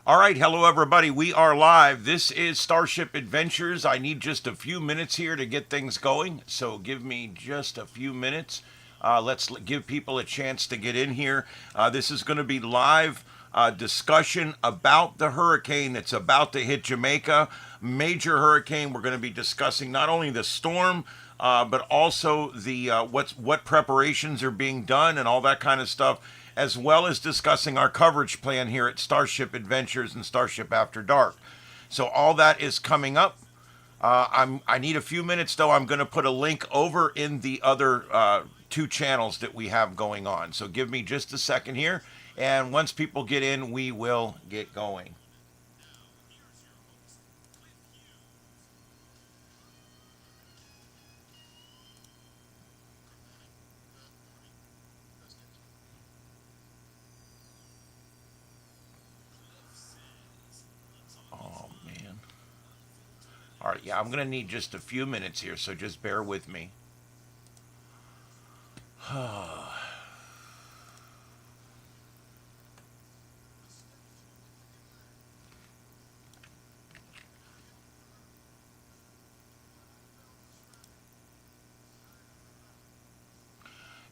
All right, hello everybody. We are live. This is Starship Adventures. I need just a few minutes here to get things going, so give me just a few minutes. Let's give people a chance to get in here. This is going to be live discussion about the hurricane that's about to hit Jamaica. Major hurricane. We're going to be discussing not only the storm, but also the what preparations are being done and all that kind of stuff, as well as discussing our coverage plan here at Starship Adventures and Starship After Dark. So all that is coming up. I need a few minutes though. I'm going to put a link over in the other two channels that we have going on. So give me just a second here, and once people get in, we will get going. Oh man. All right, yeah, I'm going to need just a few minutes here, so just bear with me.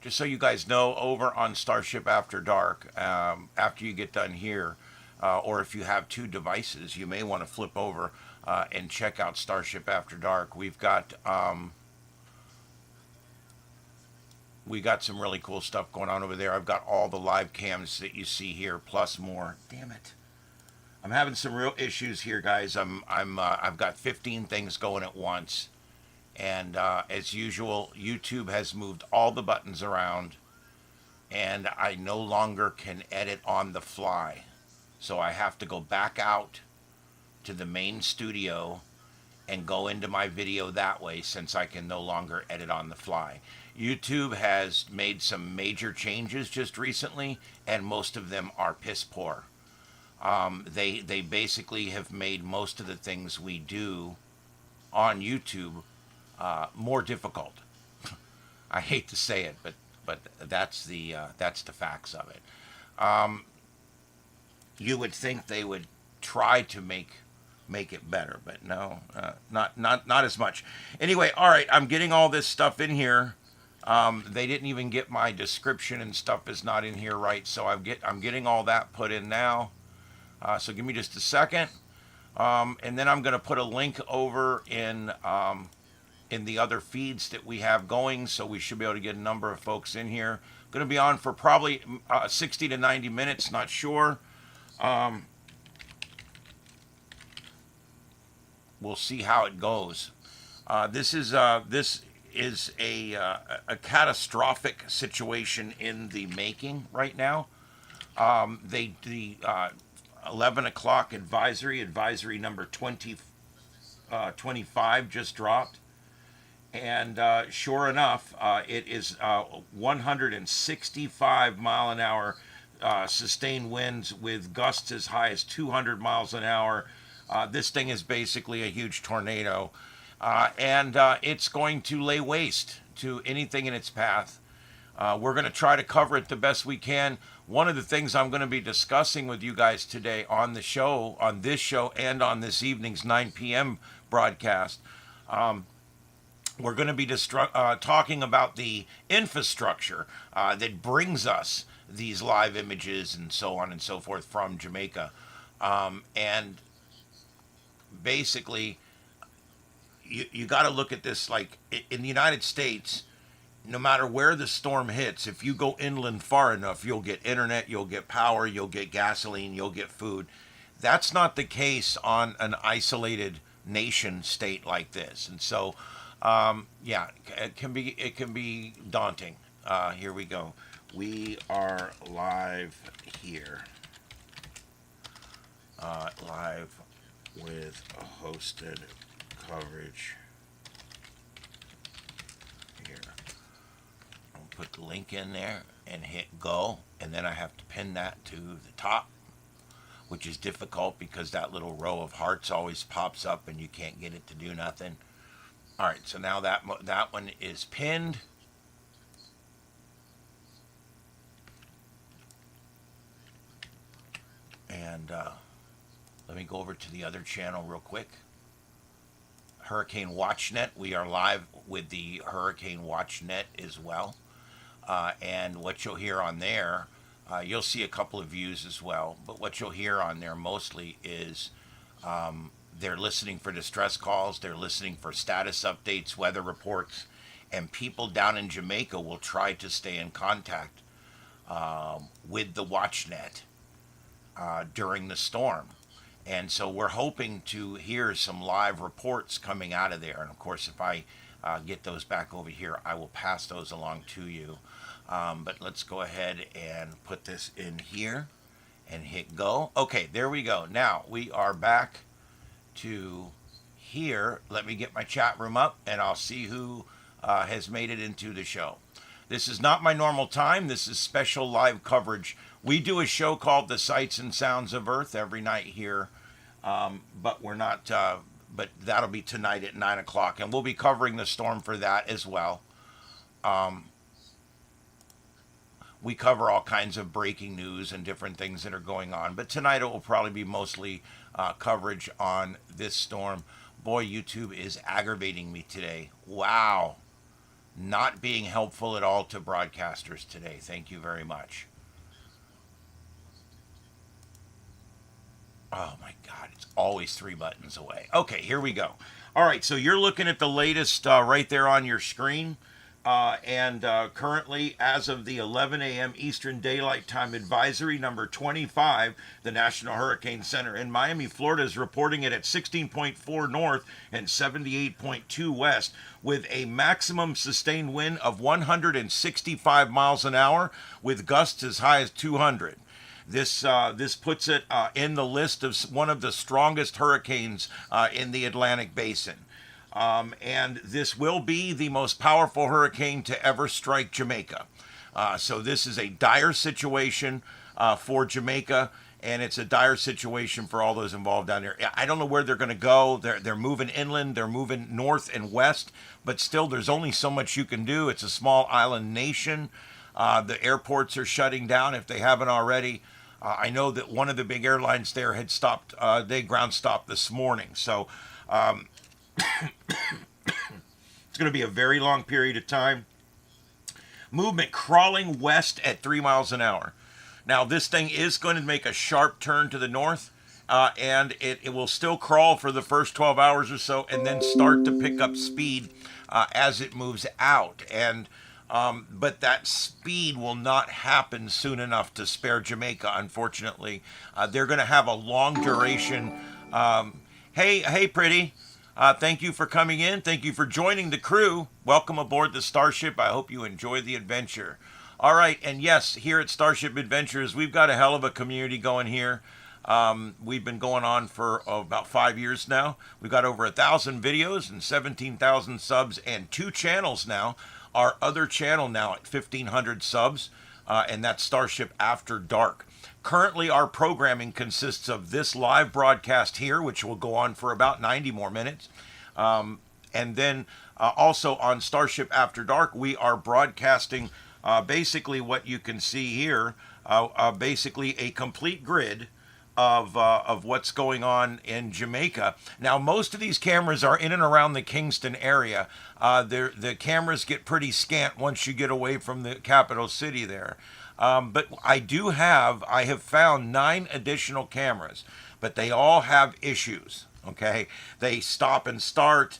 Just so you guys know, over on Starship After Dark, after you get done here, or if you have two devices, you may want to flip over and check out Starship After Dark. We got some really cool stuff going on over there. I've got all the live cams that you see here, plus more. Damn it! I'm having some real issues here, guys. I've got 15 things going at once, and as usual, YouTube has moved all the buttons around, and I no longer can edit on the fly. So I have to go back out to the main studio and go into my video that way, since I can no longer edit on the fly. YouTube has made some major changes just recently, and most of them are piss poor. They basically have made most of the things we do on YouTube more difficult. I hate to say it, but that's the facts of it. You would think they would try to make it better, but no, not as much. Anyway, all right, I'm getting all this stuff in here. They didn't even get my description and stuff is not in here right, so I'm getting all that put in now. So give me just a second, and then I'm going to put a link over in the other feeds that we have going, so we should be able to get a number of folks in here. Going to be on for probably 60 to 90 minutes, not sure. We'll see how it goes. This is a catastrophic situation in the making right now. The 11 o'clock advisory number 25 just dropped. And sure enough, it is 165 mile an hour sustained winds with gusts as high as 200 miles an hour. This thing is basically a huge tornado, and it's going to lay waste to anything in its path. We're going to try to cover it the best we can. One of the things I'm going to be discussing with you guys today on the show, on this show, and on this evening's 9 p.m. broadcast, we're going to be talking about the infrastructure that brings us these live images and so on and so forth from Jamaica. And basically, you got to look at this like in the United States. No matter where the storm hits, if you go inland far enough, you'll get internet, you'll get power, you'll get gasoline, you'll get food. That's not the case on an isolated nation state like this, and so yeah, it can be daunting. Here we go. We are live here, live with a hosted coverage here. I'll put the link in there and hit go, and then I have to pin that to the top, which is difficult because that little row of hearts always pops up and you can't get it to do nothing. All right, so now that one is pinned. And Let me go over to the other channel real quick. Hurricane WatchNet. We are live with the Hurricane WatchNet as well. And what you'll hear on there, you'll see a couple of views as well, but what you'll hear on there mostly is they're listening for distress calls, they're listening for status updates, weather reports, and people down in Jamaica will try to stay in contact with the WatchNet during the storm. And so we're hoping to hear some live reports coming out of there. And of course, if I get those back over here, I will pass those along to you. But let's go ahead and put this in here and hit go. Okay, there we go. Now we are back to here. Let me get my chat room up and I'll see who has made it into the show. This is not my normal time. This is special live coverage. We do a show called The Sights and Sounds of Earth every night here, but we're not. But that'll be tonight at 9 o'clock, and we'll be covering the storm for that as well. We cover all kinds of breaking news and different things that are going on. But tonight it will probably be mostly coverage on this storm. Boy, YouTube is aggravating me today. Wow. Not being helpful at all to broadcasters today. Thank you very much. Oh my God, it's always 3 buttons away. Okay, here we go. All right, so you're looking at the latest right there on your screen. Currently, as of the 11 a.m. Eastern Daylight Time advisory number 25, the National Hurricane Center in Miami, Florida is reporting it at 16.4 north and 78.2 west with a maximum sustained wind of 165 miles an hour with gusts as high as 200. This puts it in the list of one of the strongest hurricanes in the Atlantic Basin. And this will be the most powerful hurricane to ever strike Jamaica. So this is a dire situation for Jamaica, and it's a dire situation for all those involved down there. I don't know where they're going to go. They're moving inland, they're moving north and west, but still there's only so much you can do. It's a small island nation. The airports are shutting down if they haven't already. I know that one of the big airlines there had stopped, they ground stopped this morning. So it's going to be a very long period of time. Movement crawling west at 3 miles an hour. Now, this thing is going to make a sharp turn to the north, and it will still crawl for the first 12 hours or so, and then start to pick up speed as it moves out. But that speed will not happen soon enough to spare Jamaica, unfortunately. They're going to have a long duration. Hey, pretty. Thank you for coming in. Thank you for joining the crew. Welcome aboard the Starship. I hope you enjoy the adventure. All right, and yes, here at Starship Adventures, we've got a hell of a community going here. We've been going on for about 5 years now. We've got over 1,000 videos and 17,000 subs and 2 channels now. Our other channel now at 1,500 subs, and that's Starship After Dark. Currently, our programming consists of this live broadcast here, which will go on for about 90 more minutes. And then also on Starship After Dark, we are broadcasting basically what you can see here, basically a complete grid of what's going on in Jamaica. Now, most of these cameras are in and around the Kingston area. The cameras get pretty scant once you get away from the capital city there. But I have found 9 additional cameras, but they all have issues, okay? They stop and start,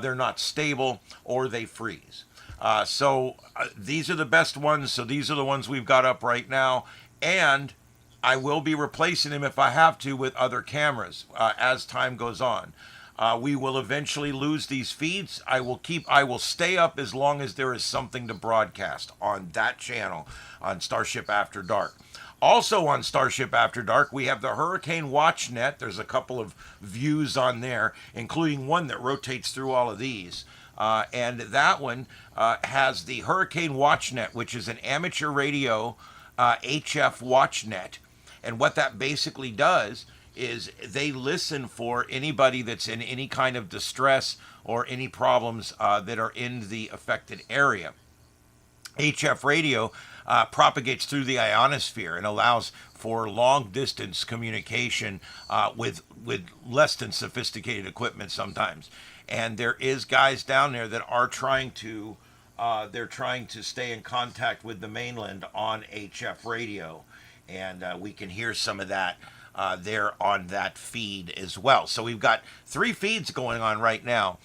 they're not stable, or they freeze. So these are the best ones, so these are the ones we've got up right now, and I will be replacing them if I have to with other cameras as time goes on. We will eventually lose these feeds. I will stay up as long as there is something to broadcast on that channel on Starship After Dark. Also on Starship After Dark, we have the Hurricane WatchNet. There's a couple of views on there, including one that rotates through all of these. And that one has the Hurricane WatchNet, which is an amateur radio HF WatchNet. And what that basically does is they listen for anybody that's in any kind of distress or any problems that are in the affected area. HF radio propagates through the ionosphere and allows for long distance communication with less than sophisticated equipment sometimes. And there is guys down there that are trying to they're trying to stay in contact with the mainland on HF radio, and we can hear some of that there on that feed as well. So we've got 3 feeds going on right now.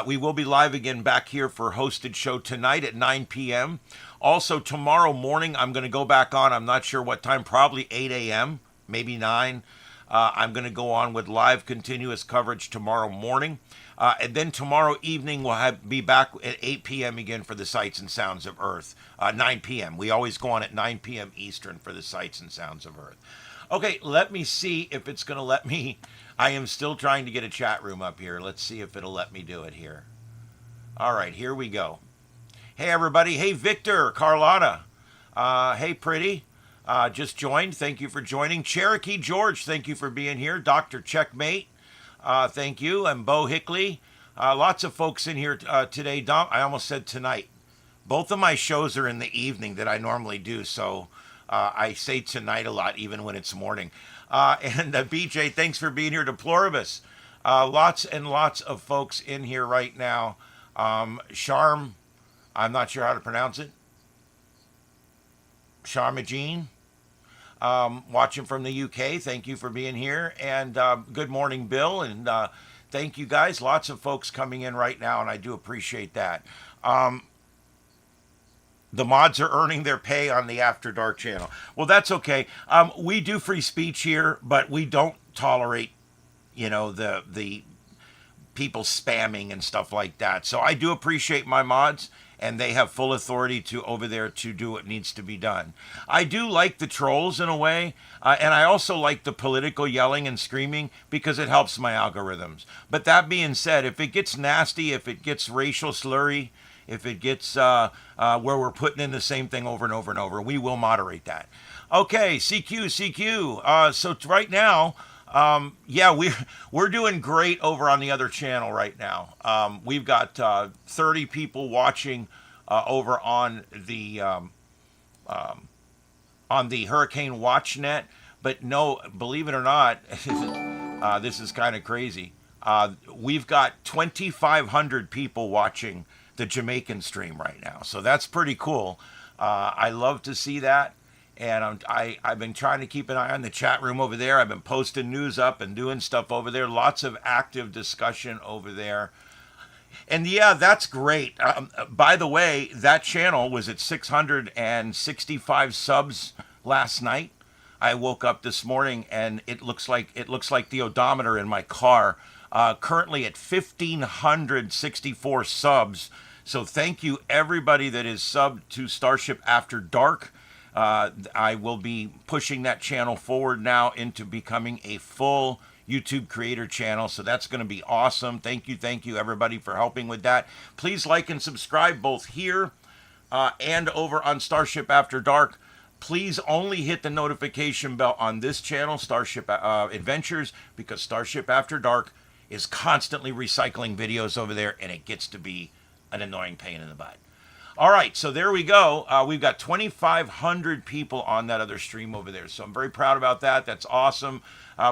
We will be live again back here for hosted show tonight at 9 p.m. Also tomorrow morning, I'm going to go back on. I'm not sure what time, probably 8 a.m., maybe 9. I'm going to go on with live continuous coverage tomorrow morning. And then tomorrow evening, we'll be back at 8 p.m. again for the Sights and Sounds of Earth. 9 p.m. We always go on at 9 p.m. Eastern for the Sights and Sounds of Earth. Okay, let me see if it's going to let me. I am still trying to get a chat room up here. Let's see if it'll let me do it here. All right, here we go. Hey, everybody. Hey, Victor, Carlotta. Hey, Pretty. Just joined. Thank you for joining. Cherokee George, thank you for being here. Dr. Checkmate, thank you. And Bo Hickley. Lots of folks in here today. Dom, I almost said tonight. Both of my shows are in the evening that I normally do, so I say tonight a lot, even when it's morning. And BJ, thanks for being here. Deploribus. Lots and lots of folks in here right now. Charm, I'm not sure how to pronounce it. Charmagine, watching from the UK. Thank you for being here. And good morning, Bill. And thank you guys. Lots of folks coming in right now, and I do appreciate that. The mods are earning their pay on the After Dark channel. Well, that's okay. We do free speech here, but we don't tolerate, the people spamming and stuff like that. So I do appreciate my mods, and they have full authority over there to do what needs to be done. I do like the trolls in a way, and I also like the political yelling and screaming because it helps my algorithms. But that being said, if it gets nasty, if it gets racial slurry, if it gets where we're putting in the same thing over and over and over, we will moderate that. Okay, CQ. So right now, we're doing great over on the other channel right now. We've got 30 people watching over on the Hurricane WatchNet. But no, believe it or not, this is kind of crazy. We've got 2,500 people watching the Jamaican stream right now. So that's pretty cool. I love to see that. And I've been trying to keep an eye on the chat room over there. I've been posting news up and doing stuff over there. Lots of active discussion over there. And yeah, that's great. By the way, that channel was at 665 subs last night. I woke up this morning and it looks like the odometer in my car. Currently at 1,564 subs. So thank you everybody that is subbed to Starship After Dark. I will be pushing that channel forward now into becoming a full YouTube creator channel. So that's going to be awesome. Thank you everybody for helping with that. Please like and subscribe both here and over on Starship After Dark. Please only hit the notification bell on this channel, Starship Adventures, because Starship After Dark is constantly recycling videos over there, and it gets to be an annoying pain in the butt. All right, so there we go. We've got 2,500 people on that other stream over there, so I'm very proud about that. That's awesome.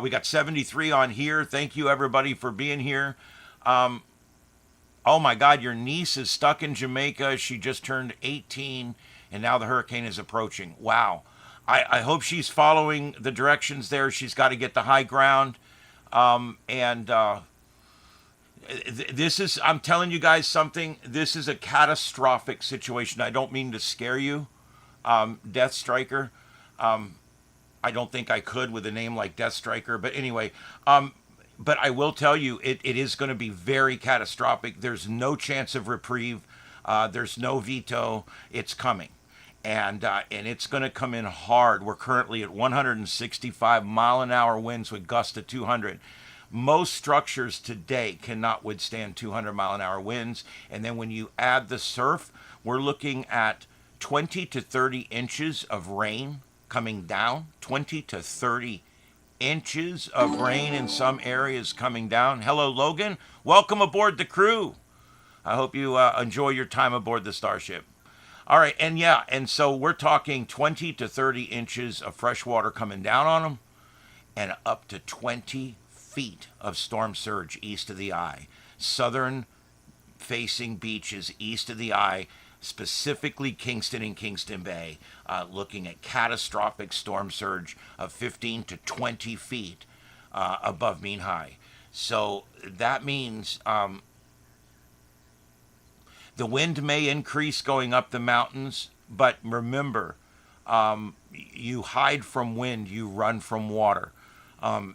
We got 73 on here. Thank you, everybody, for being here. Oh, my God, your niece is stuck in Jamaica. She just turned 18, and now the hurricane is approaching. Wow. I hope she's following the directions there. She's got to get the high ground. This is, I'm telling you guys something, this is a catastrophic situation. I don't mean to scare you, Death Striker. I don't think I could with a name like Death Striker, but anyway, but I will tell you, it is going to be very catastrophic. There's no chance of reprieve. There's no veto. It's coming. And it's going to come in hard. We're currently at 165 mile an hour winds with gusts to 200. Most structures today cannot withstand 200 mile an hour winds. And then when you add the surf, we're looking at 20 to 30 inches of rain coming down. 20 to 30 inches of rain in some areas coming down. Hello, Logan. Welcome aboard the crew. I hope you enjoy your time aboard the Starship. All right, and yeah, and so we're talking 20 to 30 inches of fresh water coming down on them, and up to 20 feet of storm surge east of the eye. Southern facing beaches east of the eye, specifically Kingston and Kingston Bay, looking at catastrophic storm surge of 15 to 20 feet above mean high. So that means the wind may increase going up the mountains, but remember, you hide from wind, you run from water.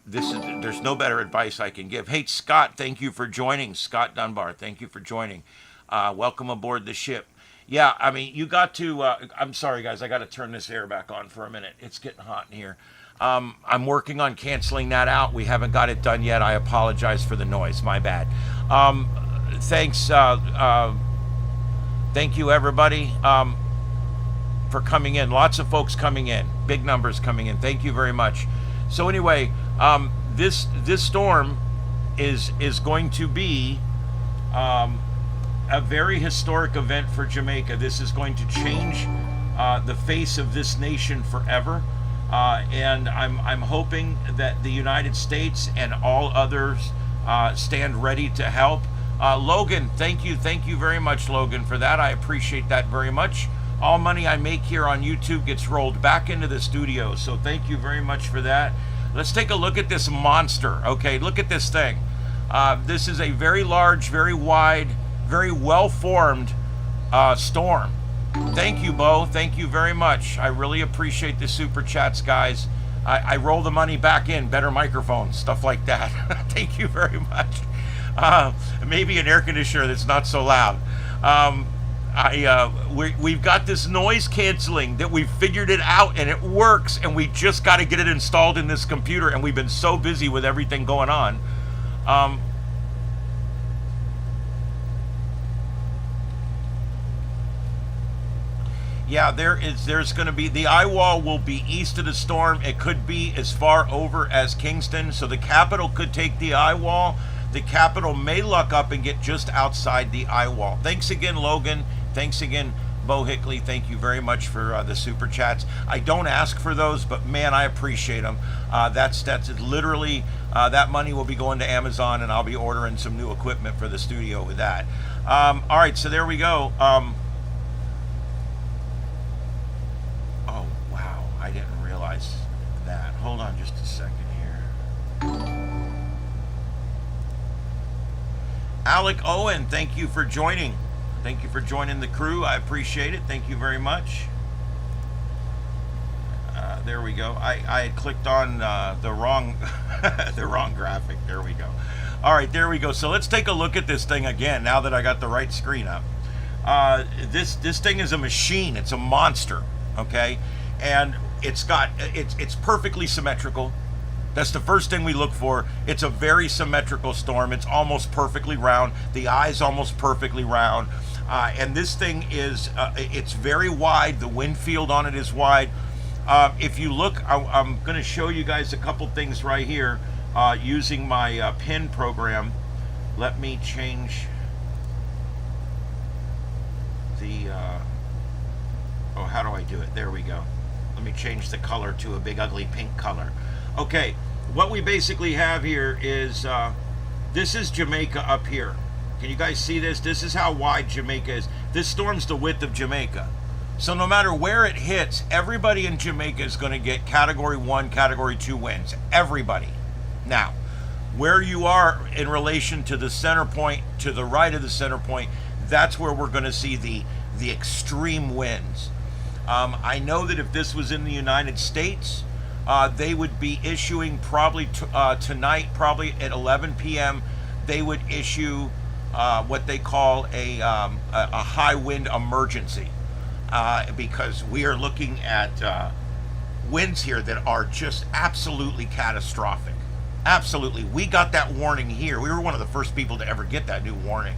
There's no better advice I can give. Hey, Scott, thank you for joining. Scott Dunbar, thank you for joining. Welcome aboard the ship. Yeah, I mean, you got to, I'm sorry, guys, I got to turn this air back on for a minute. It's getting hot in here. I'm working on canceling that out. We haven't got it done yet. I apologize for the noise. My bad. Thanks. Thank you, everybody, for coming in. Lots of folks coming in. Big numbers coming in. Thank you very much. So anyway, this storm is going to be a very historic event for Jamaica. This is going to change the face of this nation forever. And I'm hoping that the United States and all others stand ready to help. Logan, thank you very much, Logan, for that. I appreciate that very much. All money I make here on YouTube gets rolled back into the studio, so thank you very much for that. Let's take a look at this monster. Okay, look at this thing. This is a very large, very wide, very well-formed storm. Thank you, Bo. Thank you very much. I really appreciate the super chats, guys. I roll the money back in, better microphones, stuff like that. Thank you very much. Maybe an air conditioner that's not so loud. We've got this noise canceling that we've figured it out, and it works, and we just got to get it installed in this computer, and we've been so busy with everything going on. Yeah, there's going to be, the eye wall will be east of the storm. It could be as far over as Kingston, so the capital could take the eye wall. The capital may luck up and get just outside the eye wall. Thanks again, Logan. Thanks again, Bo Hickley. Thank you very much for the super chats. I don't ask for those, but man, I appreciate them. That's literally, that money will be going to Amazon, and I'll be ordering some new equipment for the studio with that. All right, so there we go. Oh, wow, I didn't realize that. Hold on just a second here. Alec Owen, thank you for joining. Thank you for joining the crew. I appreciate it. Thank you very much. There we go. I had clicked on the wrong the wrong graphic. There we go. All right, there we go. So let's take a look at this thing again now that I got the right screen up. This thing is a machine. It's a monster. Okay, and it's perfectly symmetrical. That's the first thing we look for. It's a very symmetrical storm. It's almost perfectly round. The eye's almost perfectly round. And this thing is, it's very wide. The wind field on it is wide. If you look, I'm going to show you guys a couple things right here using my pin program. Let me change the, how do I do it? There we go. Let me change the color to a big ugly pink color. Okay, what we basically have here is, this is Jamaica up here. Can you guys see this? This is how wide Jamaica is. This storm's the width of Jamaica. So no matter where it hits, everybody in Jamaica is going to get Category 1, Category 2 winds. Everybody. Now, where you are in relation to the center point, to the right of the center point, that's where we're going to see the extreme winds. I know that if this was in the United States, they would be issuing probably tonight, probably at 11 p.m., they would issue what they call a high wind emergency because we are looking at winds here that are just absolutely catastrophic. Absolutely. We got that warning here. We were one of the first people to ever get that new warning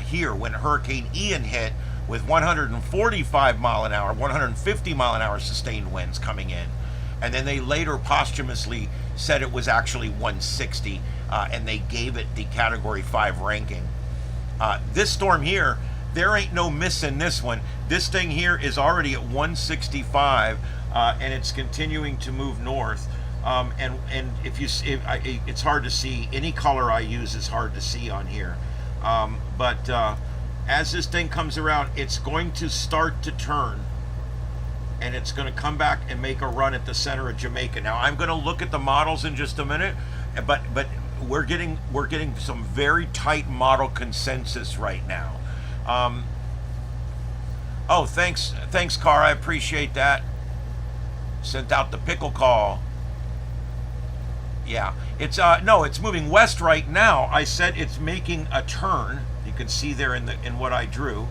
here when Hurricane Ian hit with 145 mile an hour, 150 mile an hour sustained winds coming in. And then they later posthumously said it was actually 160, and they gave it the Category 5 ranking. This storm here, there ain't no missing this one. This thing here is already at 165, and it's continuing to move north. And if you see, it's hard to see. Any color I use is hard to see on here. But as this thing comes around, it's going to start to turn, and it's going to come back and make a run at the center of Jamaica. Now I'm going to look at the models in just a minute, but we're getting some very tight model consensus right now. Oh, thanks, Car. I appreciate that. Sent out the pickle call. Yeah, it's no, it's moving west right now. I said it's making a turn. You can see there in what I drew.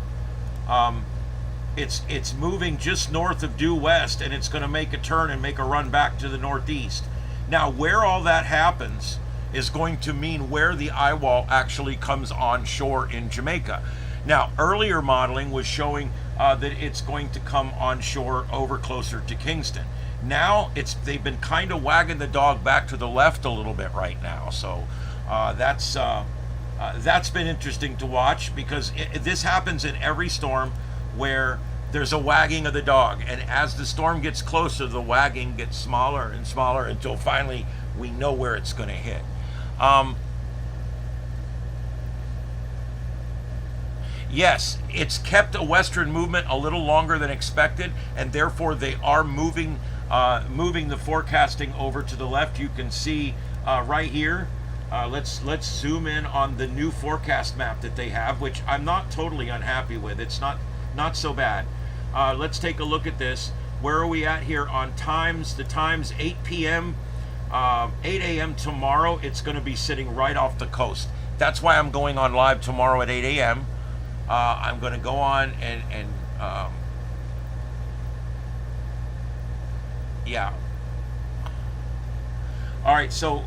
It's moving just north of due west, and it's going to make a turn and make a run back to the northeast. Now, where all that happens is going to mean where the eye wall actually comes on shore in Jamaica. Now, earlier modeling was showing that it's going to come on shore over closer to Kingston. Now they've been kind of wagging the dog back to the left a little bit right now. So that's been interesting to watch, because this happens in every storm where there's a wagging of the dog, and as the storm gets closer, the wagging gets smaller and smaller until finally we know where it's going to hit. Yes, it's kept a western movement a little longer than expected, and therefore they are moving the forecasting over to the left. You can see right here. Let's zoom in on the new forecast map that they have, which I'm not totally unhappy with. It's not so bad. Let's take a look at this. Where are we at here on times? The times 8 p.m., 8 a.m. tomorrow. It's going to be sitting right off the coast. That's why I'm going on live tomorrow at 8 a.m. I'm going to go on and yeah. All right, so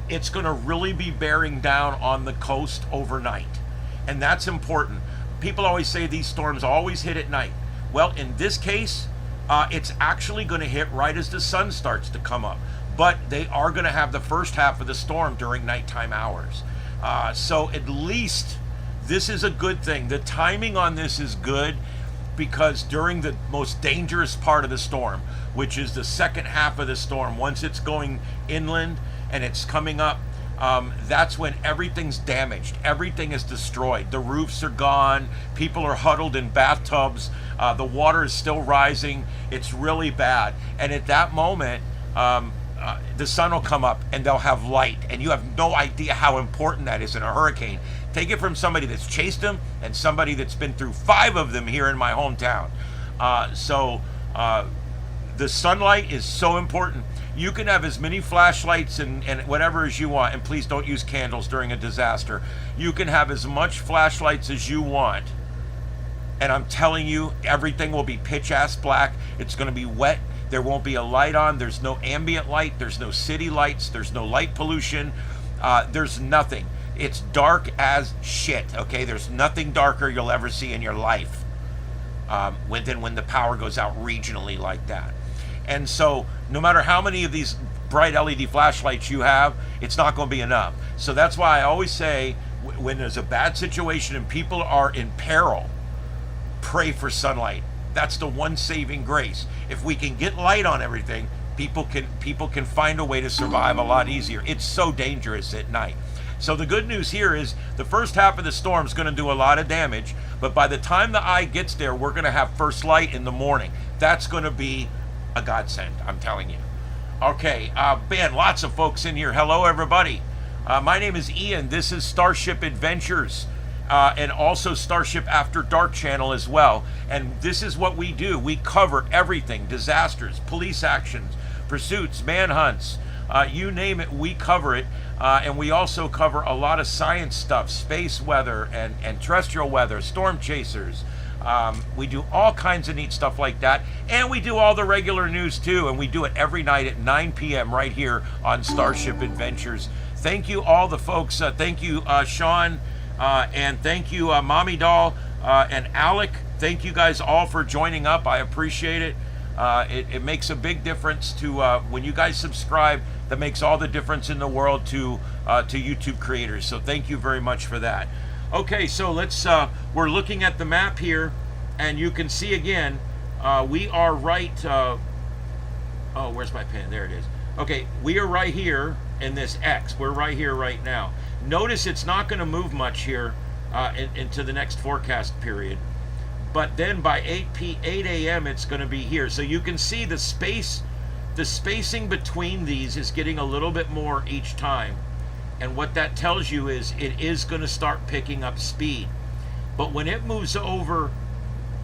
it's going to really be bearing down on the coast overnight, and that's important. People always say these storms always hit at night. Well, in this case, it's actually going to hit right as the sun starts to come up, but they are going to have the first half of the storm during nighttime hours. So at least this is a good thing. The timing on this is good, because during the most dangerous part of the storm, which is the second half of the storm, once it's going inland and it's coming up, that's when everything's damaged. Everything is destroyed. The roofs are gone. People are huddled in bathtubs. The water is still rising. It's really bad. And at that moment, the sun will come up and they'll have light. And you have no idea how important that is in a hurricane. Take it from somebody that's chased them and somebody that's been through 5 of them here in my hometown. The sunlight is so important. You can have as many flashlights and whatever as you want, and please don't use candles during a disaster. You can have as much flashlights as you want, and I'm telling you, everything will be pitch ass black. It's going to be wet. There won't be a light on. There's no ambient light. There's no city lights. There's no light pollution. There's nothing. It's dark as shit, okay? There's nothing darker you'll ever see in your life than when the power goes out regionally like that. And so no matter how many of these bright LED flashlights you have, it's not going to be enough. So that's why I always say, when there's a bad situation and people are in peril, pray for sunlight. That's the one saving grace. If we can get light on everything, people can find a way to survive a lot easier. It's so dangerous at night. So the good news here is the first half of the storm is going to do a lot of damage, but by the time the eye gets there, we're going to have first light in the morning. That's going to be a godsend, I'm telling you. Okay, Ben, lots of folks in here. Hello, everybody. My name is Ian. This is Starship Adventures, and also Starship After Dark channel as well. And this is what we do. We cover everything: disasters, police actions, pursuits, manhunts, you name it, we cover it. And we also cover a lot of science stuff, space weather and terrestrial weather, storm chasers. We do all kinds of neat stuff like that. And we do all the regular news too. And we do it every night at 9 p.m. right here on Starship Adventures. Thank you all the folks. Thank you, Sean. And thank you, Mommy Doll and Alec. Thank you guys all for joining up. I appreciate it. It makes a big difference to when you guys subscribe. That makes all the difference in the world to YouTube creators. So thank you very much for that. Okay, so let's, we're looking at the map here, and you can see again, we are right, oh, where's my pen? There it is. Okay, we are right here in this X. We're right here right now. Notice it's not going to move much here into the next forecast period. But then by 8 a.m. it's going to be here. So you can see the spacing between these is getting a little bit more each time. And what that tells you is it is going to start picking up speed. But when it moves over,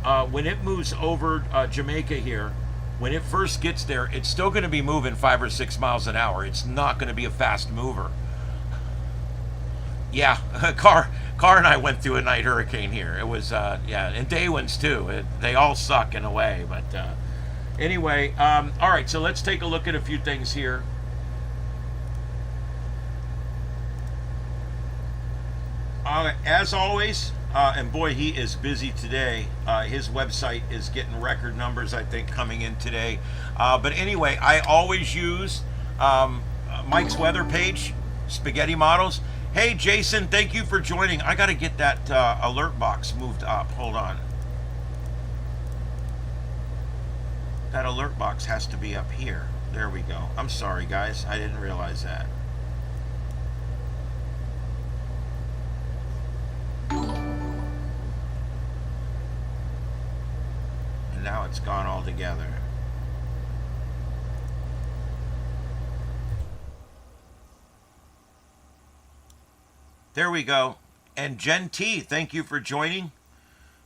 Jamaica here, when it first gets there, it's still going to be moving 5 or 6 miles an hour. It's not going to be a fast mover. Yeah, Car and I went through a night hurricane here. It was, yeah, and day ones too. They all suck in a way, but anyway, all right, so let's take a look at a few things here. As always, and boy, he is busy today. His website is getting record numbers, I think, coming in today. But anyway, I always use Mike's weather page, Spaghetti Models. Hey, Jason, thank you for joining. I got to get that alert box moved up. Hold on. That alert box has to be up here. There we go. I'm sorry, guys. I didn't realize that. And now it's gone all together. There we go. And Jen T, thank you for joining.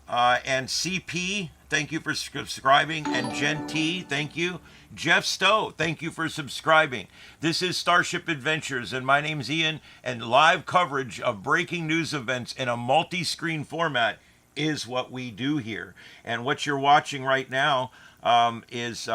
And CP, thank you for subscribing. And Jen T, thank you. Jeff Stowe, thank you for subscribing. This is Starship Adventures, and my name's Ian, and live coverage of breaking news events in a multi-screen format is what we do here. And what you're watching right now is...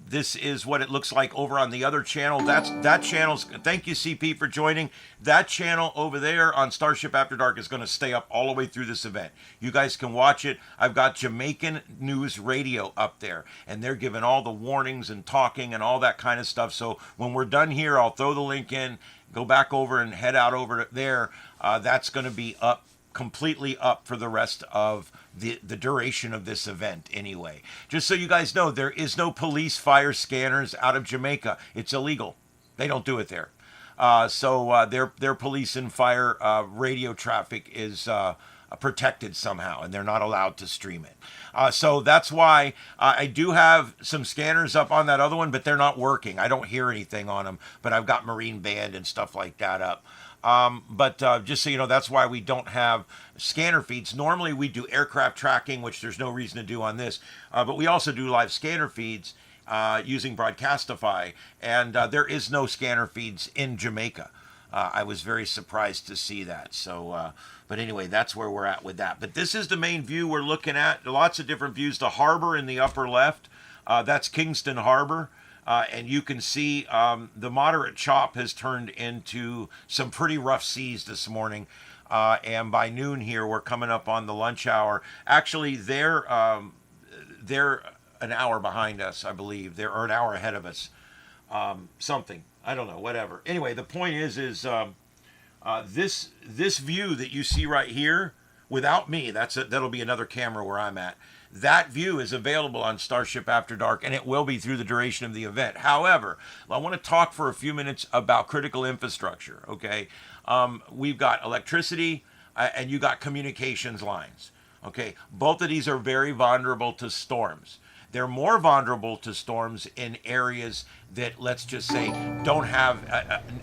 this is what it looks like over on the other channel. That channel's, thank you CP for joining. That channel over there on Starship After Dark is going to stay up all the way through this event. You guys can watch it. I've got Jamaican News Radio up there, and they're giving all the warnings and talking and all that kind of stuff. So when we're done here, I'll throw the link in, go back over and head out over there. That's going to be up, completely up for the rest of the duration of this event anyway. Just so you guys know, there is no police fire scanners out of Jamaica. It's illegal. They don't do it there. So their police and fire radio traffic is protected somehow, and they're not allowed to stream it. So that's why I do have some scanners up on that other one, but they're not working. I don't hear anything on them, but I've got Marine Band and stuff like that up. But just so you know, that's why we don't have scanner feeds. Normally we do aircraft tracking, which there's no reason to do on this, but we also do live scanner feeds using Broadcastify, and there is no scanner feeds in Jamaica. I was very surprised to see that. So, but anyway, that's where we're at with that. But this is the main view we're looking at. Lots of different views. The harbor in the upper left, that's Kingston Harbor. And you can see the moderate chop has turned into some pretty rough seas this morning. And by noon here, we're coming up on the lunch hour. Actually, they're an hour behind us, I believe. They're an hour ahead of us. Something. I don't know, whatever. Anyway, the point is this view that you see right here, without me, that'll be another camera where I'm at. That view is available on Starship After Dark, and it will be through the duration of the event. However, I want to talk for a few minutes about critical infrastructure, okay? We've got electricity, and you got communications lines, okay? Both of these are very vulnerable to storms. They're more vulnerable to storms in areas that, let's just say, don't have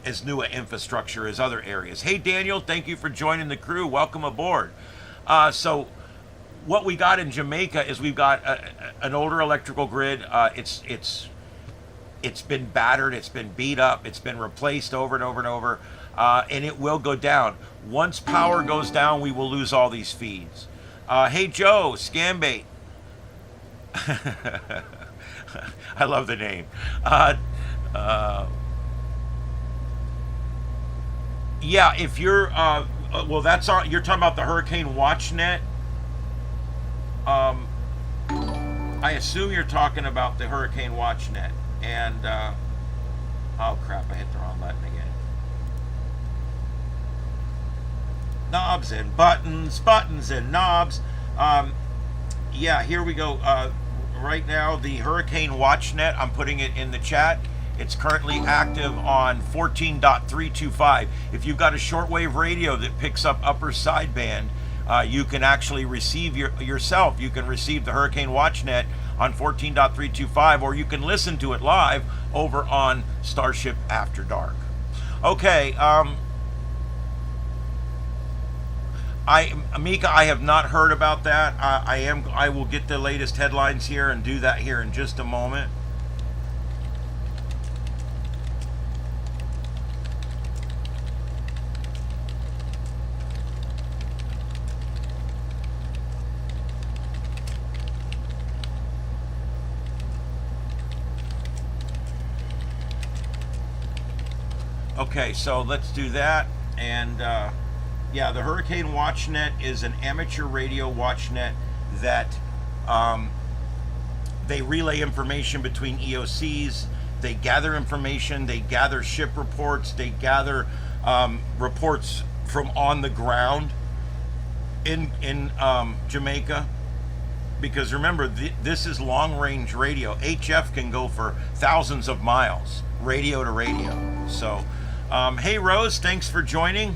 as new an infrastructure as other areas. Hey, Daniel, thank you for joining the crew. Welcome aboard. So what we got in Jamaica is we've got an older electrical grid. It's been battered, it's been beat up, it's been replaced over and over and over, and it will go down. Once power goes down, we will lose all these feeds. Hey, Joe, Scambait. I love the name. Yeah, if you're, well, that's our, you're talking about the Hurricane Watch Net. I assume you're talking about the Hurricane Watch Net. And, oh crap, I hit the wrong button again. knobs and buttons, buttons and knobs. Yeah, here we go. Right now, the Hurricane WatchNet, I'm putting it in the chat. It's currently active on 14.325. If you've got a shortwave radio that picks up upper sideband, you can actually receive yourself. You can receive the Hurricane WatchNet on 14.325, or you can listen to it live over on Starship After Dark. Okay, Mika, I have not heard about that. I will get the latest headlines here and do that here in just a moment. Okay, so let's do that. And yeah, the Hurricane WatchNet is an amateur radio WatchNet that they relay information between EOCs. They gather information. They gather ship reports. They gather reports from on the ground in Jamaica. Because remember, this is long-range radio. HF can go for thousands of miles, radio to radio. So, hey Rose, thanks for joining.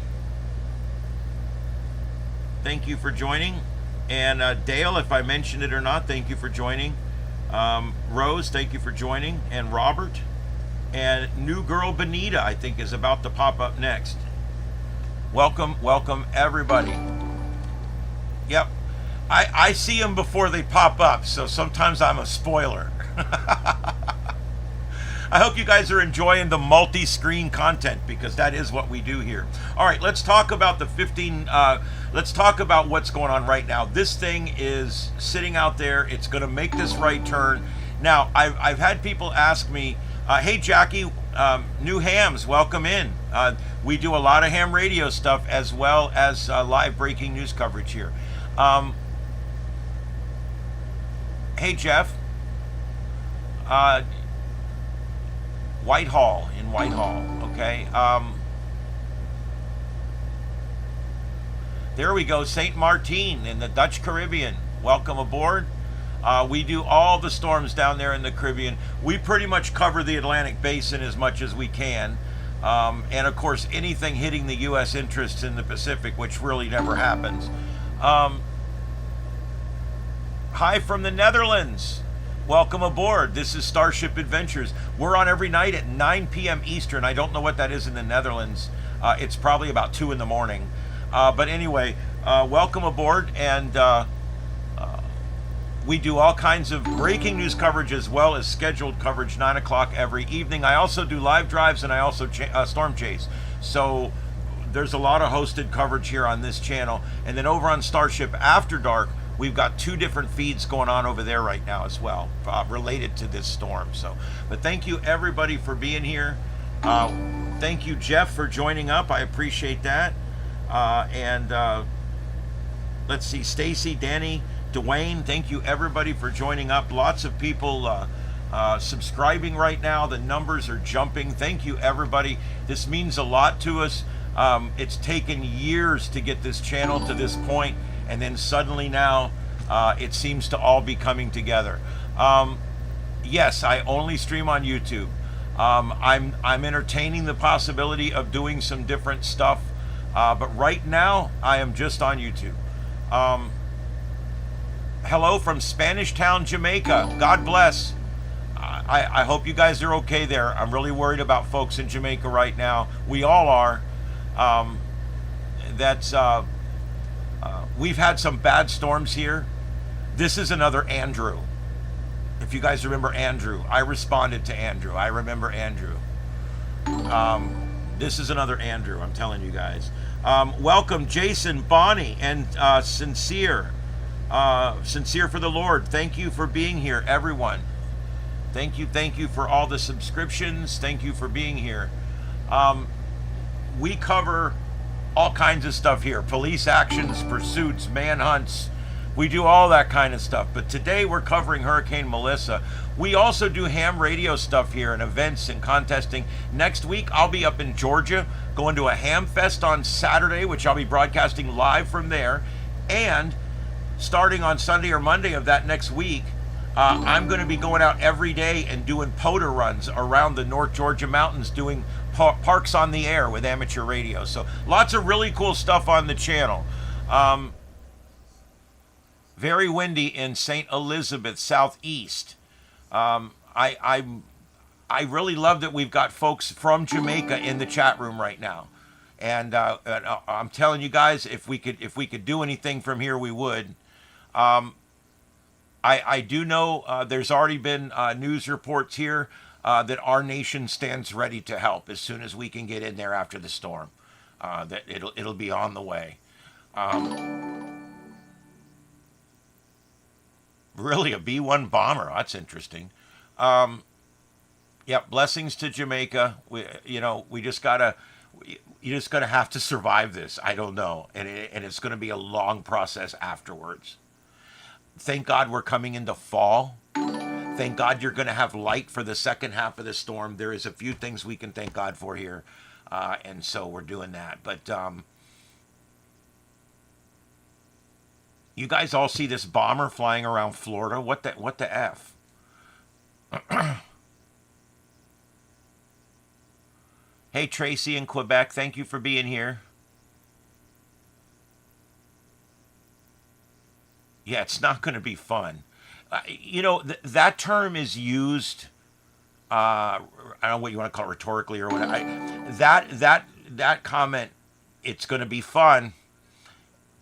Thank you for joining. And Dale, if I mentioned it or not, thank you for joining. Rose, thank you for joining. And Robert. And new girl Benita, I think, is about to pop up next. Welcome, welcome everybody. Yep. I see them before they pop up, so sometimes I'm a spoiler. I hope you guys are enjoying the multi-screen content, because that is what we do here. All right, let's talk about the 15. Let's talk about what's going on right now. This thing is sitting out there. It's going to make this right turn. Now, I've had people ask me, hey, Jackie, new hams, welcome in. We do a lot of ham radio stuff as well as live breaking news coverage here. Hey, Jeff. Whitehall, in Whitehall, okay. There we go, St. Martin in the Dutch Caribbean. Welcome aboard. We do all the storms down there in the Caribbean. We pretty much cover the Atlantic Basin as much as we can. And of course, anything hitting the U.S. interests in the Pacific, which really never happens. Hi from the Netherlands. Welcome aboard. This is Starship Adventures. We're on every night at 9 p.m. Eastern. I don't know what that is in the Netherlands. It's probably about 2 in the morning. But anyway, welcome aboard. And we do all kinds of breaking news coverage as well as scheduled coverage, 9 o'clock every evening. I also do live drives, and I also storm chase. So there's a lot of hosted coverage here on this channel. And then over on Starship After Dark, we've got 2 different feeds going on over there right now as well, related to this storm. So, but thank you everybody for being here. Thank you, Jeff, for joining up. I appreciate that. Let's see, Stacy, Danny, Dwayne, thank you everybody for joining up. Lots of people subscribing right now. The numbers are jumping. Thank you everybody. This means a lot to us. It's taken years to get this channel to this point. And then suddenly now, it seems to all be coming together. Yes, I only stream on YouTube. I'm entertaining the possibility of doing some different stuff, but right now I am just on YouTube. Hello from Spanish Town, Jamaica. God bless. I hope you guys are okay there. I'm really worried about folks in Jamaica right now. We all are. We've had some bad storms here. This is another Andrew. If you guys remember Andrew, I responded to Andrew. I remember Andrew. This is another Andrew, I'm telling you guys. Welcome, Jason, Bonnie, and Sincere. Sincere for the Lord. Thank you for being here, everyone. Thank you for all the subscriptions. Thank you for being here. We cover all kinds of stuff here: police actions, pursuits, manhunts, We do all that kind of stuff. But today we're covering Hurricane Melissa. We also do ham radio stuff here and events and contesting. Next week I'll be up in Georgia going to a ham fest on Saturday, which I'll be broadcasting live from there. And starting on Sunday or Monday of that next week, I'm going to be going out every day and doing POTA runs around the North Georgia mountains, doing parks on the air with amateur radio. So lots of really cool stuff on the channel. Very windy in St. Elizabeth, southeast. I really love that we've got folks from Jamaica in the chat room right now. And I'm telling you guys, if we could do anything from here, we would. I do know there's already been news reports here that our nation stands ready to help as soon as we can get in there after the storm. That it'll be on the way. Really, a B-1 bomber? That's interesting. Yeah, blessings to Jamaica. You just gotta have to survive this. I don't know, and it's gonna be a long process afterwards. Thank God we're coming into fall. Thank God you're going to have light for the second half of the storm. There is a few things we can thank God for here, and so we're doing that. But you guys all see this bomber flying around Florida? What the F? Hey, Tracy in Quebec, thank you for being here. Yeah, it's not going to be fun. That term is used, I don't know what you want to call it, rhetorically or whatever. That comment, it's going to be fun,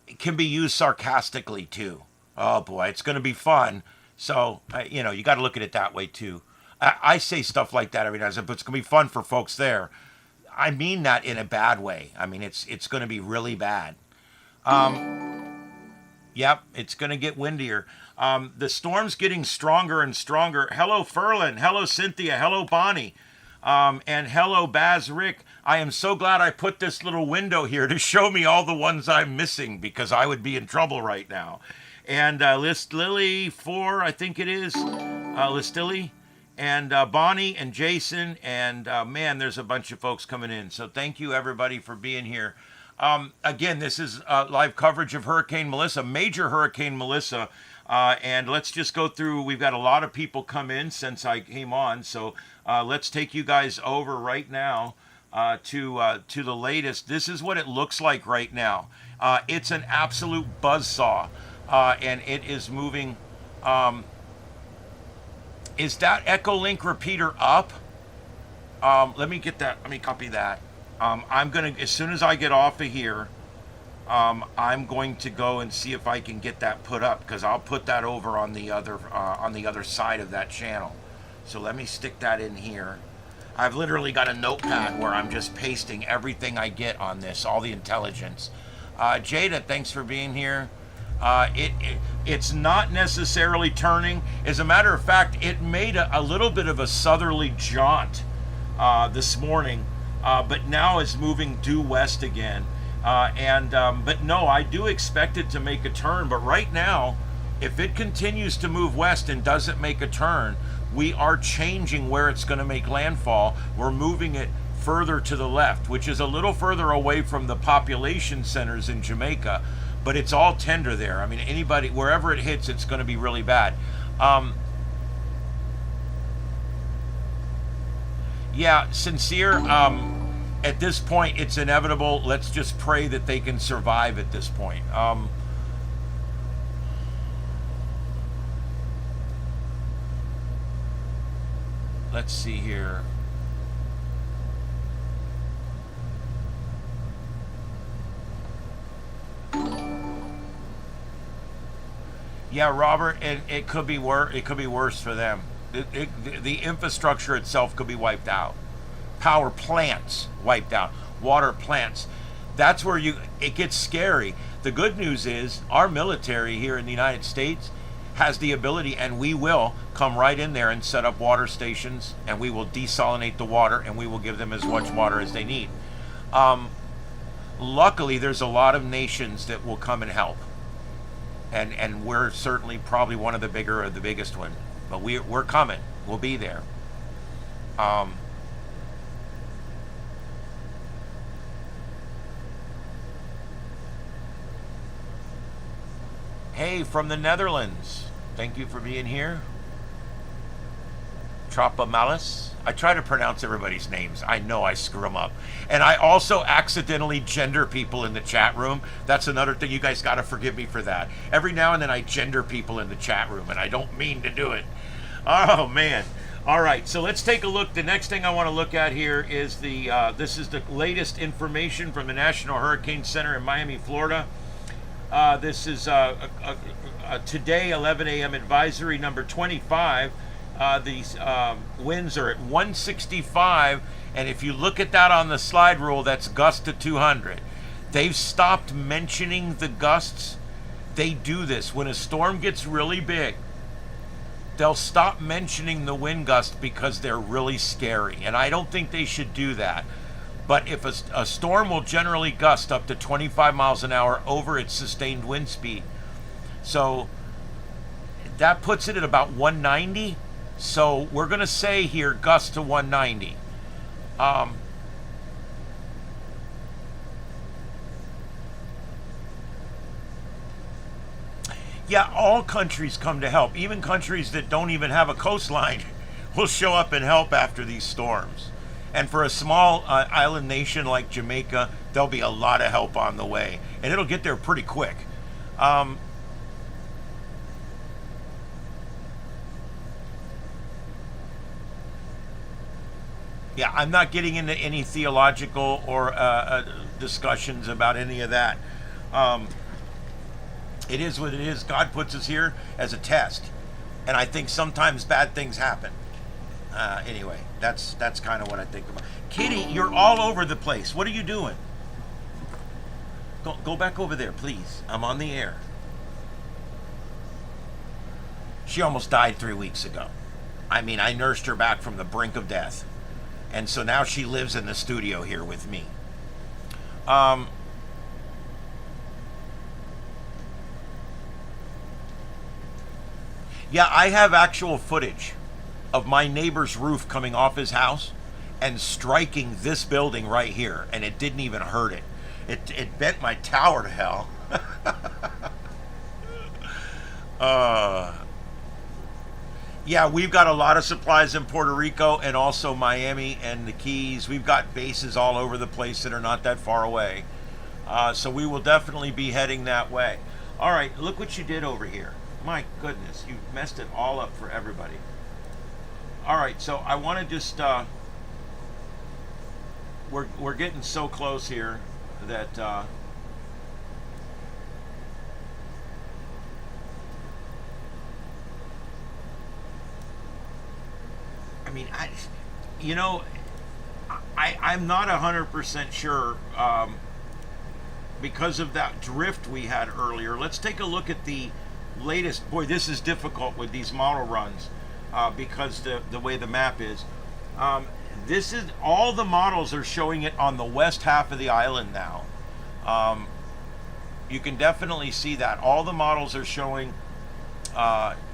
it can be used sarcastically too. Oh boy, it's going to be fun. So, you got to look at it that way too. I say stuff like that every now and then, but it's going to be fun for folks there. I mean that in a bad way. I mean, it's going to be really bad. Yep, it's going to get windier. The storm's getting stronger and stronger. Hello, Ferlin. Hello, Cynthia. Hello, Bonnie. And hello, Baz Rick. I am so glad I put this little window here to show me all the ones I'm missing, because I would be in trouble right now. And List Lily 4, I think it is. List Lily. And Bonnie and Jason. And man, there's a bunch of folks coming in. So thank you, everybody, for being here. Again, this is live coverage of Hurricane Melissa, major Hurricane Melissa, and let's just go through. We've got a lot of people come in since I came on, so let's take you guys over right now to the latest. This is what it looks like right now. It's an absolute buzzsaw, and it is moving. Is that Echolink repeater up? Let me get that. Let me copy that. I'm going to, as soon as I get off of here, I'm going to go and see if I can get that put up, because I'll put that over on the other side of that channel. So let me stick that in here. I've literally got a notepad where I'm just pasting everything I get on this, all the intelligence. Jada, thanks for being here. It's not necessarily turning. As a matter of fact, it made a little bit of a southerly jaunt this morning. But now it's moving due west again. But no, I do expect it to make a turn. But right now, if it continues to move west and doesn't make a turn, we are changing where it's going to make landfall. We're moving it further to the left, which is a little further away from the population centers in Jamaica. But it's all tender there. I mean, anybody, wherever it hits, it's going to be really bad. Yeah, sincere. At this point, it's inevitable. Let's just pray that they can survive at this point. Let's see here. Yeah, Robert, it could be worse. It could be worse for them. The infrastructure itself could be wiped out. Power plants wiped out. Water plants. That's where it gets scary. The good news is our military here in the United States has the ability, and we will come right in there and set up water stations, and we will desalinate the water, and we will give them as much water as they need. Luckily, there's a lot of nations that will come and help. and we're certainly probably one of the bigger or the biggest one. But we're coming. We'll be there. Um, hey, from the Netherlands. Thank you for being here. Trapa Malice. I try to pronounce everybody's names. I know I screw them up. And I also accidentally gender people in the chat room. That's another thing. You guys got to forgive me for that. Every now and then I gender people in the chat room, and I don't mean to do it. Oh, man. All right, so let's take a look. The next thing I want to look at here is this is the latest information from the National Hurricane Center in Miami, Florida. This is today 11 a.m. advisory number 25. These winds are at 165, and if you look at that on the slide rule, that's gust to 200. They've stopped mentioning the gusts. They do this when a storm gets really big. They'll stop mentioning the wind gust because they're really scary, and I don't think they should do that. But if a storm will generally gust up to 25 miles an hour over its sustained wind speed, so that puts it at about 190. So we're going to say here gust to 190. Yeah, all countries come to help. Even countries that don't even have a coastline will show up and help after these storms. And for a small island nation like Jamaica, there'll be a lot of help on the way. And it'll get there pretty quick. Yeah, I'm not getting into any theological or discussions about any of that. It is what it is. God puts us here as a test. And I think sometimes bad things happen. Anyway, that's kind of what I think about. Kitty, you're all over the place. What are you doing? Go back over there, please. I'm on the air. She almost died 3 weeks ago. I mean, I nursed her back from the brink of death. And so now she lives in the studio here with me. Yeah, I have actual footage of my neighbor's roof coming off his house and striking this building right here, and it didn't even hurt it. It bent my tower to hell. Yeah, we've got a lot of supplies in Puerto Rico and also Miami and the Keys. We've got bases all over the place that are not that far away. So we will definitely be heading that way. All right, look what you did over here. My goodness, you messed it all up for everybody. All right, so I want to just we're getting so close here that I mean, I'm not 100% sure because of that drift we had earlier. Let's take a look at the latest. Boy, this is difficult with these model runs because the way the map is. This is all the models are showing it on the west half of the island now. You can definitely see that all the models are showing.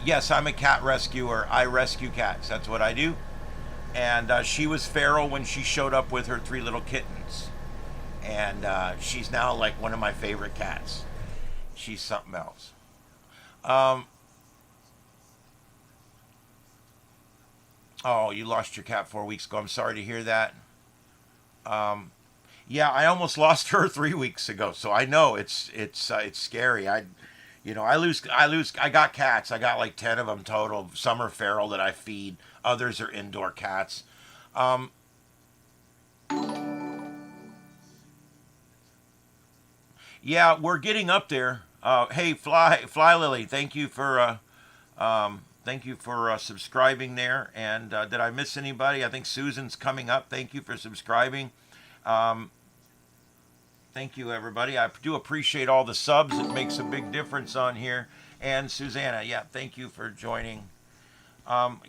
Yes, I'm a cat rescuer. I rescue cats. That's what I do. And she was feral when she showed up with her 3 little kittens. And she's now like one of my favorite cats. She's something else. Oh, you lost your cat 4 weeks ago. I'm sorry to hear that. Yeah, I almost lost her 3 weeks ago. So I know it's scary. I got cats. I got like 10 of them total. Some are feral that I feed. Others are indoor cats. Yeah, we're getting up there. Hey, Fly Lily, thank you for subscribing there. And did I miss anybody? I think Susan's coming up. Thank you for subscribing. Thank you, everybody. I do appreciate all the subs. It makes a big difference on here. And Susanna, yeah, thank you for joining.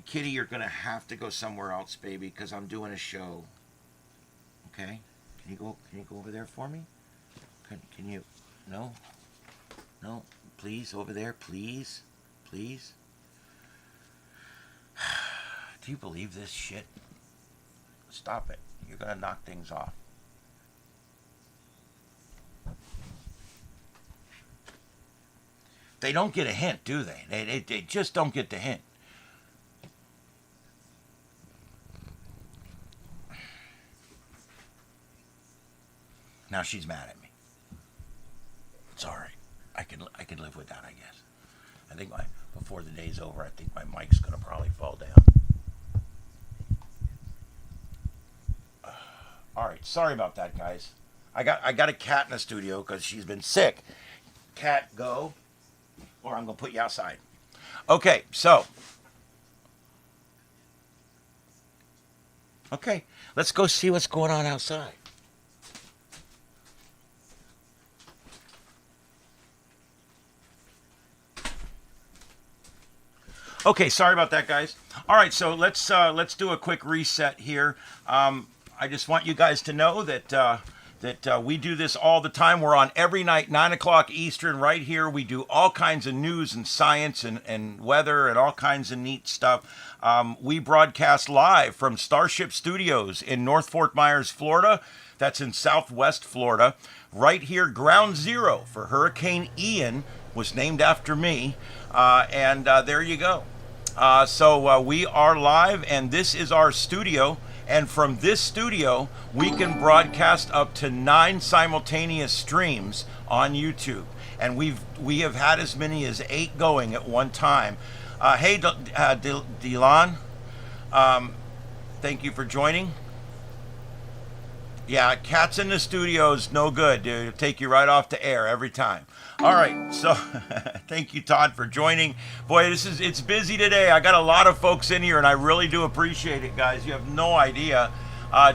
Kitty, you're going to have to go somewhere else, baby, because I'm doing a show. Okay? Can you go over there for me? Can you? No? No? Please, over there, please. Please. Do you believe this shit? Stop it. You're going to knock things off. They don't get a hint, do they? They just don't get the hint. Now she's mad at me. It's all right. I can live with that, I guess. I think before the day's over, I think my mic's gonna probably fall down. All right, sorry about that, guys. I got a cat in the studio because she's been sick. Cat, go, or I'm gonna put you outside. Okay, so. Okay, let's go see what's going on outside. Okay, sorry about that, guys. All right, so let's do a quick reset here. I just want you guys to know that we do this all the time. We're on every night, 9 o'clock Eastern, right here. We do all kinds of news and science and weather and all kinds of neat stuff. We broadcast live from Starship Studios in North Fort Myers, Florida. That's in Southwest Florida. Right here, ground zero for Hurricane Ian was named after me. And there you go. So we are live, and this is our studio. And from this studio, we can broadcast up to 9 simultaneous streams on YouTube. And we have had as many as 8 going at one time. Hey, Dylan, thank you for joining. Yeah, cats in the studio is no good, dude. It'll take you right off the air every time. All right, so thank you, Todd, for joining. Boy, it's busy today. I got a lot of folks in here, and I really do appreciate it, guys. You have no idea.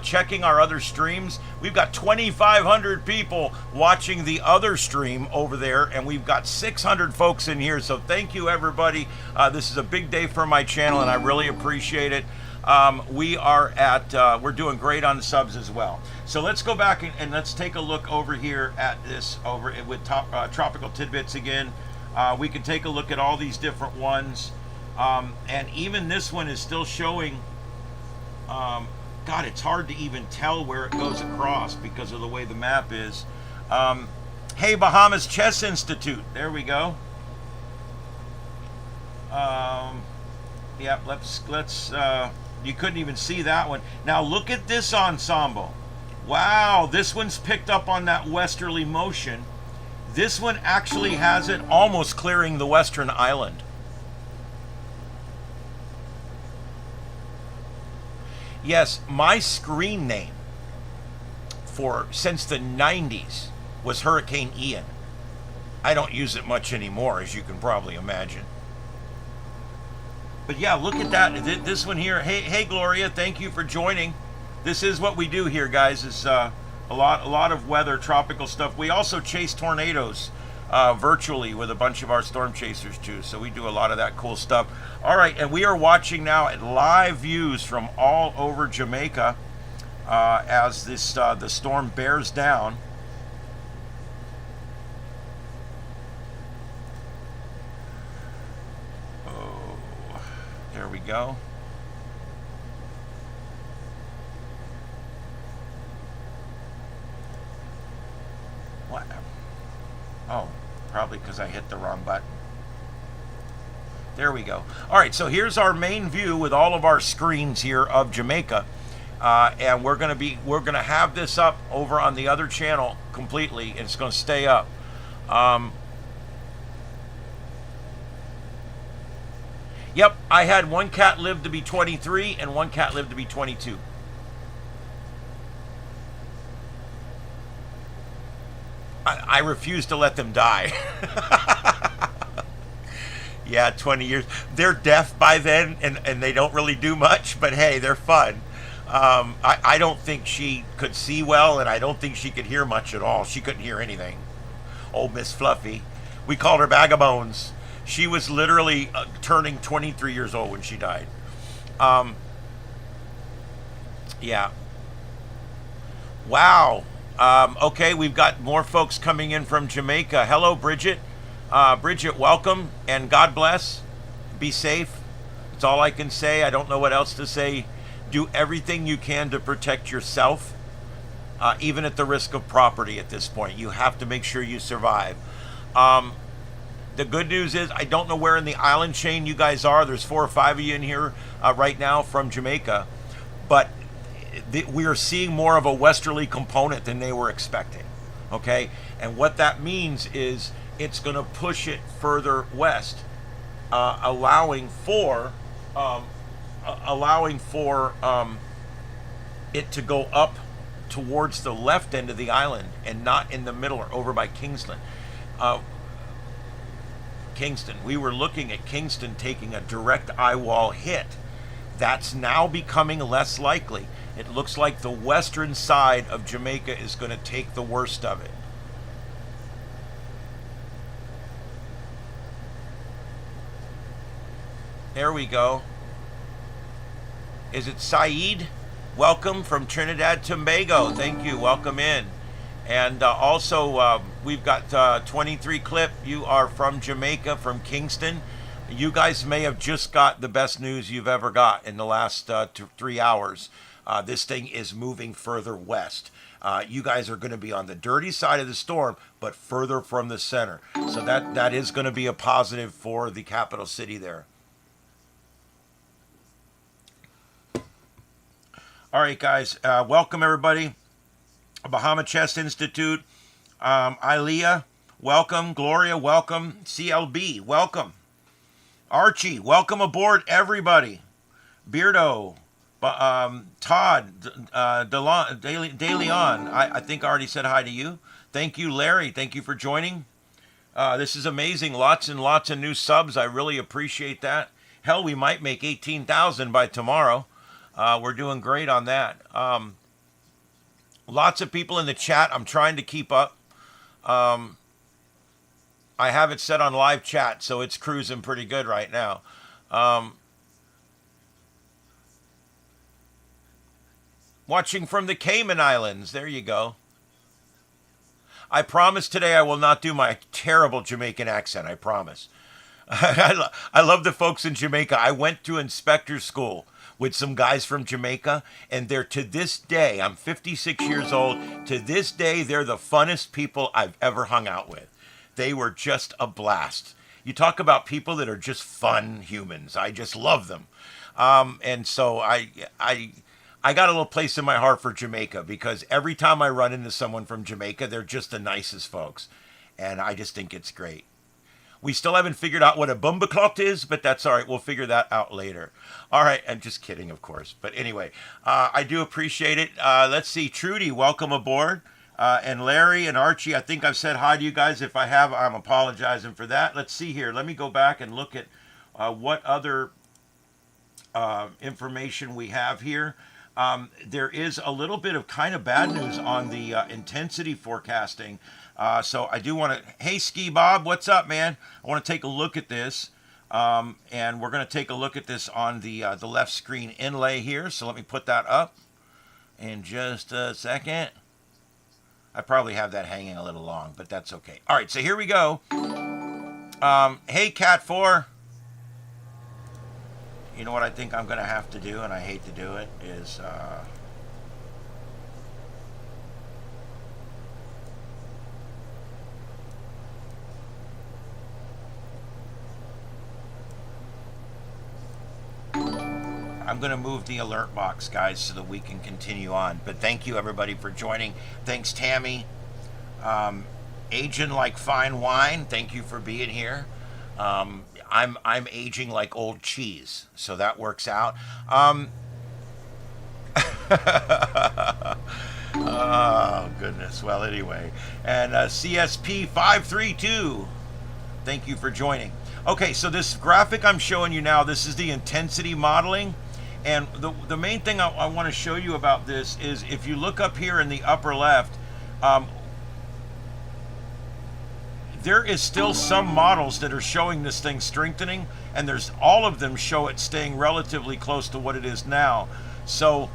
Checking our other streams, we've got 2,500 people watching the other stream over there, and we've got 600 folks in here. So thank you, everybody. This is a big day for my channel, and I really appreciate it. We're doing great on the subs as well. So let's go back and let's take a look over here at this with Tropical Tidbits again. We can take a look at all these different ones. And even this one is still showing, God, it's hard to even tell where it goes across because of the way the map is. Hey, Bahamas Chess Institute, there we go. Yeah, let's you couldn't even see that one. Now look at this ensemble. Wow, this one's picked up on that westerly motion. This one actually has it almost clearing the western island. Yes, my screen name since the 90s was Hurricane Ian. I don't use it much anymore, as you can probably imagine. But yeah, look at that. This one here. Hey, Gloria, thank you for joining. This is what we do here, guys. It's a lot of weather, tropical stuff. We also chase tornadoes virtually with a bunch of our storm chasers too. So we do a lot of that cool stuff. All right, and we are watching now at live views from all over Jamaica as the storm bears down. Oh, there we go. What? Oh, probably because I hit the wrong button. There we go. All right, so here's our main view with all of our screens here of Jamaica, and we're gonna have this up over on the other channel completely, and it's gonna stay up. Yep, I had one cat live to be 23 and one cat live to be 22. I refuse to let them die. Yeah, 20 years. They're deaf by then, and they don't really do much, but hey, they're fun. I don't think she could see well, and I don't think she could hear much at all. She couldn't hear anything. Oh, Miss Fluffy. We called her Bag of Bones. She was literally turning 23 years old when she died. Yeah. Wow. Okay, we've got more folks coming in from Jamaica. Hello, Bridget. Bridget, welcome and God bless. Be safe. That's all I can say. I don't know what else to say. Do everything you can to protect yourself, even at the risk of property at this point. You have to make sure you survive. The good news is I don't know where in the island chain you guys are. There's 4 or 5 of you in here right now from Jamaica. But we are seeing more of a westerly component than they were expecting. Okay? And what that means is it's going to push it further west, allowing for it to go up towards the left end of the island and not in the middle or over by Kingston. We were looking at Kingston taking a direct eye wall hit. That's now becoming less likely. It looks like the western side of Jamaica is going to take the worst of it. There we go. Is it Saeed? Welcome from Trinidad Tobago. Thank you. Welcome in. And also, we've got 23 Clip. You are from Jamaica, from Kingston. You guys may have just got the best news you've ever got in the last 3 hours. This thing is moving further west. You guys are going to be on the dirty side of the storm, but further from the center. So that is going to be a positive for the capital city there. All right, guys. Welcome, everybody. Bahama Chest Institute. Ilea, welcome. Gloria, welcome. CLB, welcome. Archie, welcome aboard, everybody. Beardo, Todd, DeLeon, I think I already said hi to you. Thank you, Larry. Thank you for joining. This is amazing. Lots and lots of new subs. I really appreciate that. Hell, we might make 18,000 by tomorrow. We're doing great on that. Lots of people in the chat. I'm trying to keep up. I have it set on live chat, so it's cruising pretty good right now. Watching from the Cayman Islands. There you go. I promise today I will not do my terrible Jamaican accent. I promise. I love the folks in Jamaica. I went to inspector school with some guys from Jamaica, and they're, to this day, I'm 56 years old, to this day, they're the funnest people I've ever hung out with. They were just a blast. You talk about people that are just fun humans. I just love them. And so I got a little place in my heart for Jamaica, because every time I run into someone from Jamaica, they're just the nicest folks. And I just think it's great. We still haven't figured out what a bumbaclot is, but that's all right. We'll figure that out later. All right. I'm just kidding, of course. But anyway, I do appreciate it. Let's see. Trudy, welcome aboard. And Larry and Archie, I think I've said hi to you guys. If I have, I'm apologizing for that. Let's see here. Let me go back and look at what other information we have here. There is a little bit of kind of bad news on the intensity forecasting. So I do want to, hey, Ski Bob, what's up, man? I want to take a look at this. And we're going to take a look at this on the left screen inlay here. So let me put that up in just a second. I probably have that hanging a little long, but that's okay. All right, so here we go. Hey, Cat4. You know what I think I'm going to have to do, and I hate to do it, is... I'm going to move the alert box, guys, so that we can continue on. But thank you, everybody, for joining. Thanks, Tammy. Aging like fine wine. Thank you for being here. I'm aging like old cheese, so that works out. Oh, goodness. Well, anyway. And CSP 532. Thank you for joining. Okay, so this graphic I'm showing you now, this is the intensity modeling. And the main thing I want to show you about this is if you look up here in the upper left, there is still some models that are showing this thing strengthening, and there's all of them show it staying relatively close to what it is now. So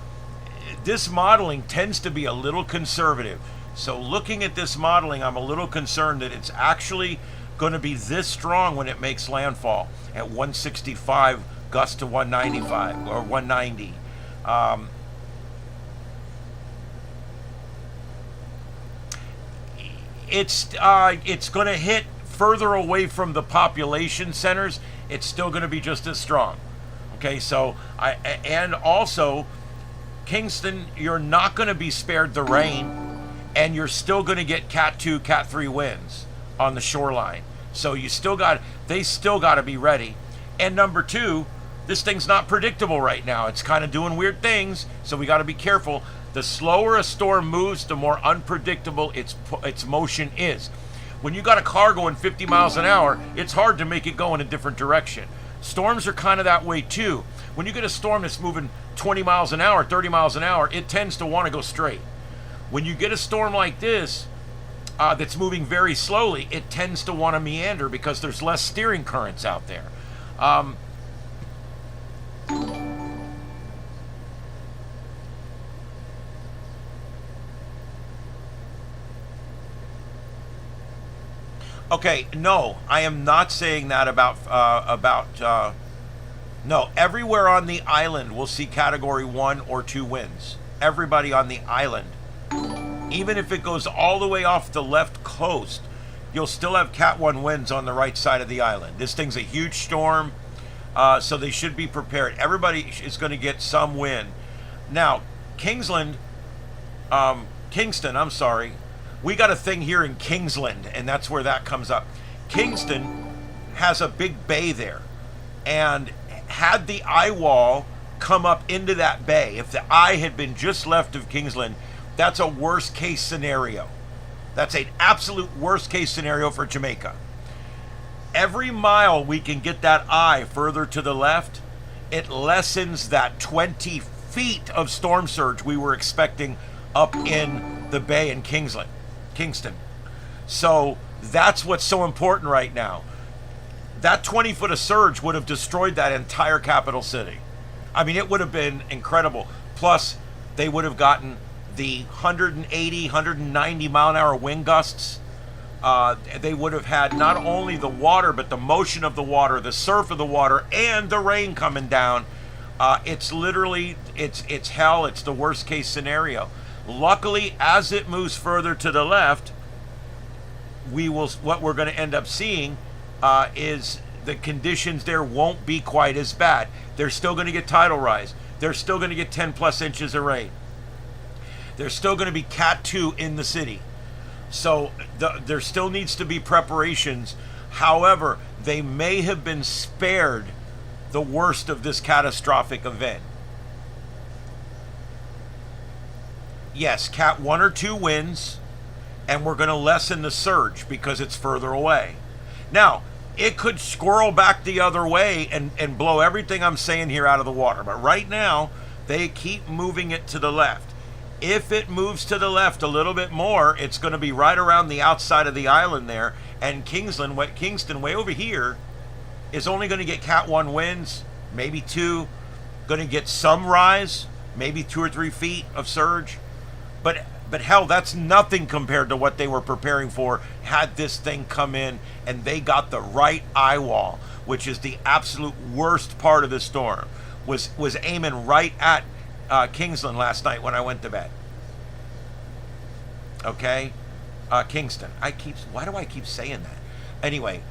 this modeling tends to be a little conservative. So looking at this modeling, I'm a little concerned that it's actually going to be this strong when it makes landfall at 165, gust to 195 or 190. It's going to hit further away from the population centers. It's still going to be just as strong. Okay, so and also Kingston, you're not going to be spared the rain, and you're still going to get Cat 2, Cat 3 winds on the shoreline. So they still got to be ready. And number two, this thing's not predictable right now. It's kind of doing weird things, so we got to be careful. The slower a storm moves, the more unpredictable its motion is. When you got a car going 50 miles an hour, it's hard to make it go in a different direction. Storms are kind of that way too. When you get a storm that's moving 20 miles an hour, 30 miles an hour, it tends to want to go straight. When you get a storm like this that's moving very slowly, it tends to want to meander because there's less steering currents out there. Okay, no, I am not saying that no, everywhere on the island will see Category 1 or 2 winds. Everybody on the island. Even if it goes all the way off the left coast, you'll still have Cat 1 winds on the right side of the island. This thing's a huge storm, so they should be prepared. Everybody is going to get some wind. Now, Kingston, I'm sorry. We got a thing here in Kingsland, and that's where that comes up. Kingston has a big bay there, and had the eye wall come up into that bay, if the eye had been just left of Kingsland, that's a worst case scenario. That's an absolute worst case scenario for Jamaica. Every mile we can get that eye further to the left, it lessens that 20 feet of storm surge we were expecting up in the bay in Kingston. So that's what's so important right now. That 20 foot of surge would have destroyed that entire capital city. I mean, it would have been incredible. Plus, they would have gotten the 180, 190 mile an hour wind gusts. They would have had not only the water, but the motion of the water, the surf of the water, and the rain coming down. It's literally, it's hell. It's the worst case scenario. Luckily, as it moves further to the left, what we're going to end up seeing is the conditions there won't be quite as bad. They're still going to get tidal rise. They're still going to get 10 plus inches of rain. There's still going to be Cat 2 in the city. So there still needs to be preparations. However, they may have been spared the worst of this catastrophic event. Yes, Cat 1 or 2 winds, and we're going to lessen the surge because it's further away. Now, it could squirrel back the other way and blow everything I'm saying here out of the water. But right now, they keep moving it to the left. If it moves to the left a little bit more, it's going to be right around the outside of the island there. And Kingston, way over here, is only going to get Cat 1 winds, maybe 2. Going to get some rise, maybe 2 or 3 feet of surge. But hell, that's nothing compared to what they were preparing for had this thing come in and they got the right eye wall, which is the absolute worst part of the storm, was aiming right at Kingston last night when I went to bed. Okay? Kingston. Why do I keep saying that? Anyway,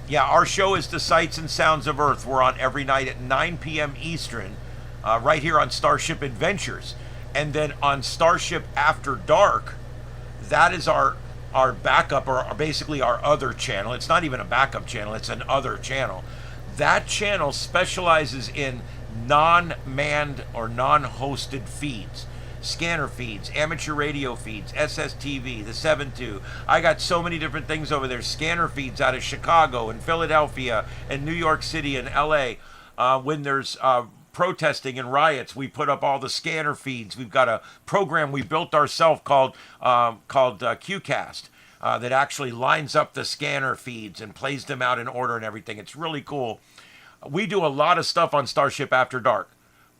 yeah, our show is The Sights and Sounds of Earth. We're on every night at 9 p.m. Eastern, right here on Starship Adventures. And then on Starship After Dark, that is our backup, or basically our other channel. It's not even a backup channel, it's an other channel. That channel specializes in non-manned or non-hosted feeds. Scanner feeds, amateur radio feeds, SSTV, the 7.2. I got so many different things over there. Scanner feeds out of Chicago and Philadelphia and New York City and LA. When there's protesting and riots, we put up all the scanner feeds. We've got a program we built ourselves called QCast that actually lines up the scanner feeds and plays them out in order and everything. It's really cool. We do a lot of stuff on Starship After Dark,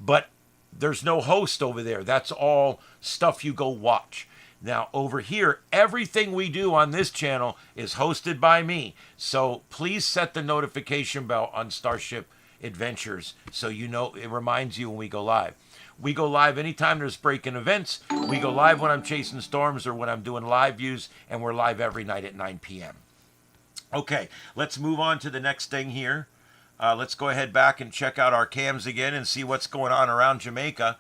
but there's no host over there. That's all stuff you go watch. Now, over here, everything we do on this channel is hosted by me. So please set the notification bell on Starship Adventures so you know it reminds you when we go live. We go live anytime there's breaking events. We go live when I'm chasing storms or when I'm doing live views, and we're live every night at 9 p.m. Okay, let's move on to the next thing here. Let's go ahead back and check out our cams again and see what's going on around Jamaica.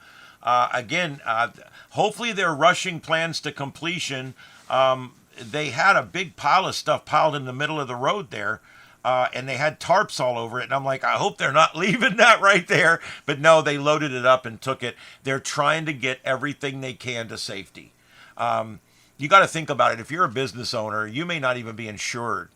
Hopefully they're rushing plans to completion. They had a big pile of stuff piled in the middle of the road there, and they had tarps all over it. And I'm like, I hope they're not leaving that right there. But no, they loaded it up and took it. They're trying to get everything they can to safety. You got to think about it. If you're a business owner, you may not even be insured.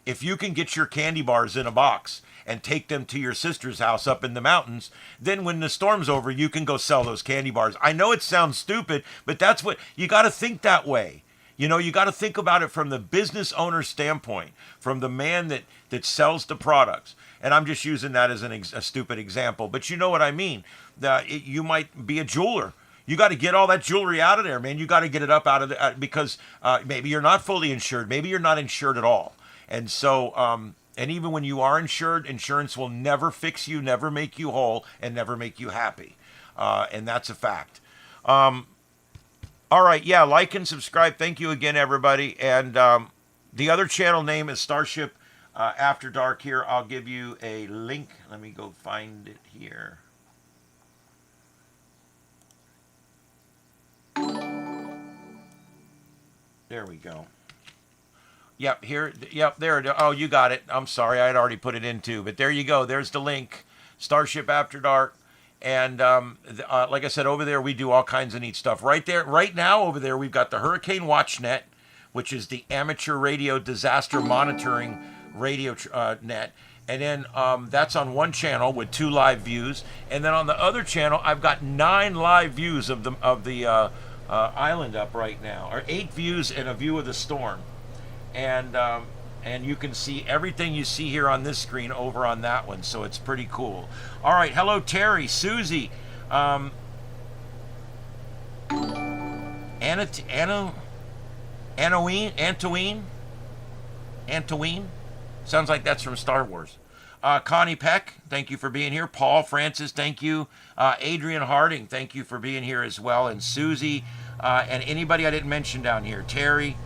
If you can get your candy bars in a box and take them to your sister's house up in the mountains, then when the storm's over, you can go sell those candy bars. I know it sounds stupid, but that's what you got to think that way. You know, you got to think about it from the business owner standpoint, from the man that sells the products. And I'm just using that as a stupid example, but you know what I mean. You might be a jeweler. You got to get all that jewelry out of there, man. You got to get it up out of there because maybe you're not fully insured. Maybe you're not insured at all. And so, and even when you are insured, insurance will never fix you, never make you whole, and never make you happy. And that's a fact. All right, yeah, like and subscribe. Thank you again, everybody. And the other channel name is Starship After Dark here. I'll give you a link. Let me go find it here. There we go. Yep, here, yep, there it is. Oh, you got it. I'm sorry, I had already put it in too, but there you go. There's the link, Starship After Dark. And like I said, over there, we do all kinds of neat stuff. Right there, right now over there, we've got the Hurricane Watch Net, which is the amateur radio disaster monitoring radio net. And then that's on one channel with 2 live views. And then on the other channel, I've got 9 live views of the island up right now, or 8 views and a view of the storm. And you can see everything you see here on this screen over on that one, so it's pretty cool. All right, hello Terry, Susie, Antoine, sounds like that's from Star Wars. Connie Peck, thank you for being here. Paul Francis, thank you. Adrian Harding, thank you for being here as well. And Susie, and anybody I didn't mention down here, Terry,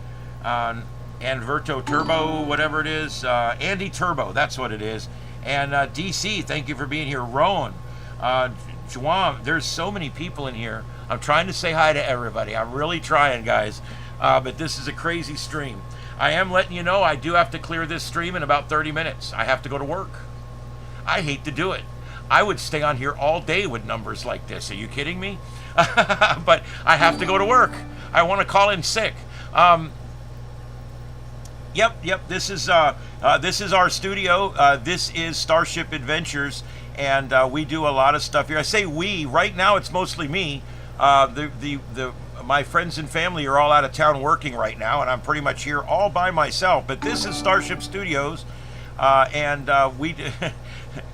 Anverto Turbo, whatever it is, Andy Turbo, that's what it is. And DC, thank you for being here. Rowan, Juan, there's so many people in here. I'm trying to say hi to everybody. I'm really trying, guys. But this is a crazy stream. I am letting you know I do have to clear this stream in about 30 minutes. I have to go to work. I hate to do it. I would stay on here all day with numbers like this. Are you kidding me? But I have to go to work. I want to call in sick. Yep. This is our studio. This is Starship Adventures, and we do a lot of stuff here. I say we. Right now, it's mostly me. My friends and family are all out of town working right now, and I'm pretty much here all by myself. But this is Starship Studios, and we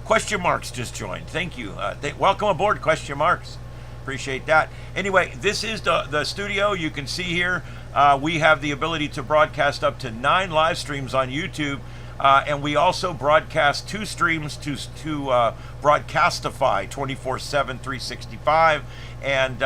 question marks just joined. Thank you. Welcome aboard, question marks. Appreciate that. Anyway, this is the studio. You can see here. We have the ability to broadcast up to 9 live streams on YouTube, and we also broadcast 2 streams to Broadcastify 24/7, 365, and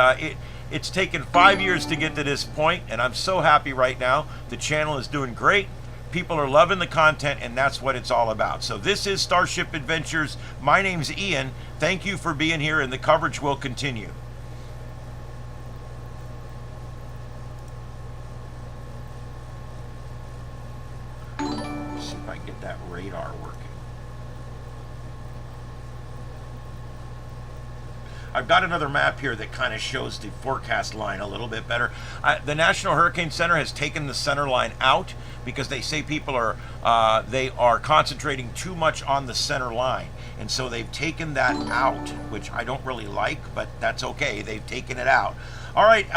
it's taken 5 years to get to this point, and I'm so happy right now. The channel is doing great. People are loving the content, and that's what it's all about. So this is Starship Adventures. My name's Ian. Thank you for being here, and the coverage will continue. See if I can get that radar working. I've got another map here that kind of shows the forecast line a little bit better. The National Hurricane Center has taken the center line out because they say people are they are concentrating too much on the center line, and so they've taken that out, which I don't really like, but that's okay. They've taken it out. All right,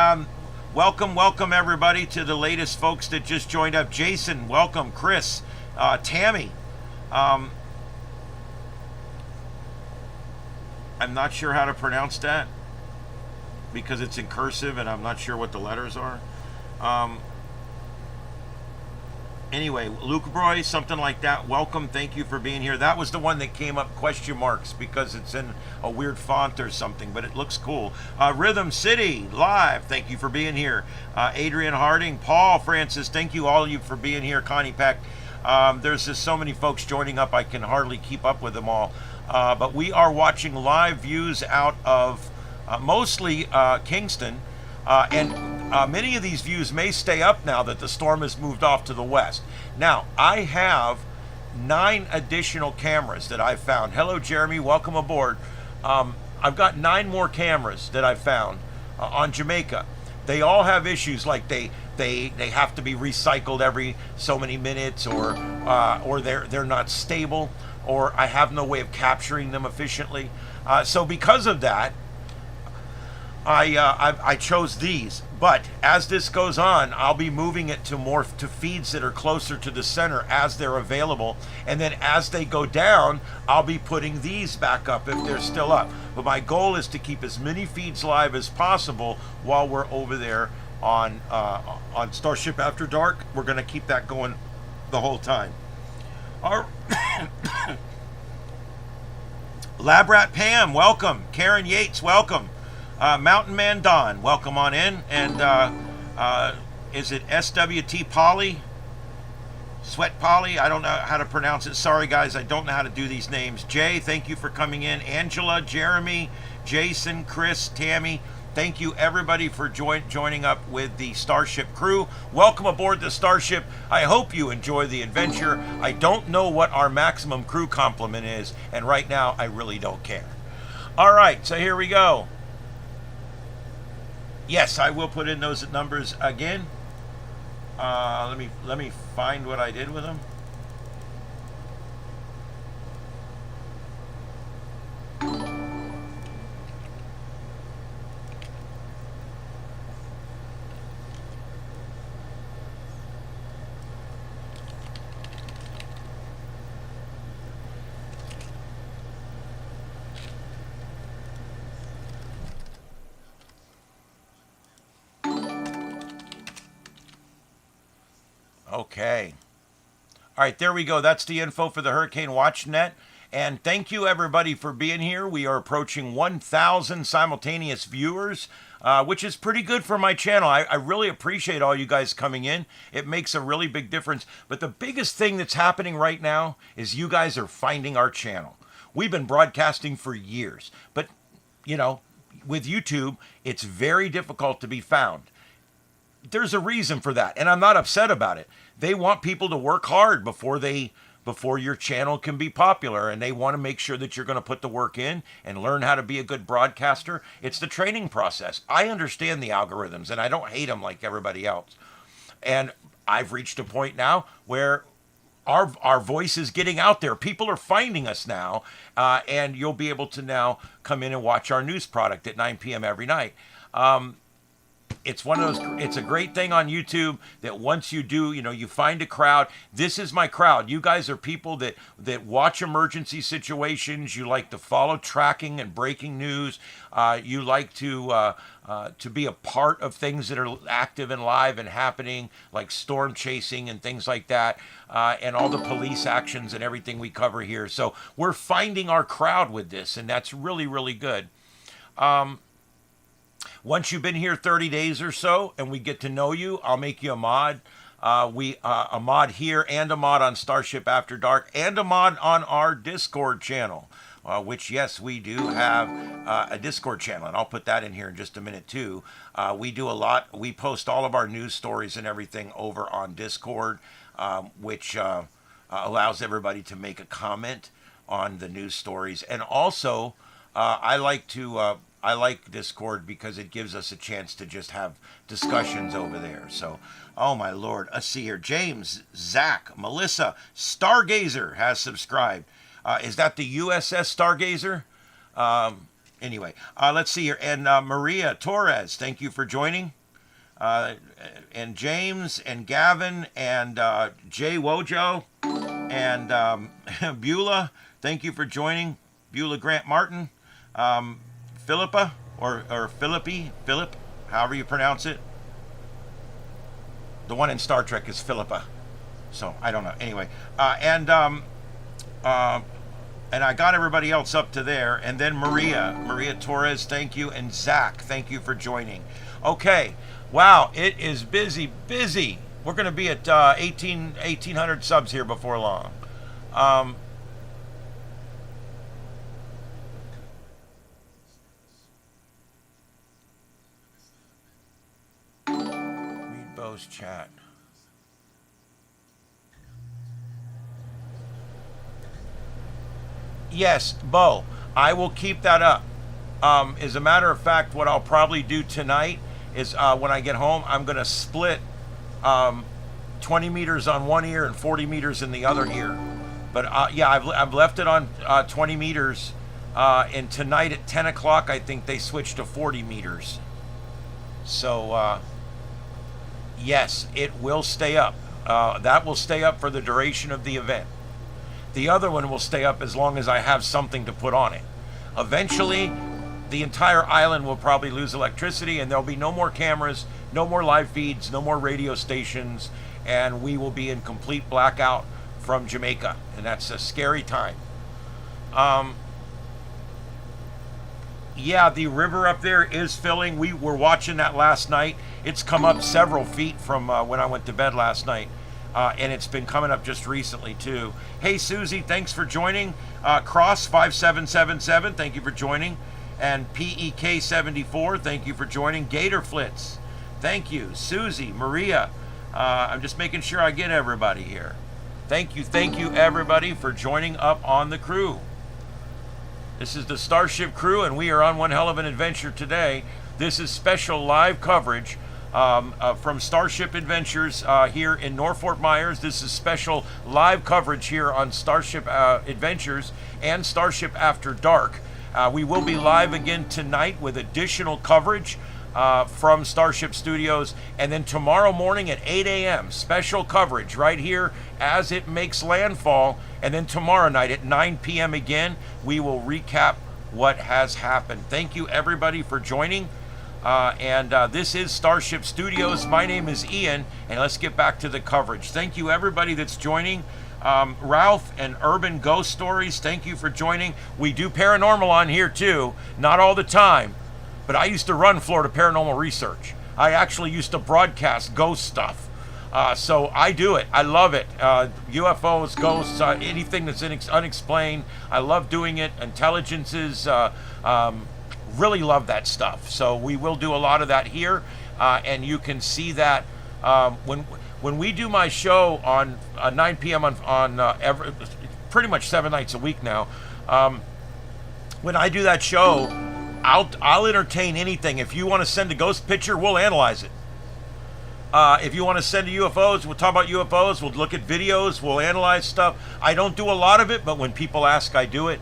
welcome everybody to the latest folks that just joined up. Jason, welcome. Chris, Tammy. I'm not sure how to pronounce that because it's in cursive and I'm not sure what the letters are. Um, anyway, Luke Broy, something like that. Welcome, thank you for being here. That was the one that came up question marks because it's in a weird font or something, but it looks cool. Rhythm City live, thank you for being here. Adrian Harding, Paul Francis, thank you all of you for being here. Connie Peck. There's just so many folks joining up, I can hardly keep up with them all. But we are watching live views out of mostly Kingston, and many of these views may stay up now that the storm has moved off to the west. Now, I have 9 additional cameras that I've found. Hello, Jeremy. Welcome aboard. I've got 9 more cameras that I've found on Jamaica. They all have issues like they have to be recycled every so many minutes, or they're not stable, or I have no way of capturing them efficiently. So because of that, I chose these. But as this goes on, I'll be moving it to feeds that are closer to the center as they're available. And then as they go down, I'll be putting these back up if they're still up. But my goal is to keep as many feeds live as possible while we're over there on Starship After Dark. We're going to keep that going the whole time. Our Lab Rat Pam, welcome. Karen Yates, welcome. Mountain Man Don, welcome on in. And is it SWT Polly? Sweat Polly? I don't know how to pronounce it. Sorry, guys, I don't know how to do these names. Jay, thank you for coming in. Angela, Jeremy, Jason, Chris, Tammy, thank you everybody for joining up with the Starship crew. Welcome aboard the Starship. I hope you enjoy the adventure. I don't know what our maximum crew complement is, and right now I really don't care. All right, so here we go. Yes, I will put in those numbers again. Let me find what I did with them. Okay. All right, there we go. That's the info for the Hurricane Watch Net. And thank you, everybody, for being here. We are approaching 1,000 simultaneous viewers, which is pretty good for my channel. I really appreciate all you guys coming in. It makes a really big difference. But the biggest thing that's happening right now is you guys are finding our channel. We've been broadcasting for years. But, you know, with YouTube, it's very difficult to be found. There's a reason for that, and I'm not upset about it. They want people to work hard before your channel can be popular, and they want to make sure that you're going to put the work in and learn how to be a good broadcaster. It's the training process. I understand the algorithms, and I don't hate them like everybody else. And I've reached a point now where our voice is getting out there. People are finding us now, and you'll be able to now come in and watch our news product at 9 p.m. every night. It's one of those, it's a great thing on YouTube that once you do, you know, you find a crowd. This is my crowd. You guys are people that watch emergency situations. You like to follow tracking and breaking news. You like to be a part of things that are active and live and happening, like storm chasing and things like that, and all the police actions and everything we cover here. So we're finding our crowd with this, and that's really, really good. Once you've been here 30 days or so and we get to know you, I'll make you a mod. A mod here and a mod on Starship After Dark and a mod on our Discord channel, which, yes, we do have a Discord channel, and I'll put that in here in just a minute too. We do a lot. We post all of our news stories and everything over on Discord, which allows everybody to make a comment on the news stories. And also, I like Discord because it gives us a chance to just have discussions over there. So, oh my Lord. Let's see here. James, Zach, Melissa, Stargazer has subscribed. Is that the USS Stargazer? Anyway, let's see here. And Maria Torres, thank you for joining. And James and Gavin and Jay Wojo and Beulah, thank you for joining. Beulah Grant Martin. Philippa or Philip, however you pronounce it. The one in Star Trek is Philippa. So I don't know. Anyway, and I got everybody else up to there, and then Maria Torres, thank you, and Zach, thank you for joining. Okay, wow, it is busy. We're going to be at 1,800 subs here before long. Read Bo's chat. Yes, Bo, I will keep that up. As a matter of fact, what I'll probably do tonight is when I get home, I'm going to split 20 meters on one ear and 40 meters in the other ear. But yeah, I've left it on 20 meters. And tonight at 10 o'clock, I think they switched to 40 meters. So, yes, it will stay up. That will stay up for the duration of the event. The other one will stay up as long as I have something to put on it. Eventually, the entire island will probably lose electricity, and there'll be no more cameras, no more live feeds, no more radio stations, and we will be in complete blackout from Jamaica, and that's a scary time. Yeah, the river up there is filling. We were watching that last night. It's come up several feet from when I went to bed last night. And it's been coming up just recently too. Hey Susie, thanks for joining. Cross5777, thank you for joining. And PEK74, thank you for joining. Gatorflitz, thank you. Susie, Maria, I'm just making sure I get everybody here. Thank you everybody for joining up on the crew. This is the Starship crew, and we are on one hell of an adventure today. This is special live coverage from Starship Adventures here in North Fort Myers. This is special live coverage here on Starship Adventures and Starship After Dark. We will be live again tonight with additional coverage from Starship Studios, and then tomorrow morning at 8 a.m. special coverage right here as it makes landfall, and then tomorrow night at 9 p.m. again we will recap what has happened. Thank you everybody for joining. This is Starship Studios. My name is Ian, and let's get back to the coverage. Thank you everybody that's joining. Ralph and Urban Ghost Stories, thank you for joining. We do paranormal on here too, not all the time, but I used to run Florida Paranormal Research. I actually used to broadcast ghost stuff. So I do it. I love it. UFOs, ghosts, anything that's unexplained. I love doing it. Intelligences, really love that stuff. So we will do a lot of that here, and you can see that when we do my show on 9 p.m. on pretty much 7 nights a week now. When I do that show, I'll entertain anything. If you want to send a ghost picture, we'll analyze it. If you want to send to UFOs, we'll talk about UFOs. We'll look at videos. We'll analyze stuff. I don't do a lot of it, but when people ask, I do it.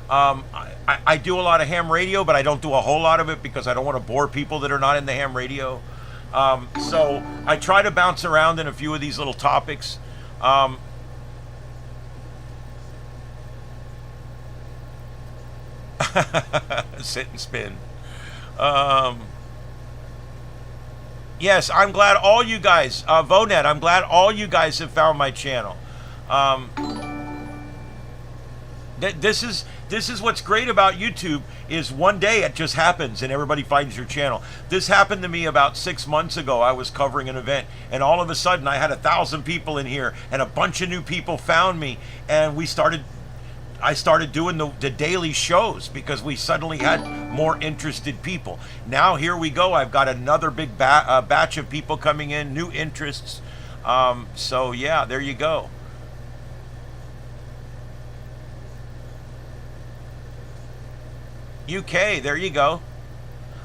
I do a lot of ham radio, but I don't do a whole lot of it because I don't want to bore people that are not in the ham radio. So I try to bounce around in a few of these little topics. Sit and spin. Yes, I'm glad all you guys, Vonet, I'm glad all you guys have found my channel. This is what's great about YouTube, is one day it just happens and everybody finds your channel. This happened to me about 6 months ago. I was covering an event, and all of a sudden I had 1,000 people in here, and a bunch of new people found me, and I started doing the daily shows because we suddenly had more interested people. Now here we go. I've got another big batch of people coming in, new interests. So yeah, there you go. UK, there you go.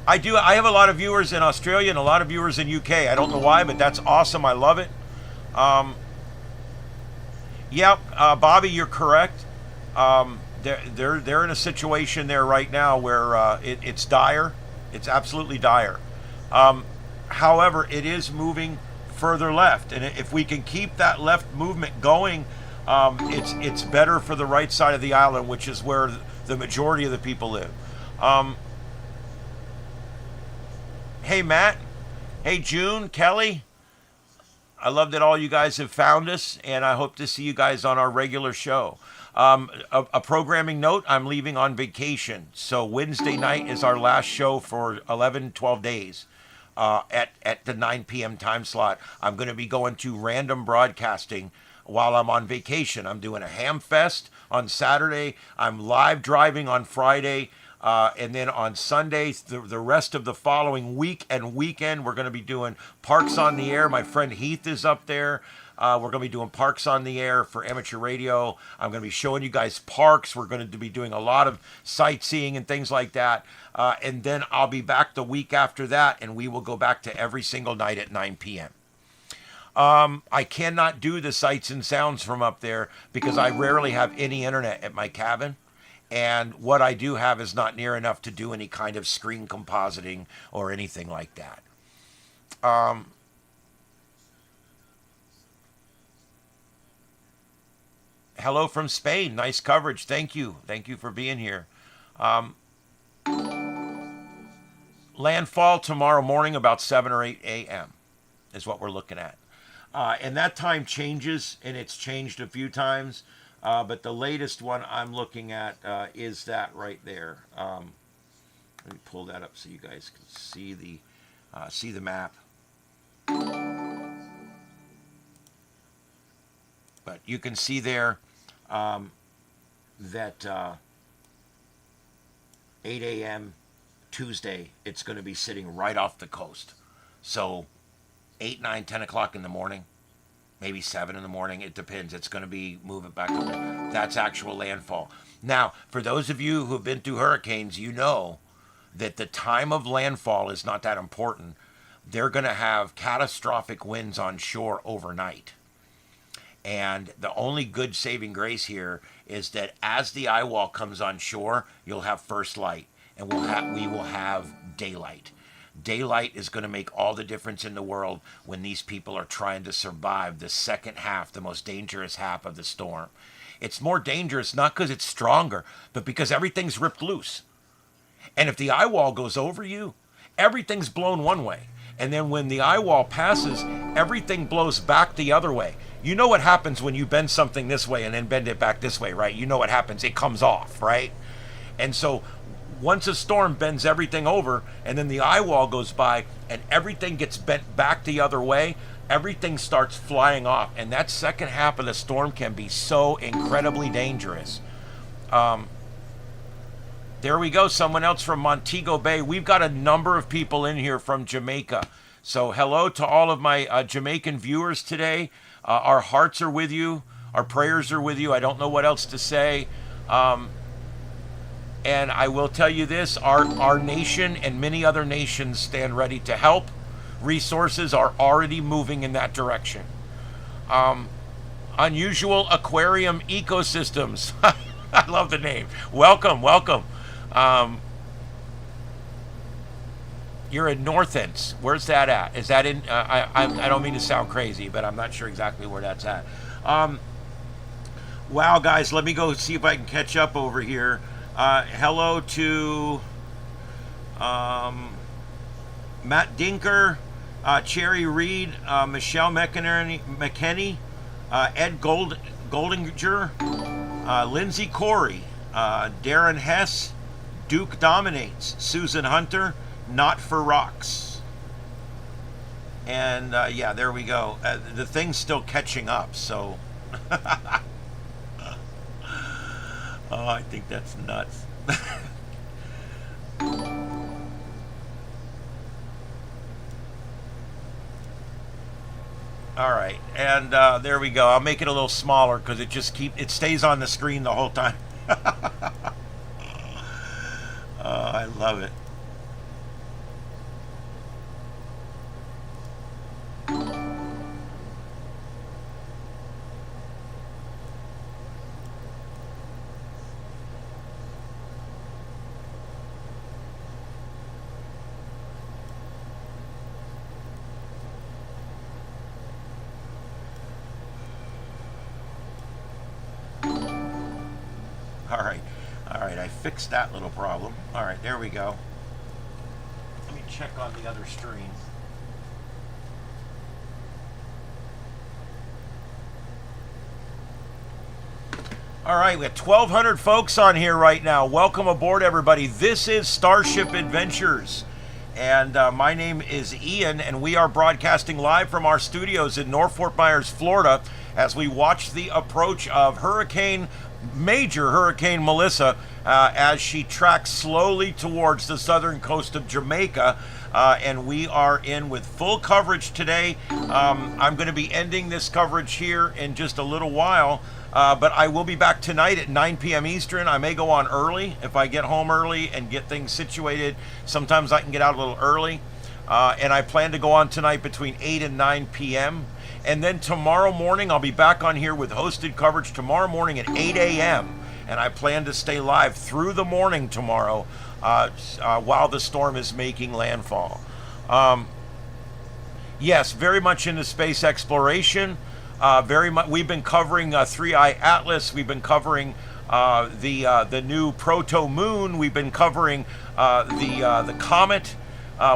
I have a lot of viewers in Australia and a lot of viewers in UK. I don't know why, but that's awesome. I love it. Yep, Bobby, you're correct. They're in a situation there right now where it's dire. It's absolutely dire. However, it is moving further left, and if we can keep that left movement going, it's better for the right side of the island, which is where the majority of the people live. Hey Matt, hey June, Kelly, I love that all you guys have found us, and I hope to see you guys on our regular show. A programming note, I'm leaving on vacation. So Wednesday night is our last show for 11, 12 days at the 9 p.m. time slot. I'm going to be going to random broadcasting while I'm on vacation. I'm doing a ham fest on Saturday. I'm live driving on Friday. And then on Sundays, the rest of the following week and weekend, we're going to be doing Parks on the Air. My friend Heath is up there. We're going to be doing Parks on the Air for amateur radio. I'm going to be showing you guys parks. We're going to be doing a lot of sightseeing and things like that. And then I'll be back the week after that, and we will go back to every single night at 9 p.m. I cannot do the sights and sounds from up there because I rarely have any internet at my cabin. And what I do have is not near enough to do any kind of screen compositing or anything like that. Hello from Spain. Nice coverage. Thank you. Thank you for being here. Landfall tomorrow morning about 7 or 8 a.m. is what we're looking at. And that time changes, and it's changed a few times. But the latest one I'm looking at is that right there. Let me pull that up so you guys can see the map. But you can see there that 8 a.m. Tuesday, it's going to be sitting right off the coast. So 8, 9, 10 o'clock in the morning. Maybe 7 in the morning. It depends. It's going to be moving back up there. That's actual landfall. Now, for those of you who have been through hurricanes, you know that the time of landfall is not that important. They're going to have catastrophic winds on shore overnight. And the only good saving grace here is that as the eye wall comes on shore, you'll have first light, and we will have daylight. Daylight is going to make all the difference in the world when these people are trying to survive the second half, the most dangerous half of the storm. It's more dangerous not because it's stronger, but because everything's ripped loose. And if the eye wall goes over you, everything's blown one way. And then when the eye wall passes, everything blows back the other way. You know what happens when you bend something this way and then bend it back this way, right? You know what happens. It comes off, right? And so once a storm bends everything over and then the eye wall goes by and everything gets bent back the other way, everything starts flying off. And that second half of the storm can be so incredibly dangerous. There we go. Someone else from Montego Bay. We've got a number of people in here from Jamaica. So hello to all of my Jamaican viewers today. Our hearts are with you. Our prayers are with you. I don't know what else to say. And I will tell you this, our nation and many other nations stand ready to help. Resources are already moving in that direction. Unusual Aquarium Ecosystems. I love the name. Welcome, welcome. You're in Northants. Where's that at? Is that in, I don't mean to sound crazy, but I'm not sure exactly where that's at. Wow, guys, let me go see if I can catch up over here. Hello to Matt Dinker, Cherry Reed, Michelle McKinney, Ed Goldinger, Lindsay Corey, Darren Hess, Duke Dominates, Susan Hunter, Not for Rocks. And yeah, there we go. The thing's still catching up, so. Oh, I think that's nuts. All right, and there we go. I'll make it a little smaller because it stays on the screen the whole time. I love it. All right, I fixed that little problem. All right, there we go. Let me check on the other stream. All right, we have 1,200 folks on here right now. Welcome aboard, everybody. This is Starship Adventures, and my name is Ian, and we are broadcasting live from our studios in North Fort Myers, Florida, as we watch the approach of Major Hurricane Melissa, as she tracks slowly towards the southern coast of Jamaica. And we are in with full coverage today. I'm going to be ending this coverage here in just a little while, but I will be back tonight at 9 p.m. Eastern. I may go on early if I get home early and get things situated. Sometimes I can get out a little early. And I plan to go on tonight between 8 and 9 p.m. And then tomorrow morning, I'll be back on here with hosted coverage tomorrow morning at 8 a.m. And I plan to stay live through the morning tomorrow while the storm is making landfall. Yes, very much into space exploration. Very much. We've been covering 3i Atlas. We've been covering the new proto-moon. We've been covering the comet.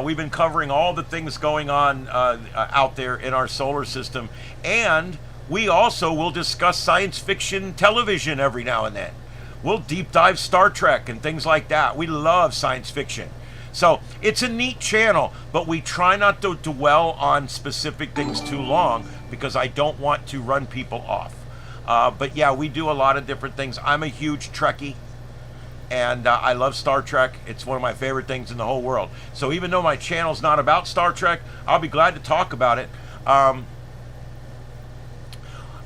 We've been covering all the things going on out there in our solar system. And we also will discuss science fiction television every now and then. We'll deep dive Star Trek and things like that. We love science fiction. So it's a neat channel, but we try not to dwell on specific things too long because I don't want to run people off. But yeah, we do a lot of different things. I'm a huge Trekkie, and I love Star Trek. It's one of my favorite things in the whole world. So even though my channel's not about Star Trek, I'll be glad to talk about it.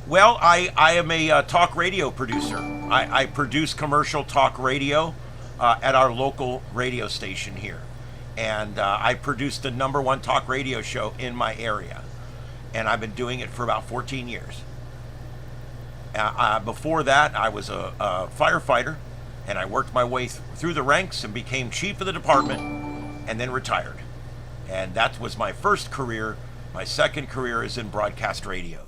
Well, I am a talk radio producer. I produce commercial talk radio at our local radio station here. And I produced the #1 talk radio show in my area. And I've been doing it for about 14 years. Before that, I was a firefighter, and I worked my way through the ranks and became chief of the department and then retired. And that was my first career. My second career is in broadcast radio.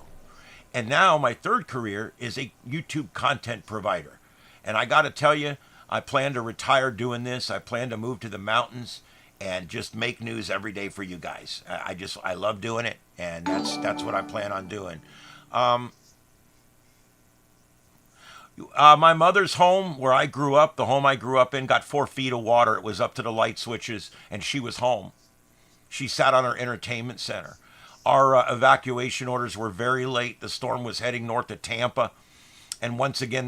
And now my third career is a YouTube content provider. And I got to tell you, I plan to retire doing this. I plan to move to the mountains and just make news every day for you guys. I love doing it, and that's what I plan on doing. My mother's home, where I grew up, the home I grew up in, got 4 feet of water. It was up to the light switches, and she was home. She sat on her entertainment center. Our evacuation orders were very late. The storm was heading north to Tampa. And once again,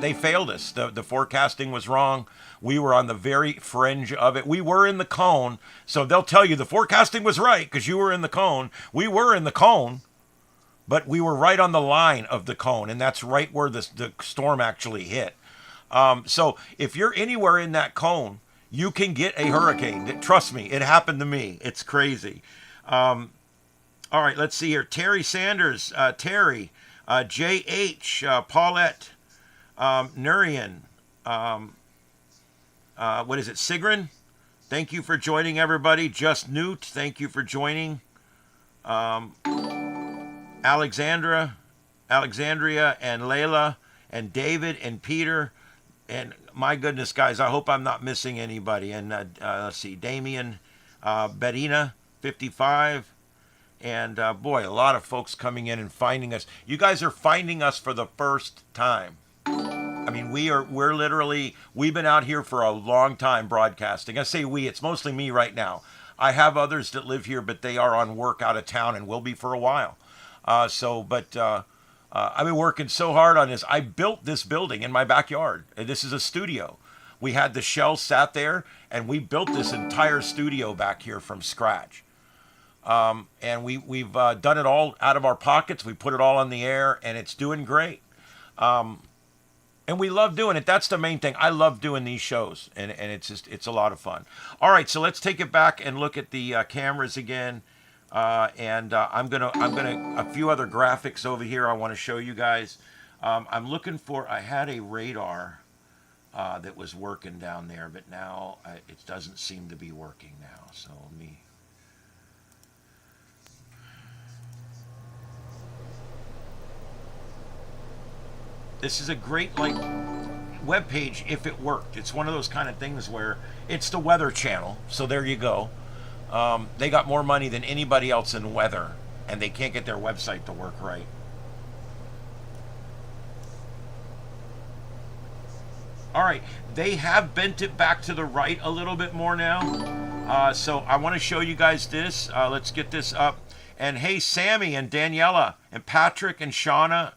they failed us. The forecasting was wrong. We were on the very fringe of it. We were in the cone. So they'll tell you the forecasting was right because you were in the cone. We were in the cone, but we were right on the line of the cone. And that's right where the storm actually hit. So if you're anywhere in that cone, you can get a hurricane. Trust me, it happened to me. It's crazy. All right, let's see here. Terry Sanders, Terry, J.H., Paulette, Nurian, what is it, Sigrun? Thank you for joining, everybody. Just Newt, thank you for joining. Alexandria, and Layla, and David, and Peter, and my goodness, guys, I hope I'm not missing anybody. And let's see, Damien, Bettina, 55. And boy, a lot of folks coming in and finding us. You guys are finding us for the first time. I mean, we've been out here for a long time broadcasting. I say we, it's mostly me right now. I have others that live here, but they are on work out of town and will be for a while. I've been working so hard on this. I built this building in my backyard. This is a studio. We had the shells sat there, and we built this entire studio back here from scratch. And we've done it all out of our pockets. We put it all on the air, and it's doing great. And we love doing it. That's the main thing. I love doing these shows, and it's a lot of fun. All right, so let's take it back and look at the cameras again. I'm gonna a few other graphics over here I want to show you guys. I'm looking for. I had a radar that was working down there, but now it doesn't seem to be working now. So let me. This is a great web page if it worked. It's one of those kind of things where it's the Weather Channel, so there you go. They got more money than anybody else in weather, and they can't get their website to work right. All right, they have bent it back to the right a little bit more now. So I want to show you guys this. Let's get this up. And hey, Sammy and Daniela and Patrick and Shauna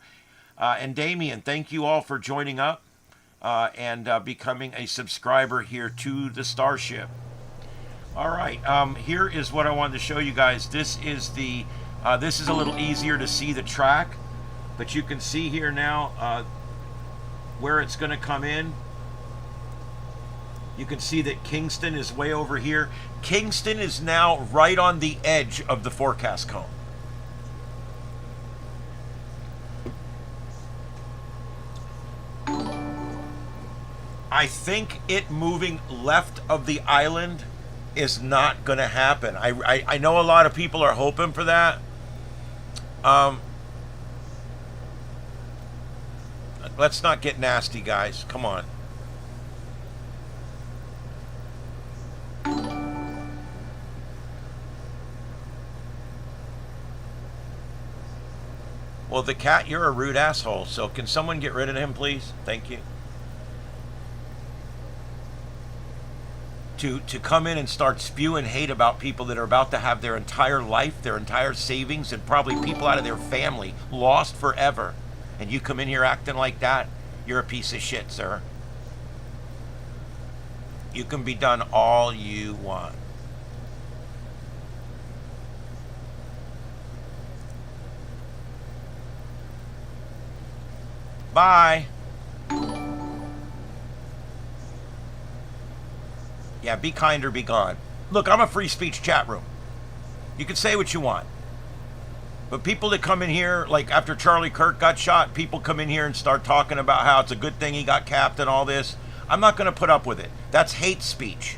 and Damien, thank you all for joining up and becoming a subscriber here to the Starship. All right, here is what I wanted to show you guys. This is this is a little easier to see the track, but you can see here now where it's going to come in. You can see that Kingston is way over here. Kingston is now right on the edge of the forecast cone. I think it moving left of the island is not going to happen. I know a lot of people are hoping for that. Let's not get nasty, guys. Come on. Well, the cat, you're a rude asshole, so can someone get rid of him, please? Thank you. To come in and start spewing hate about people that are about to have their entire life, their entire savings, and probably people out of their family lost forever. And you come in here acting like that, you're a piece of shit, sir. You can be done all you want. Bye. Yeah, be kind or be gone. Look, I'm a free speech chat room. You can say what you want. But people that come in here, like after Charlie Kirk got shot, people come in here and start talking about how it's a good thing he got capped and all this. I'm not going to put up with it. That's hate speech.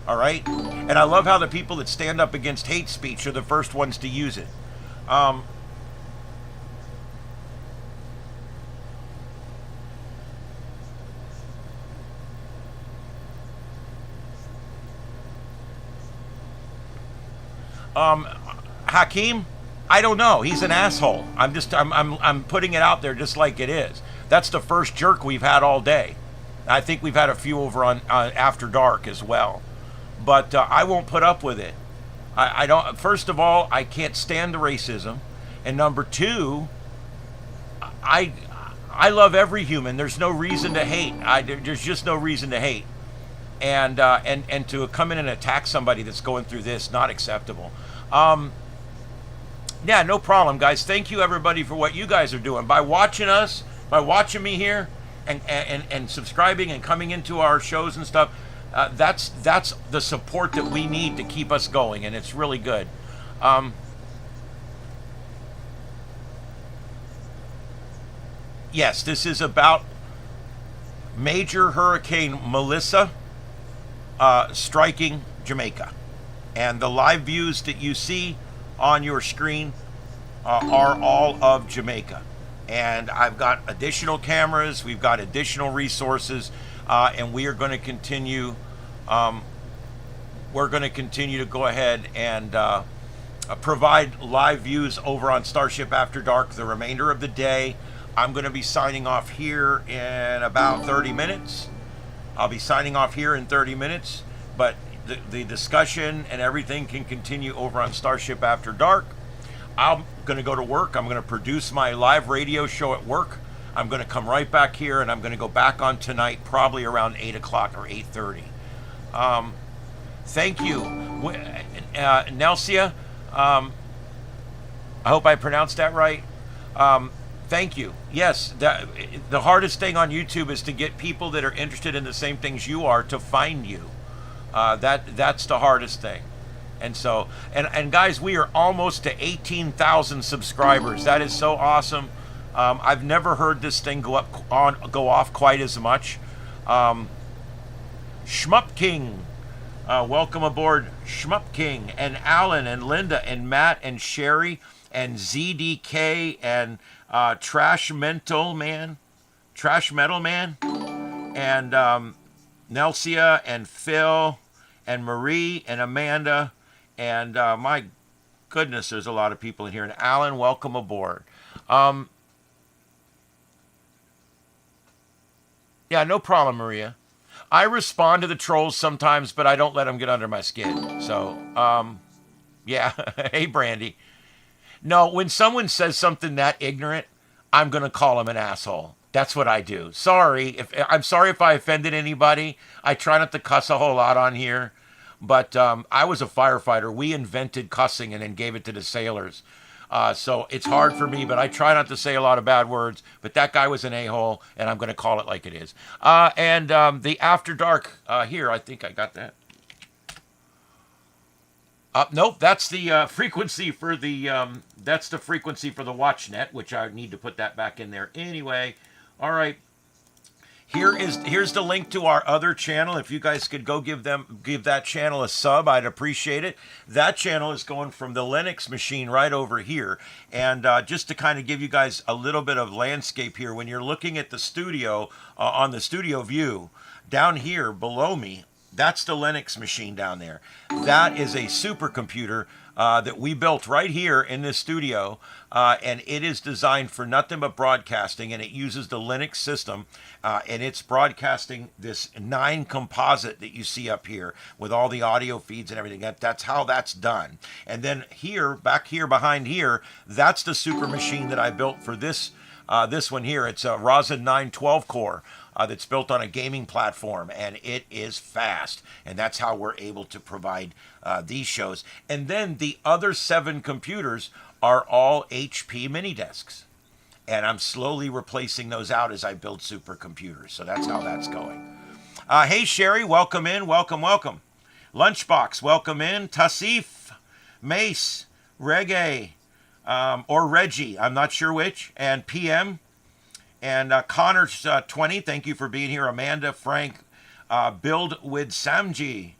All right? And I love how the people that stand up against hate speech are the first ones to use it. Hakeem, I don't know. He's an asshole. I'm putting it out there just like it is. That's the first jerk we've had all day. I think we've had a few over on After Dark as well. But I won't put up with it. I don't. First of all, I can't stand the racism, and number two, I love every human. There's no reason to hate. There's just no reason to hate. And to come in and attack somebody that's going through this, not acceptable. Yeah, no problem, guys. Thank you, everybody, for what you guys are doing. By watching us, by watching me here, and subscribing and coming into our shows and stuff, that's the support that we need to keep us going, and it's really good. Yes, this is about Major Hurricane Melissa striking Jamaica. And the live views that you see on your screen are all of Jamaica. And I've got additional cameras, we've got additional resources, and we are going to continue. We're going to continue to go ahead and provide live views over on Starship After Dark the remainder of the day. I'm going to be signing off here in about 30 minutes. I'll be signing off here in 30 minutes, but the discussion and everything can continue over on Starship After Dark. I'm going to go to work. I'm going to produce my live radio show at work. I'm going to come right back here, and I'm going to go back on tonight, probably around 8 o'clock or 8:30. Thank you. Nelsia, I hope I pronounced that right. Thank you. Yes, the hardest thing on YouTube is to get people that are interested in the same things you are to find you. That's the hardest thing. And so, and guys, we are almost to 18,000 subscribers. That is so awesome. I've never heard this thing go off quite as much. Shmup King, welcome aboard, Shmup King, and Alan and Linda and Matt and Sherry and ZDK and Trash Metal Man, and Nelsia and Phil and Marie and Amanda, and my goodness, there's a lot of people in here. And Alan, welcome aboard. Yeah, no problem, Maria. I respond to the trolls sometimes, but I don't let them get under my skin. So, yeah. Hey, Brandy. No, when someone says something that ignorant, I'm gonna call them an asshole. That's what I do. I'm sorry if I offended anybody. I try not to cuss a whole lot on here, but I was a firefighter. We invented cussing and then gave it to the sailors. So it's hard for me, but I try not to say a lot of bad words. But that guy was an a-hole, and I'm going to call it like it is. And the After Dark here, I think I got that. Nope, that's the frequency for the WatchNet, which I need to put that back in there anyway. All right. Here's the link to our other channel. If you guys could go give that channel a sub, I'd appreciate it. That channel is going from the Linux machine right over here. And just to kind of give you guys a little bit of landscape here, when you're looking at the studio on the studio view, down here below me, that's the Linux machine down there. That is a supercomputer that we built right here in this studio, and it is designed for nothing but broadcasting, and it uses the Linux system, and it's broadcasting this 9 composite that you see up here with all the audio feeds and everything. That's how that's done. And then here, back here behind here, that's the super machine that I built for this one here. It's a Ryzen 9 12 core. That's built on a gaming platform, and it is fast, and that's how we're able to provide these shows. And then the other 7 computers are all HP mini desks, and I'm slowly replacing those out as I build supercomputers. So that's how that's going. Hey Sherry, welcome in, welcome. Lunchbox, welcome in. Tassif, Mace, Reggae, or Reggie, I'm not sure which, and PM. And Connor's 20, thank you for being here. Amanda, Frank, Build with Samji.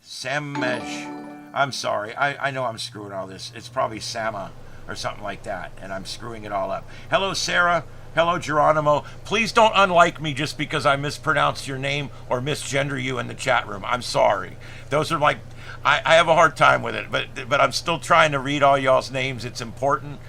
Samej. I'm sorry. I know I'm screwing all this. It's probably Sama or something like that, and I'm screwing it all up. Hello, Sarah. Hello, Geronimo. Please don't unlike me just because I mispronounced your name or misgender you in the chat room. I'm sorry. Those are like, I have a hard time with it, but I'm still trying to read all y'all's names. It's important.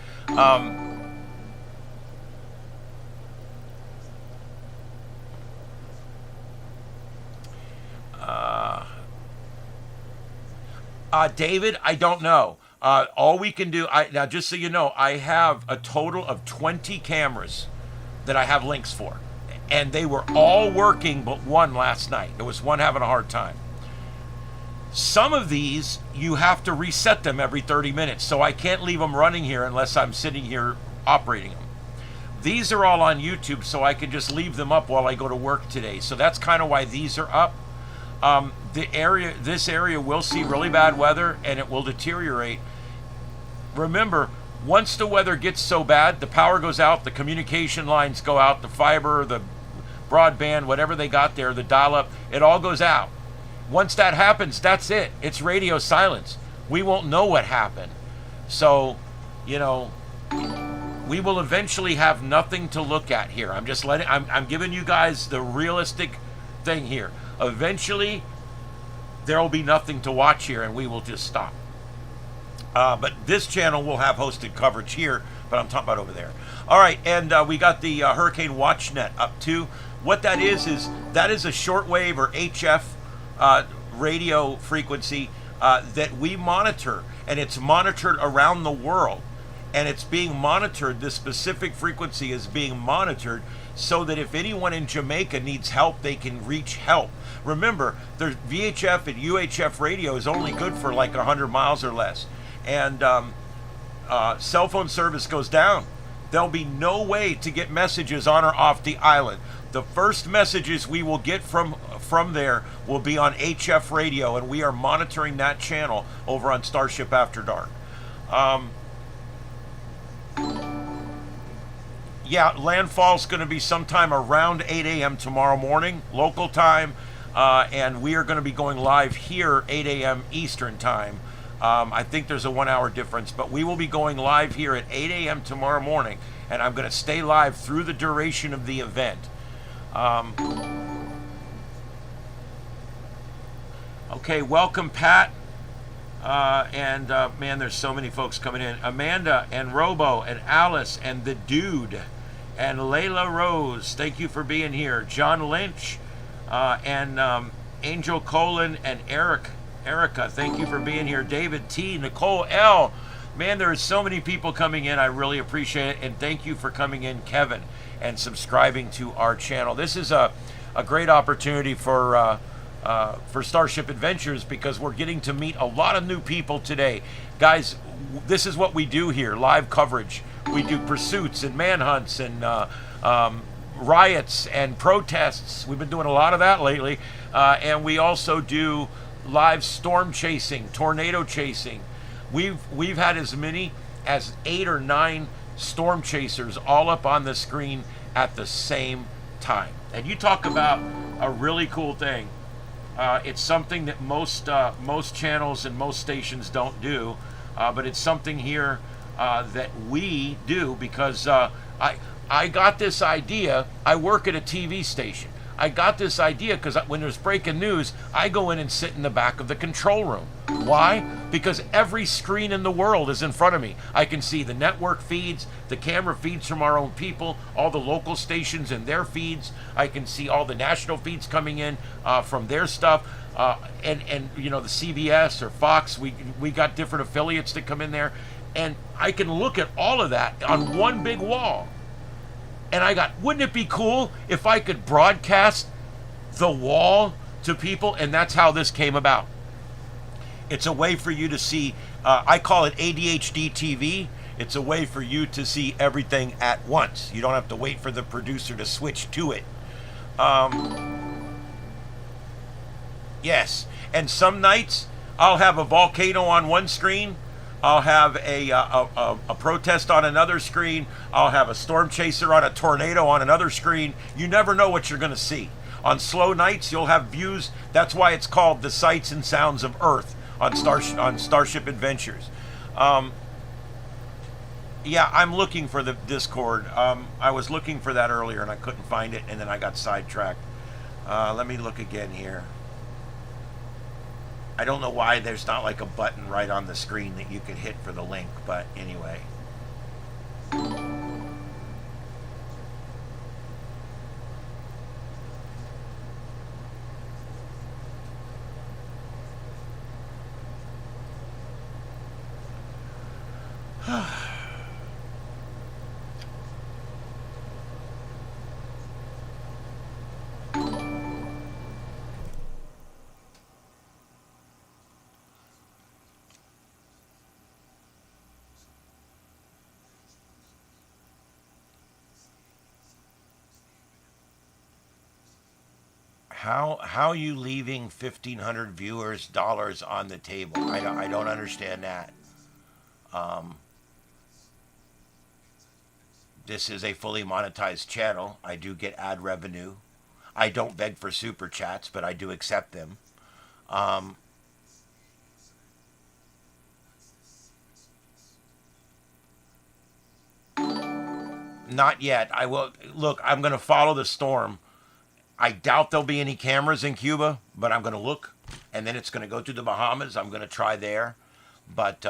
David, I don't know. All we can do, now just so you know, I have a total of 20 cameras that I have links for. And they were all working but one last night. There was one having a hard time. Some of these, you have to reset them every 30 minutes. So I can't leave them running here unless I'm sitting here operating them. These are all on YouTube, so I can just leave them up while I go to work today. So that's kind of why these are up. This area will see really bad weather, and it will deteriorate. Remember, once the weather gets so bad, the power goes out, the communication lines go out, the fiber, the broadband, whatever they got there, the dial-up, it all goes out. Once that happens, that's it. It's radio silence. We won't know what happened. So, you know, we will eventually have nothing to look at here. I'm giving you guys the realistic thing here. Eventually, there will be nothing to watch here, and we will just stop. But this channel will have hosted coverage here, but I'm talking about over there. All right, and we got the Hurricane WatchNet up too. What that is that is a shortwave or HF radio frequency that we monitor, and it's monitored around the world. And it's being monitored, this specific frequency is being monitored so that if anyone in Jamaica needs help, they can reach help. Remember, the VHF and UHF radio is only good for like 100 miles or less. And cell phone service goes down. There'll be no way to get messages on or off the island. The first messages we will get from there will be on HF radio, and we are monitoring that channel over on Starship After Dark. Yeah, landfall's going to be sometime around 8 a.m. tomorrow morning, local time, and we are going to be going live here 8 a.m. Eastern time. I think there's a 1 hour difference, but we will be going live here at 8 a.m. tomorrow morning, and I'm going to stay live through the duration of the event. Okay, welcome, Pat. Man, there's so many folks coming in. Amanda and Robo and Alice and the Dude And Layla Rose, thank you for being here. John Lynch, and Angel Colin and Erica, thank you for being here. David T, Nicole L. Man, there are so many people coming in. I really appreciate it. And thank you for coming in, Kevin, and subscribing to our channel. This is a great opportunity for Starship Adventures because we're getting to meet a lot of new people today. Guys, this is what we do here, live coverage. We do pursuits and manhunts and riots and protests. We've been doing a lot of that lately. And we also do live storm chasing, tornado chasing. We've had as many as 8 or 9 storm chasers all up on the screen at the same time. And you talk about a really cool thing. It's something that most channels and most stations don't do, but it's something here that we do because I got this idea. I work at a TV station. I got this idea because when there's breaking news, I go in and sit in the back of the control room. Why? Because every screen in the world is in front of me. I can see the network feeds, the camera feeds from our own people, all the local stations and their feeds. I can see all the national feeds coming in from their stuff. And you know, the CBS or Fox, we got different affiliates that come in there. And I can look at all of that on one big wall. And I got, wouldn't it be cool if I could broadcast the wall to people? And that's how this came about. It's a way for you to see, I call it ADHD TV. It's a way for you to see everything at once. You don't have to wait for the producer to switch to it. Yes, and some nights I'll have a volcano on one screen. I'll have a protest on another screen. I'll have a storm chaser on a tornado on another screen. You never know what you're going to see. On slow nights, you'll have views. That's why it's called the Sights and Sounds of Earth on Starship Adventures. Yeah, I'm looking for the Discord. I was looking for that earlier and I couldn't find it, and then I got sidetracked. Let me look again here. I don't know why there's not like a button right on the screen that you could hit for the link, but anyway. How are you leaving 1,500 viewers dollars on the table? I don't understand that. This is a fully monetized channel. I do get ad revenue. I don't beg for super chats, but I do accept them. Um, Not yet. I will look. I'm going to follow the storm. I doubt there'll be any cameras in Cuba, but I'm going to look, and then it's going to go to the Bahamas. I'm going to try there, but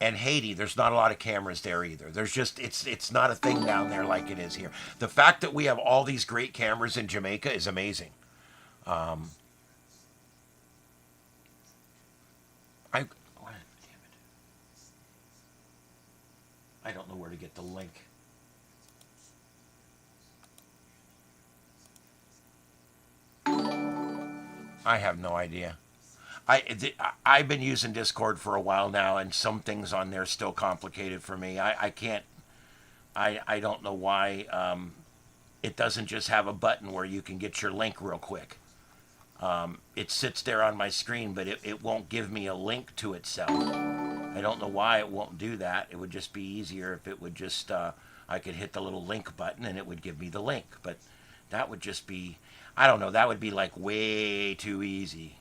and Haiti, there's not a lot of cameras there either. There's just it's not a thing down there like it is here. The fact that we have all these great cameras in Jamaica is amazing. Um, I oh, damn it, I don't know where to get the link. I have no idea. I've been using Discord for a while now, and some things on there still complicated for me. I can't. I don't know why it doesn't just have a button where you can get your link real quick. It sits there on my screen, but it won't give me a link to itself. I don't know why it won't do that. It would just be easier if it would just I could hit the little link button and it would give me the link. But that would just be, I don't know. That would be like way too easy.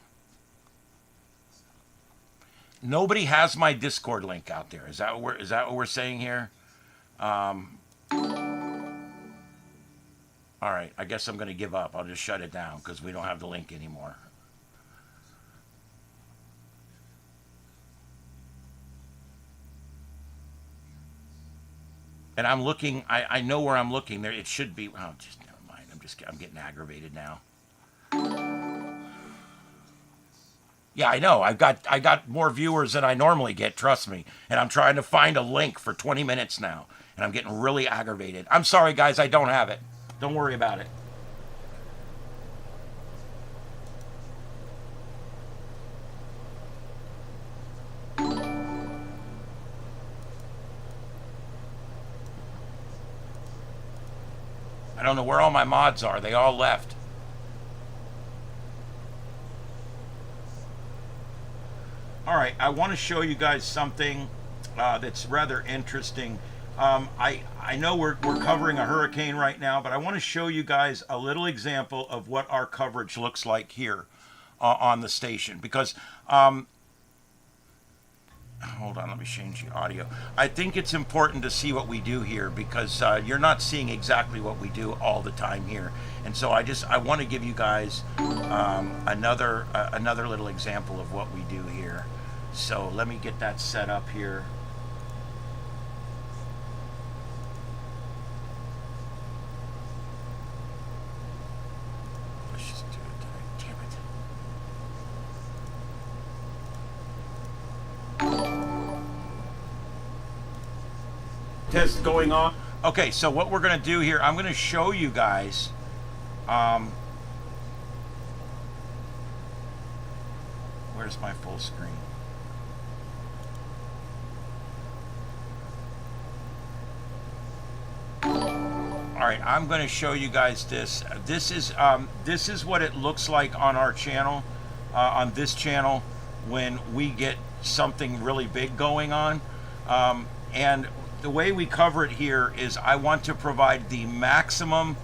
Nobody has my Discord link out there. Is that what we're saying here? Um, all right. I guess I'm going to give up. I'll just shut it down because we don't have the link anymore. And I'm looking. I know where I'm looking. There, it should be. Oh, just never mind. I'm getting aggravated now. Yeah, I know. I got more viewers than I normally get. Trust me. And I'm trying to find a link for 20 minutes now, and I'm getting really aggravated. I'm sorry, guys. I don't have it. Don't worry about it. I don't know where all my mods are. They all left. All right, I want to show you guys something that's rather interesting. I know we're covering a hurricane right now, but I want to show you guys a little example of what our coverage looks like here on the station. Because, hold on, let me change the audio. I think it's important to see what we do here because you're not seeing exactly what we do all the time here. And so I want to give you guys another little example of what we do here. So let me get that set up here. Let's just do it today. Damn it. Test going on. Okay, so what we're going to do here, I'm going to show you guys where's my full screen? All right, I'm going to show you guys this. This is what it looks like on our channel, on this channel, when we get something really big going on. And the way we cover it here is I want to provide the maximum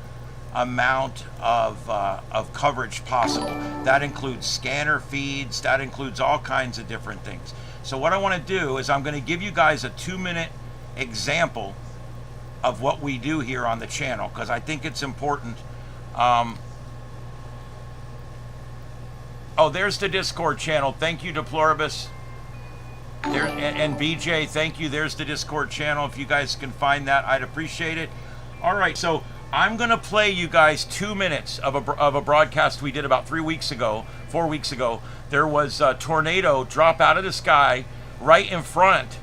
amount of coverage possible. That includes scanner feeds. That includes all kinds of different things. So what I want to do is I'm going to give you guys a 2-minute example of what we do here on the channel because I think it's important. Oh, there's the Discord channel. Thank you, Deploribus. There, and BJ, thank you. There's the Discord channel. If you guys can find that, I'd appreciate it. All right, so I'm going to play you guys 2 minutes of a broadcast we did about 4 weeks ago. There was a tornado drop out of the sky right in front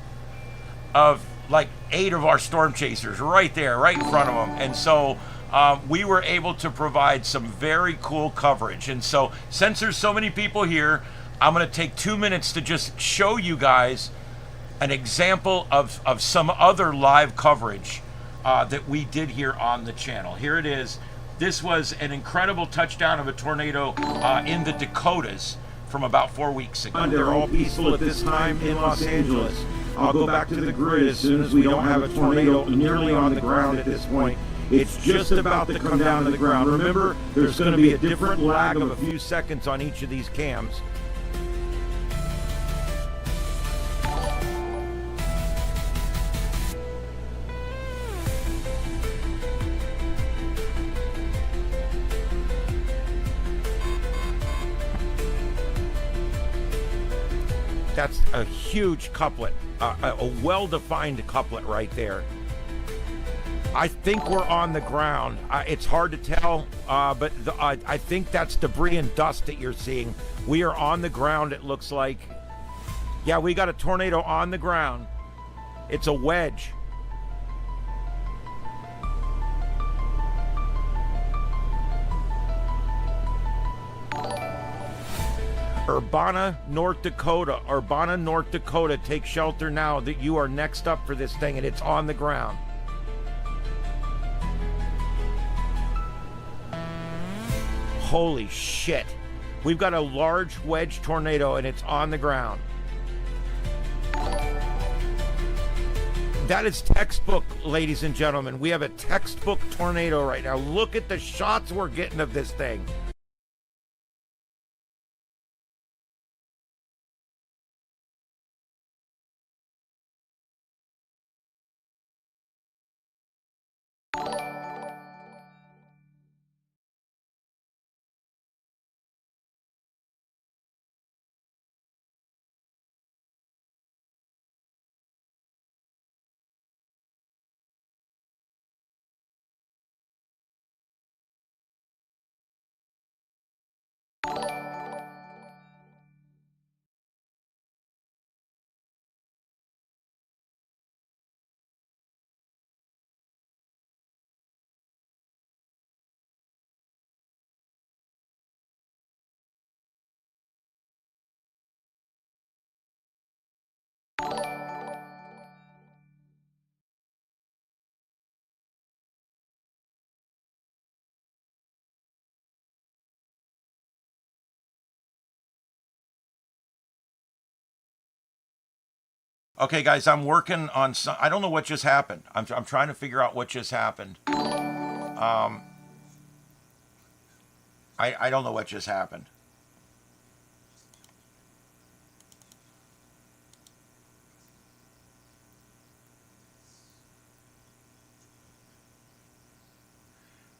of like 8 of our storm chasers right there, right in front of them. And so we were able to provide some very cool coverage. And so since there's so many people here, I'm going to take 2 minutes to just show you guys an example of some other live coverage that we did here on the channel. Here it is. This was an incredible touchdown of a tornado in the Dakotas from about 4 weeks ago. They're all peaceful at this time in Los Angeles. I'll go back to the grid as soon as we don't have a tornado nearly on the ground at this point. It's just about to come down to the ground. Remember, there's going to be a different lag of a few seconds on each of these cams. That's a huge couplet, a well-defined couplet right there. I think we're on the ground. It's hard to tell, but I think that's debris and dust that you're seeing. We are on the ground, it looks like. Yeah, we got a tornado on the ground. It's a wedge. Urbana, North Dakota, take shelter now that you are next up for this thing and it's on the ground. Holy shit. We've got a large wedge tornado and it's on the ground. That is textbook, ladies and gentlemen. We have a textbook tornado right now. Look at the shots we're getting of this thing. Okay, guys, I'm working on some. I don't know what just happened. I'm trying to figure out what just happened. I don't know what just happened.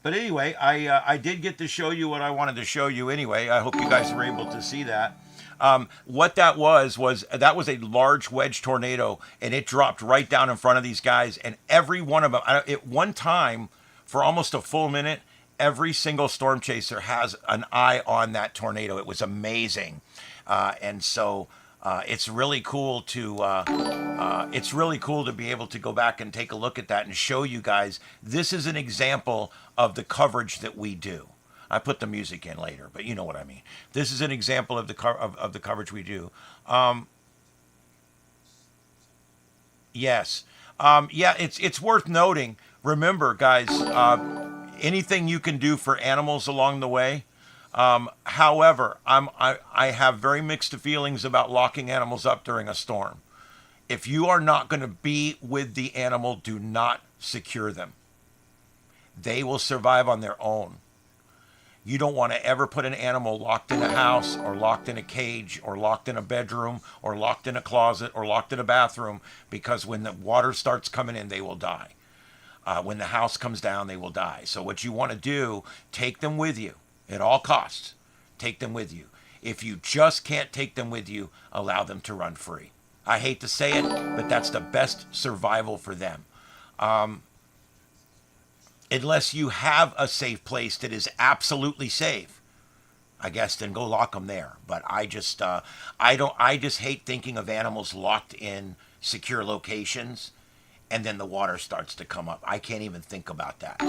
But anyway, I did get to show you what I wanted to show you anyway. I hope you guys were able to see that. What that was that was a large wedge tornado, and it dropped right down in front of these guys, and every one of them, at one time, for almost a full minute, every single storm chaser has an eye on that tornado. It was amazing. And so it's really cool to be able to go back and take a look at that and show you guys this is an example of the coverage that we do. I put the music in later, but you know what I mean. This is an example of the coverage we do. Yes. Yeah, it's worth noting. Remember, guys, anything you can do for animals along the way. However, I have very mixed feelings about locking animals up during a storm. If you are not going to be with the animal, do not secure them. They will survive on their own. You don't want to ever put an animal locked in a house or locked in a cage or locked in a bedroom or locked in a closet or locked in a bathroom, because when the water starts coming in, they will die. When the house comes down, they will die. So what you want to do, take them with you at all costs. Take them with you. If you just can't take them with you, allow them to run free. I hate to say it, but that's the best survival for them. Unless you have a safe place that is absolutely safe, I guess, then go lock them there. But I just hate thinking of animals locked in secure locations, and then the water starts to come up. I can't even think about that.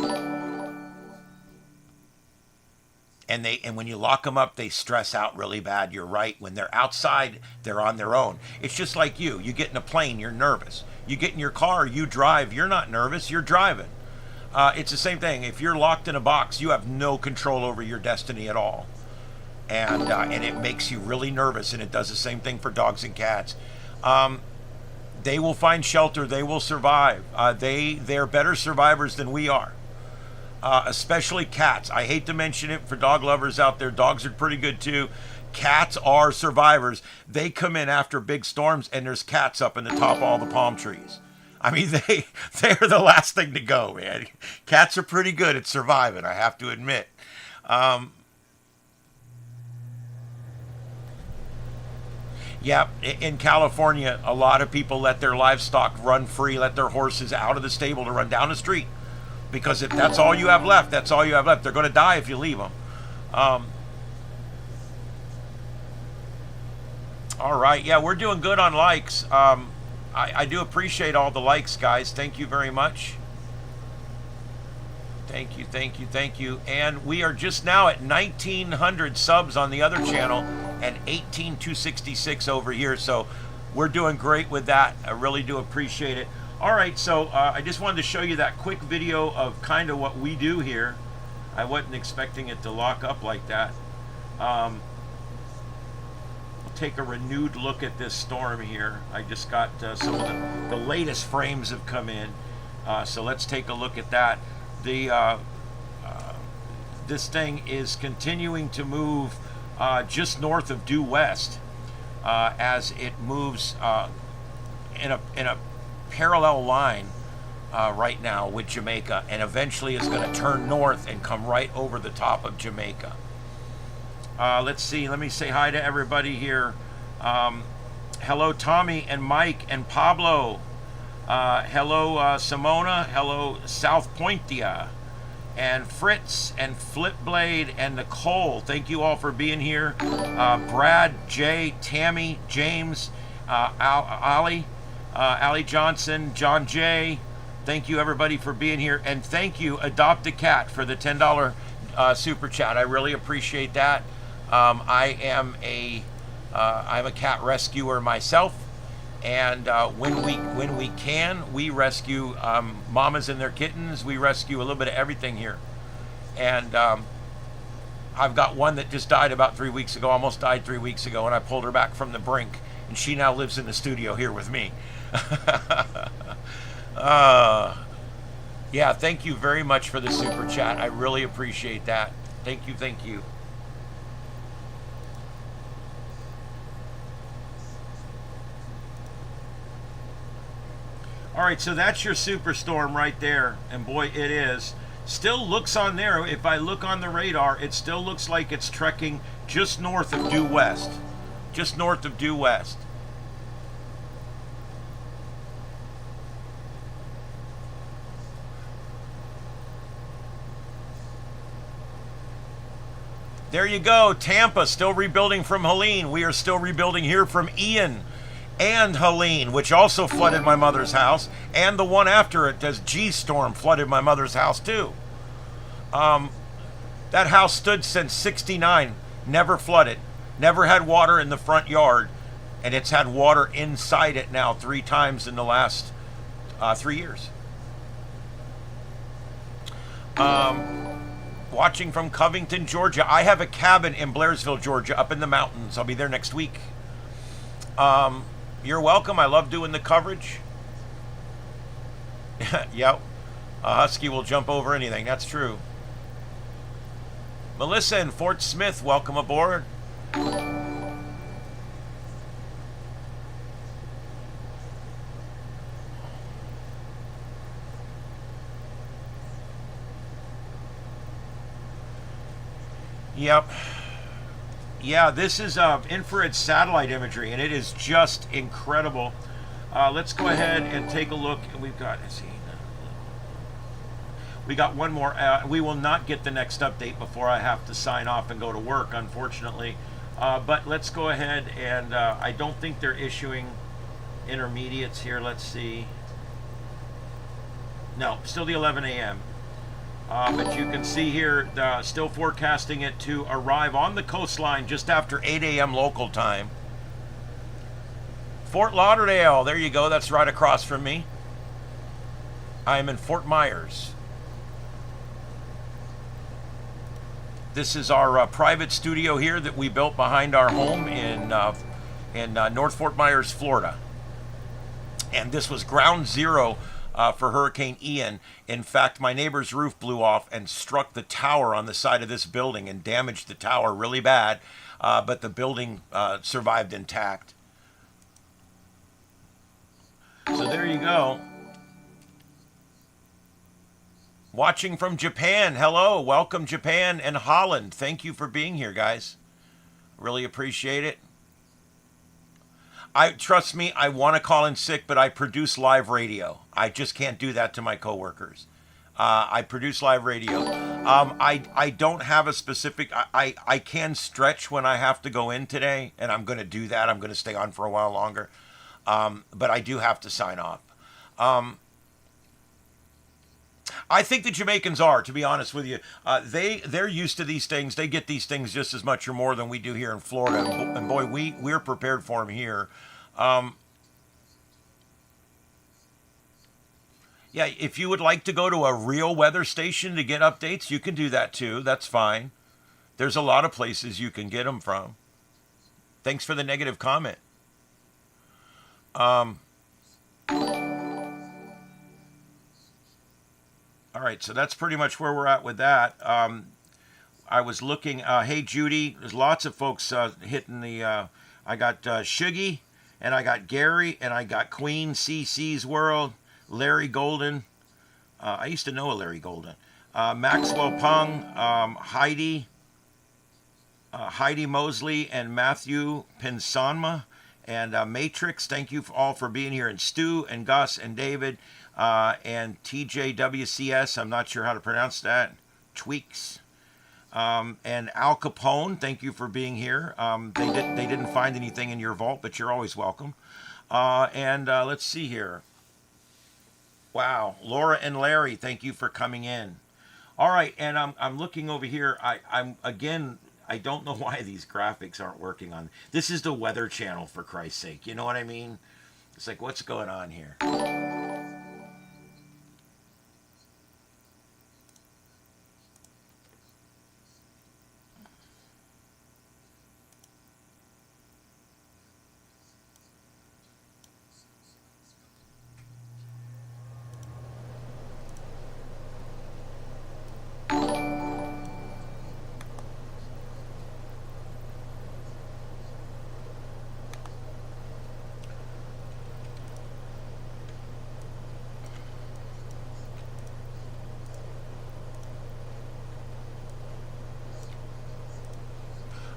And when you lock them up, they stress out really bad. You're right. When they're outside, they're on their own. It's just like you. You get in a plane, you're nervous. You get in your car, you drive. You're not nervous. You're driving. It's the same thing. If you're locked in a box, you have no control over your destiny at all. And it makes you really nervous, and it does the same thing for dogs and cats. They will find shelter. They will survive. They're better survivors than we are, especially cats. I hate to mention it for dog lovers out there. Dogs are pretty good too. Cats are survivors. They come in after big storms, and there's cats up in the top of all the palm trees. I mean, they're the last thing to go, man. Cats are pretty good at surviving, I have to admit. Yeah, in California, a lot of people let their livestock run free, let their horses out of the stable to run down the street. Because if that's all you have left, that's all you have left. They're going to die if you leave them. All right, yeah, we're doing good on likes. I do appreciate all the likes, guys. Thank you very much. Thank you, thank you, thank you. And we are just now at 1,900 subs on the other channel and 18,266 over here. So we're doing great with that. I really do appreciate it. All right, so I just wanted to show you that quick video of kind of what we do here. I wasn't expecting it to lock up like that. Take a renewed look at this storm here. I just got some of the latest frames have come in, so let's take a look at that. This thing is continuing to move just north of due west as it moves in a parallel line right now with Jamaica, and eventually is going to turn north and come right over the top of Jamaica. Let's see. Let me say hi to everybody here. Hello, Tommy and Mike and Pablo. Hello, Simona. Hello, South Pointia. And Fritz and Flipblade and Nicole. Thank you all for being here. Brad, Jay, Tammy, James, Ali Johnson, John J. Thank you, everybody, for being here. And thank you, Adopt a Cat, for the $10 super chat. I really appreciate that. I'm a cat rescuer myself, and when we can, we rescue mamas and their kittens. We rescue a little bit of everything here, and I've got one that just died about 3 weeks ago, almost died 3 weeks ago, and I pulled her back from the brink, And she now lives in the studio here with me. uh, yeah, thank you very much for the super chat. I really appreciate that. Thank you, thank you. All right, so that's your superstorm right there. And boy, it is. Still looks on there, if I look on the radar, it still looks like it's trekking just north of due west. Just north of due west. There you go, Tampa still rebuilding from Helene. We are still rebuilding here from Ian and Helene, which also flooded my mother's house, and the one after it, as G-storm, flooded my mother's house too. That house stood since '69, never flooded, never had water in the front yard, and it's had water inside it now 3 times in the last 3 years. Watching from Covington, Georgia. I have a cabin in Blairsville, Georgia, up in the mountains. I'll be there next week. You're welcome. I love doing the coverage. Yep. A husky will jump over anything. That's true. Melissa in Fort Smith, welcome aboard. Yep. Yeah, this is infrared satellite imagery, and it is just incredible. Let's go ahead and take a look. We've got, let's see, we got one more. We will not get the next update before I have to sign off and go to work, unfortunately. But let's go ahead and I don't think they're issuing intermediates here. Let's see. No, still the 11 a.m. But you can see here, still forecasting it to arrive on the coastline just after 8 a.m. local time. Fort Lauderdale, there you go. That's right across from me. I am in Fort Myers. This is our private studio here that we built behind our home in North Fort Myers, Florida. And this was ground zero for Hurricane Ian. In fact, my neighbor's roof blew off and struck the tower on the side of this building and damaged the tower really bad, but the building survived intact. So there you go. Watching from Japan. Hello, welcome Japan and Holland. Thank you for being here, guys. Really appreciate it. Trust me, I want to call in sick, but I produce live radio. I just can't do that to my coworkers. I produce live radio. I don't have a specific. I can stretch when I have to go in today, and I'm going to do that. I'm going to stay on for a while longer, but I do have to sign off. I think the Jamaicans are, to be honest with you. They're used to these things. They get these things just as much or more than we do here in Florida. And boy, we're prepared for them here. Yeah, if you would like to go to a real weather station to get updates, you can do that too. That's fine. There's a lot of places you can get them from. Thanks for the negative comment. All right, so that's pretty much where we're at with that. I was looking, hey Judy, there's lots of folks hitting the, I got Shuggy, and I got Gary, and I got Queen CC's World, Larry Golden. I used to know a Larry Golden. Maxwell Pung, Heidi Mosley, and Matthew Pinsanma, and Matrix. Thank you all for being here, and Stu, and Gus, and David. And TJWCS, I'm not sure how to pronounce that, Tweaks, and Al Capone, thank you for being here. They didn't find anything in your vault, but you're always welcome. And let's see here. Wow, Laura and Larry, thank you for coming in. All right, and I'm looking over here. I'm again, I don't know why these graphics aren't working on. This is the Weather Channel, for Christ's sake. You know what I mean? It's like, what's going on here?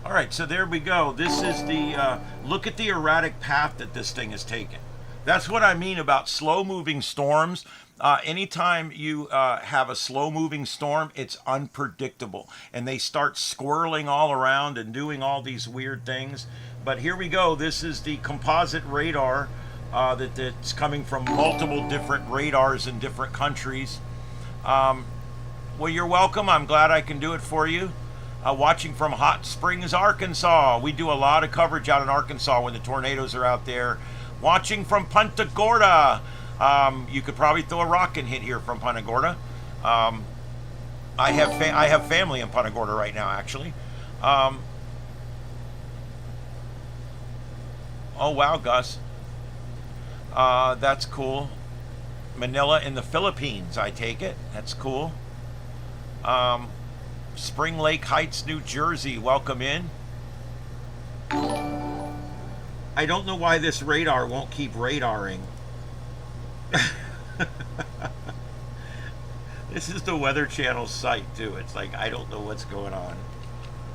All right, so there we go. This is the look at the erratic path that this thing has taken. That's what I mean about slow-moving storms. Anytime you have a slow-moving storm, it's unpredictable, and they start squirreling all around and doing all these weird things. But here we go. This is the composite radar that's coming from multiple different radars in different countries. Well, you're welcome. I'm glad I can do it for you. Watching from Hot Springs, Arkansas. We do a lot of coverage out in Arkansas when the tornadoes are out there. Watching from Punta Gorda. You could probably throw a rock and hit here from Punta Gorda. I have family in Punta Gorda right now, actually. Oh wow, Gus. That's cool. Manila in the Philippines, I take it. That's cool. Spring Lake Heights, New Jersey. Welcome in. I don't know why this radar won't keep radaring. This is the Weather Channel site too. It's like I don't know what's going on.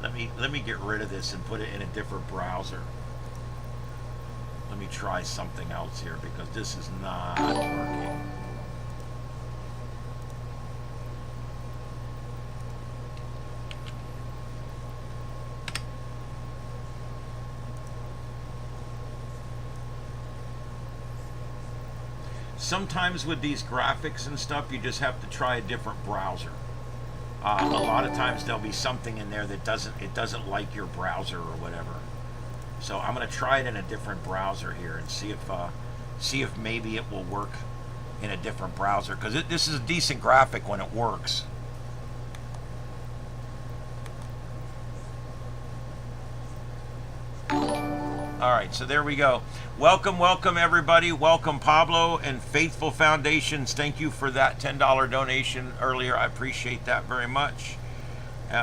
Let me get rid of this and put it in a different browser. Let me try something else here because this is not working. Sometimes with these graphics and stuff, you just have to try a different browser. A lot of times there'll be something in there that doesn't like your browser or whatever. So I'm going to try it in a different browser here and see if maybe it will work in a different browser, because this is a decent graphic when it works. All right, so there we go. Welcome, welcome everybody. Welcome Pablo and Faithful Foundations. Thank you for that $10 donation earlier. I appreciate that very much. You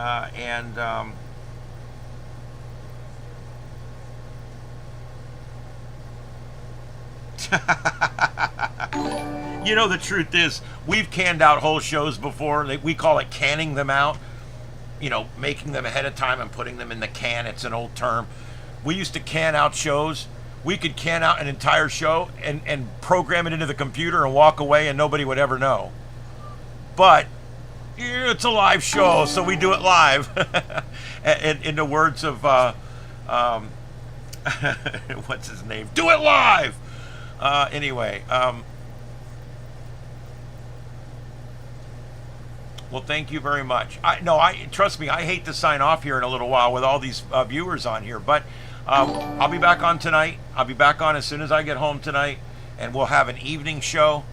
know, the truth is, we've canned out whole shows before. We call it canning them out. You know, making them ahead of time and putting them in the can. It's an old term. We used to can out shows. We could can out an entire show and program it into the computer and walk away and nobody would ever know. But it's a live show, so we do it live. In the words of, what's his name? Do it live! Anyway, well, thank you very much. Trust me, I hate to sign off here in a little while with all these viewers on here, but I'll be back on tonight. I'll be back on as soon as I get home tonight, and we'll have an evening show.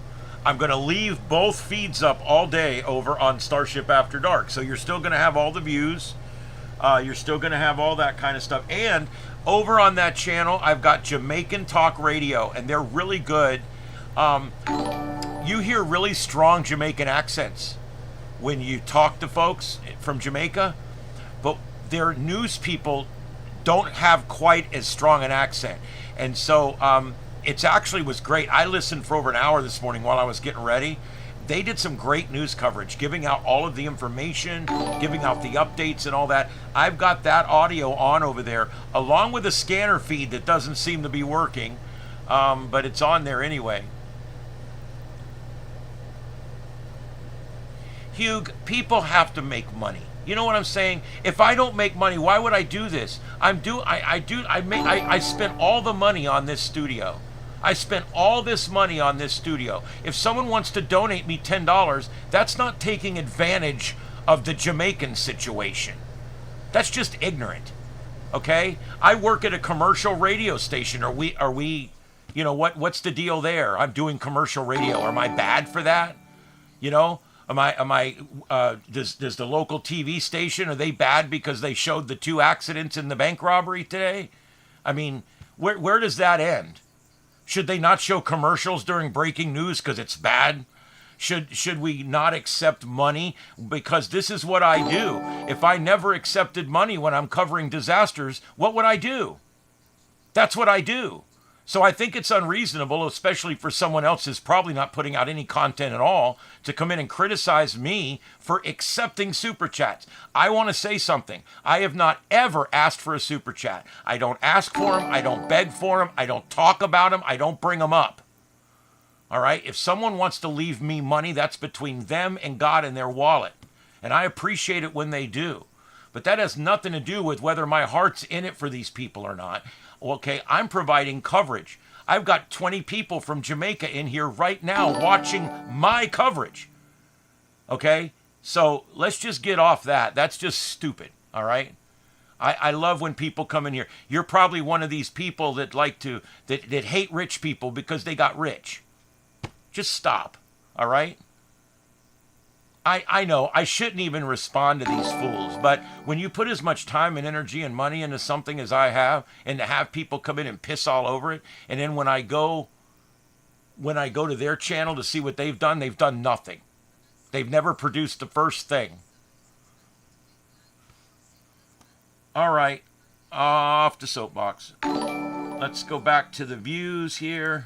I'm going to leave both feeds up all day over on Starship After Dark, so you're still going to have all the views. You're still going to have all that kind of stuff. And over on that channel, I've got Jamaican Talk Radio, and they're really good. You hear really strong Jamaican accents when you talk to folks from Jamaica, but their news people don't have quite as strong an accent. And so it actually was great. I listened for over an hour this morning while I was getting ready. They did some great news coverage, giving out all of the information, giving out the updates and all that. I've got that audio on over there, along with a scanner feed that doesn't seem to be working, but it's on there anyway. Hugh, people have to make money. You know what I'm saying? If I don't make money, why would I do this? I spent all the money on this studio. I spent all this money on this studio. If someone wants to donate me $10, that's not taking advantage of the Jamaican situation. That's just ignorant. Okay? I work at a commercial radio station. Are we, you know, what's the deal there? I'm doing commercial radio. Am I bad for that? You know? Does the local TV station, are they bad because they showed the 2 accidents in the bank robbery today? I mean, where does that end? Should they not show commercials during breaking news because it's bad? Should we not accept money? Because this is what I do. If I never accepted money when I'm covering disasters, what would I do? That's what I do. So I think it's unreasonable, especially for someone else who's probably not putting out any content at all, to come in and criticize me for accepting super chats. I want to say something. I have not ever asked for a super chat. I don't ask for them. I don't beg for them. I don't talk about them. I don't bring them up. All right? If someone wants to leave me money, that's between them and God and their wallet. And I appreciate it when they do. But that has nothing to do with whether my heart's in it for these people or not. Okay, I'm providing coverage. I've got 20 people from Jamaica in here right now watching my coverage. Okay, so let's just get off that. That's just stupid, all right? I love when people come in here. You're probably one of these people that that hate rich people because they got rich. Just stop, all right? I know I shouldn't even respond to these fools, but when you put as much time and energy and money into something as I have, and to have people come in and piss all over it, and then when I go to their channel to see what they've done nothing. They've never produced the first thing. All right, off the soapbox. Let's go back to the views here.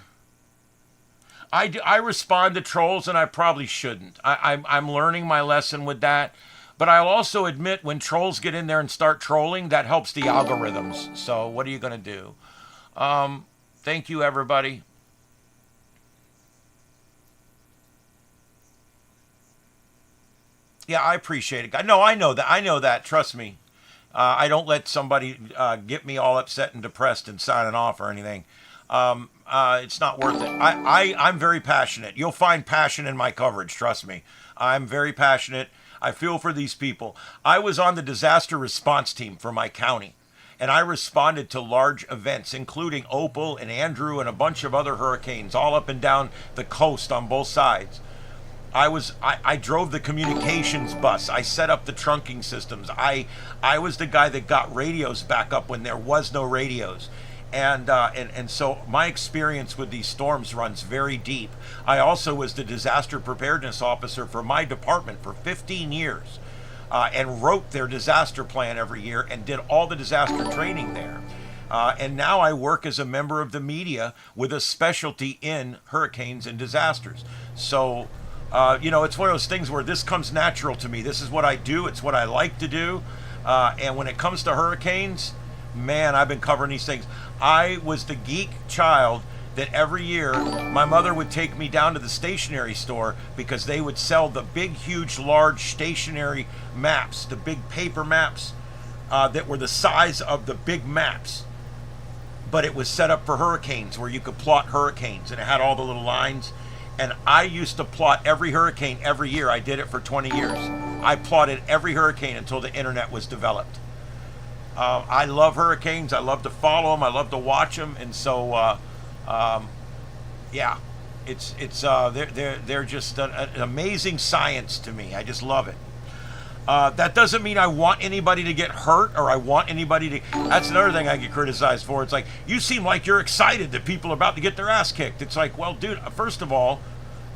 I respond to trolls, and I probably shouldn't. I'm learning my lesson with that. But I'll also admit when trolls get in there and start trolling, that helps the algorithms. So what are you going to do? Thank you, everybody. Yeah, I appreciate it. No, I know that. I know that. Trust me. I don't let somebody get me all upset and depressed and signing off or anything. It's not worth it. I'm very passionate. You'll find passion in my coverage. Trust me. I'm very passionate. I feel for these people. I was on the disaster response team for my county, and I responded to large events, including Opal and Andrew and a bunch of other hurricanes all up and down the coast on both sides. I drove the communications bus. I set up the trunking systems. I was the guy that got radios back up when there was no radios. And so my experience with these storms runs very deep. I also was the disaster preparedness officer for my department for 15 years, and wrote their disaster plan every year and did all the disaster training there. And now I work as a member of the media with a specialty in hurricanes and disasters. So, it's one of those things where this comes natural to me. This is what I do. It's what I like to do. And when it comes to hurricanes, man, I've been covering these things. I was the geek child that every year my mother would take me down to the stationery store because they would sell the big, huge, large stationery maps, the big paper maps that were the size of the big maps. But it was set up for hurricanes where you could plot hurricanes, and it had all the little lines. And I used to plot every hurricane every year. I did it for 20 years. I plotted every hurricane until the internet was developed. I love hurricanes. I love to follow them. I love to watch them. And so, yeah, they're just an amazing science to me. I just love it. That doesn't mean I want anybody to get hurt or I want anybody to. That's another thing I get criticized for. It's like, you seem like you're excited that people are about to get their ass kicked. It's like, well, dude, first of all,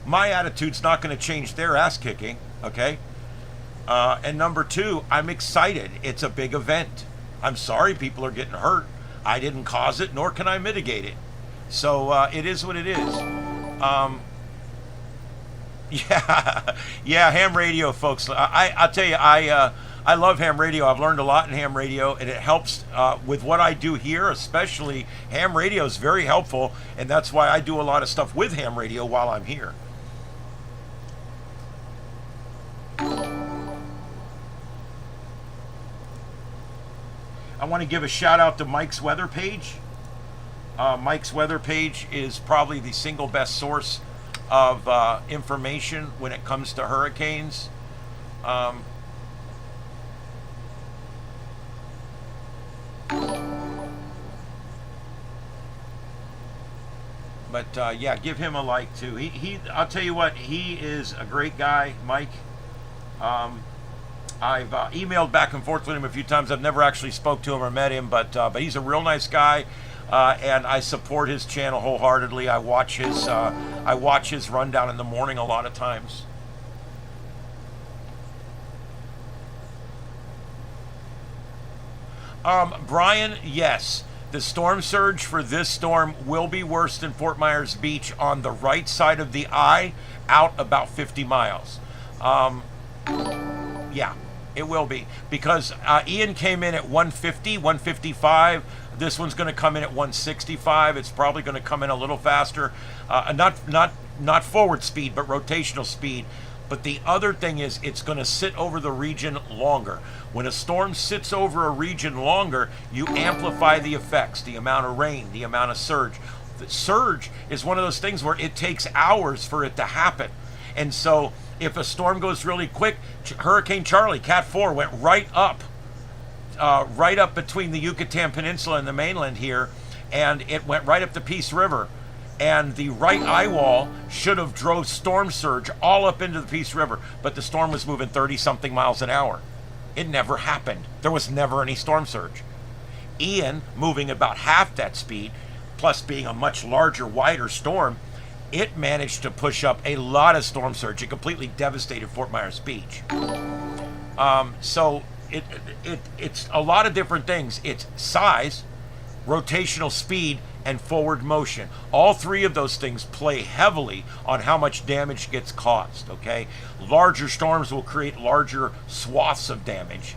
my attitude's not going to change their ass kicking. Okay. And number two, I'm excited. It's a big event. I'm sorry people are getting hurt. I didn't cause it, nor can I mitigate it. So it is what it is. Yeah, ham radio, folks. I'll tell you, I love ham radio. I've learned a lot in ham radio, and it helps with what I do here, especially. Ham radio is very helpful, and that's why I do a lot of stuff with ham radio while I'm here. I want to give a shout out to Mike's weather page. Mike's weather page is probably the single best source of information when it comes to hurricanes. But yeah, give him a like too. I'll tell you what, he is a great guy, Mike. I've emailed back and forth with him a few times. I've never actually spoke to him or met him, but he's a real nice guy, and I support his channel wholeheartedly. I watch his rundown in the morning a lot of times. Brian, yes, The storm surge for this storm will be worse than Fort Myers Beach on the right side of the eye, out about 50 miles. Yeah, it will be, because Ian came in at 150, 155. This one's going to come in at 165. It's probably going to come in a little faster, not forward speed, but rotational speed. But the other thing is, it's going to sit over the region longer. When a storm sits over a region longer, you amplify the effects, the amount of rain, the amount of surge. The surge is one of those things where it takes hours for it to happen. And so if a storm goes really quick, Hurricane Charlie, Cat 4, went right up between the Yucatan Peninsula and the mainland here, and it went right up the Peace River. And the right eye wall should have drove storm surge all up into the Peace River, but the storm was moving 30-something miles an hour. It never happened. There was never any storm surge. Ian, moving about half that speed, plus being a much larger, wider storm, it managed to push up a lot of storm surge. It completely devastated Fort Myers Beach. So it's a lot of different things. It's size, rotational speed, and forward motion. All three of those things play heavily on how much damage gets caused, okay? Larger storms will create larger swaths of damage,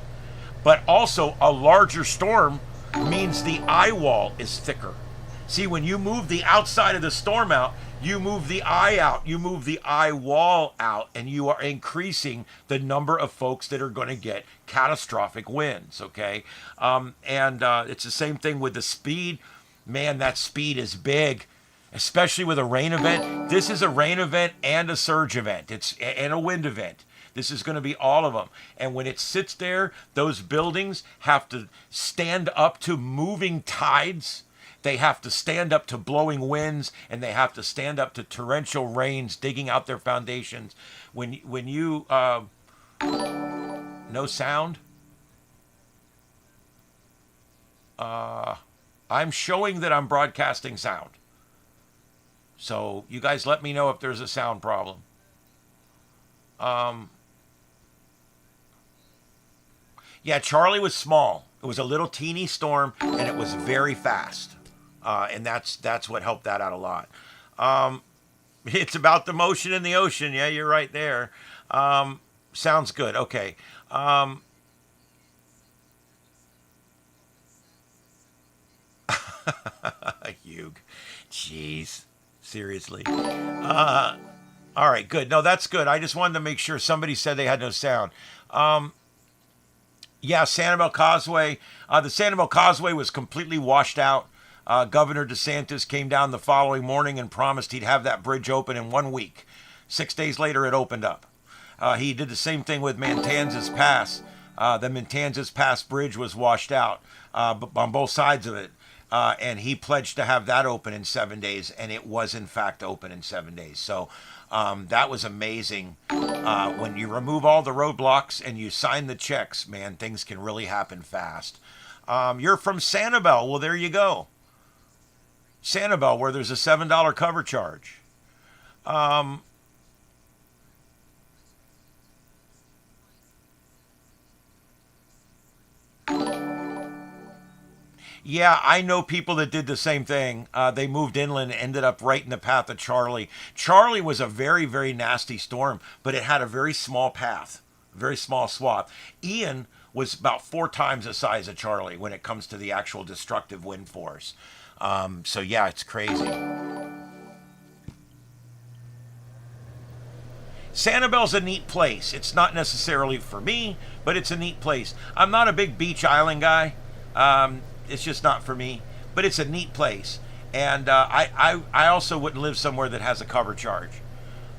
but also a larger storm means the eye wall is thicker. See, when you move the outside of the storm out, you move the eye out, you move the eye wall out, and you are increasing the number of folks that are going to get catastrophic winds, okay? It's the same thing with the speed. Man, that speed is big, especially with a rain event. This is a rain event and a surge event. And a wind event. This is going to be all of them. And when it sits there, those buildings have to stand up to moving tides. They have to stand up to blowing winds, and they have to stand up to torrential rains, digging out their foundations. When you no sound. I'm showing that I'm broadcasting sound. So you guys let me know if there's a sound problem. Yeah, Charlie was small. It was a little teeny storm, and it was very fast. And that's what helped that out a lot. It's about the motion in the ocean. Yeah, you're right there. Sounds good. Okay. Hugh. Jeez. Seriously. All right, good. No, that's good. I just wanted to make sure. Somebody said they had no sound. Yeah, Sanibel Causeway. The Sanibel Causeway was completely washed out. Governor DeSantis came down the following morning and promised he'd have that bridge open in 1 week. 6 days later, it opened up. He did the same thing with Matanzas Pass. The Matanzas Pass bridge was washed out on both sides of it. And he pledged to have that open in 7 days, and it was in fact open in 7 days. So that was amazing. When you remove all the roadblocks and you sign the checks, man, things can really happen fast. You're from Sanibel. Well, there you go. Sanibel, where there's a $7 cover charge. Yeah, I know people that did the same thing. They moved inland and ended up right in the path of Charlie. Charlie was a very, very nasty storm, but it had a very small path, very small swath. Ian was about 4 times the size of Charlie when it comes to the actual destructive wind force. So yeah, it's crazy. Sanibel's a neat place. It's not necessarily for me, but it's a neat place. I'm not a big beach island guy. It's just not for me, but it's a neat place. And I also wouldn't live somewhere that has a cover charge.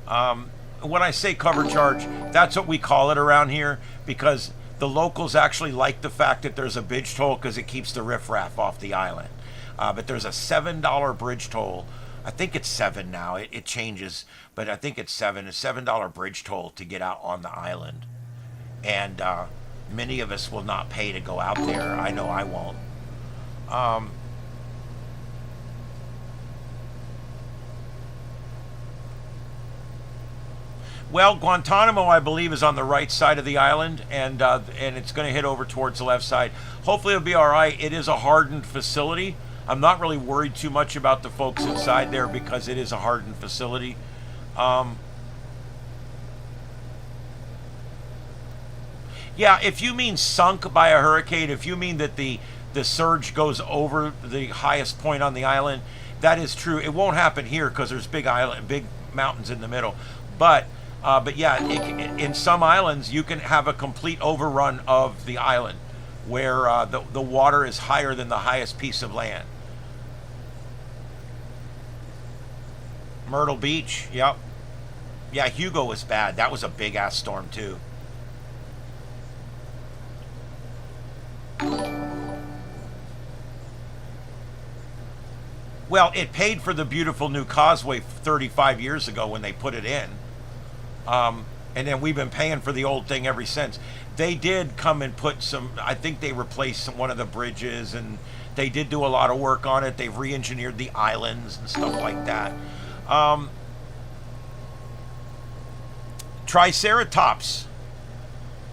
When I say cover charge, that's what we call it around here, because the locals actually like the fact that there's a bridge toll because it keeps the riffraff off the island. But there's a $7 bridge toll. I think it's 7 now. It changes, but I think it's 7. A $7 bridge toll to get out on the island. And many of us will not pay to go out there. I know I won't. Well, Guantanamo, I believe, is on the right side of the island, and it's going to hit over towards the left side. Hopefully it'll be all right. It is a hardened facility. I'm not really worried too much about the folks inside there because it is a hardened facility. Yeah, if you mean sunk by a hurricane, if you mean that the surge goes over the highest point on the island, that is true. It won't happen here because there's big mountains in the middle. But yeah, in some islands you can have a complete overrun of the island, where the water is higher than the highest piece of land. Myrtle Beach, yep. Yeah, Hugo was bad. That was a big ass storm too. Well, it paid for the beautiful new causeway 35 years ago when they put it in. And then we've been paying for the old thing ever since. They did come and put some, I think they replaced one of the bridges, and they did do a lot of work on it. They've re-engineered the islands and stuff like that. Triceratops.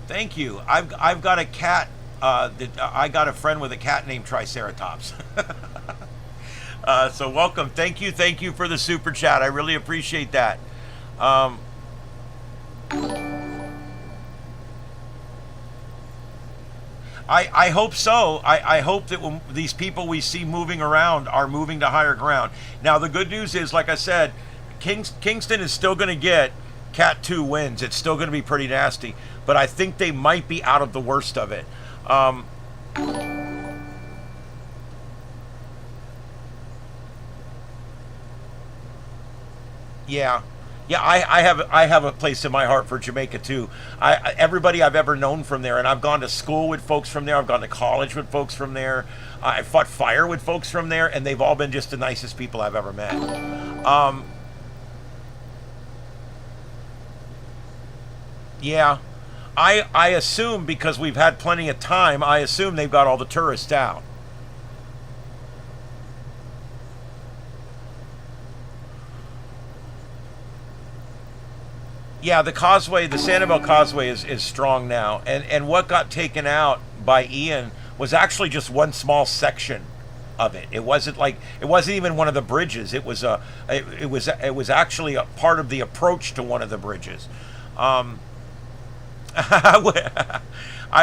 Thank you. I've got a cat. I got a friend with a cat named Triceratops. So welcome. Thank you for the super chat. I really appreciate that. I hope so. I hope that when these people we see moving around are moving to higher ground. Now, the good news is, like I said, Kingston is still going to get Cat 2 winds. It's still going to be pretty nasty. But I think they might be out of the worst of it. Yeah. Yeah, I have a place in my heart for Jamaica too. Everybody I've ever known from there, and I've gone to school with folks from there. I've gone to college with folks from there. I fought fire with folks from there, and they've all been just the nicest people I've ever met. Yeah, I assume, because we've had plenty of time, I assume they've got all the tourists out. Yeah, the causeway, the Sanibel Causeway is strong now. And what got taken out by Ian was actually just one small section of it. It wasn't even one of the bridges. It was actually a part of the approach to one of the bridges. I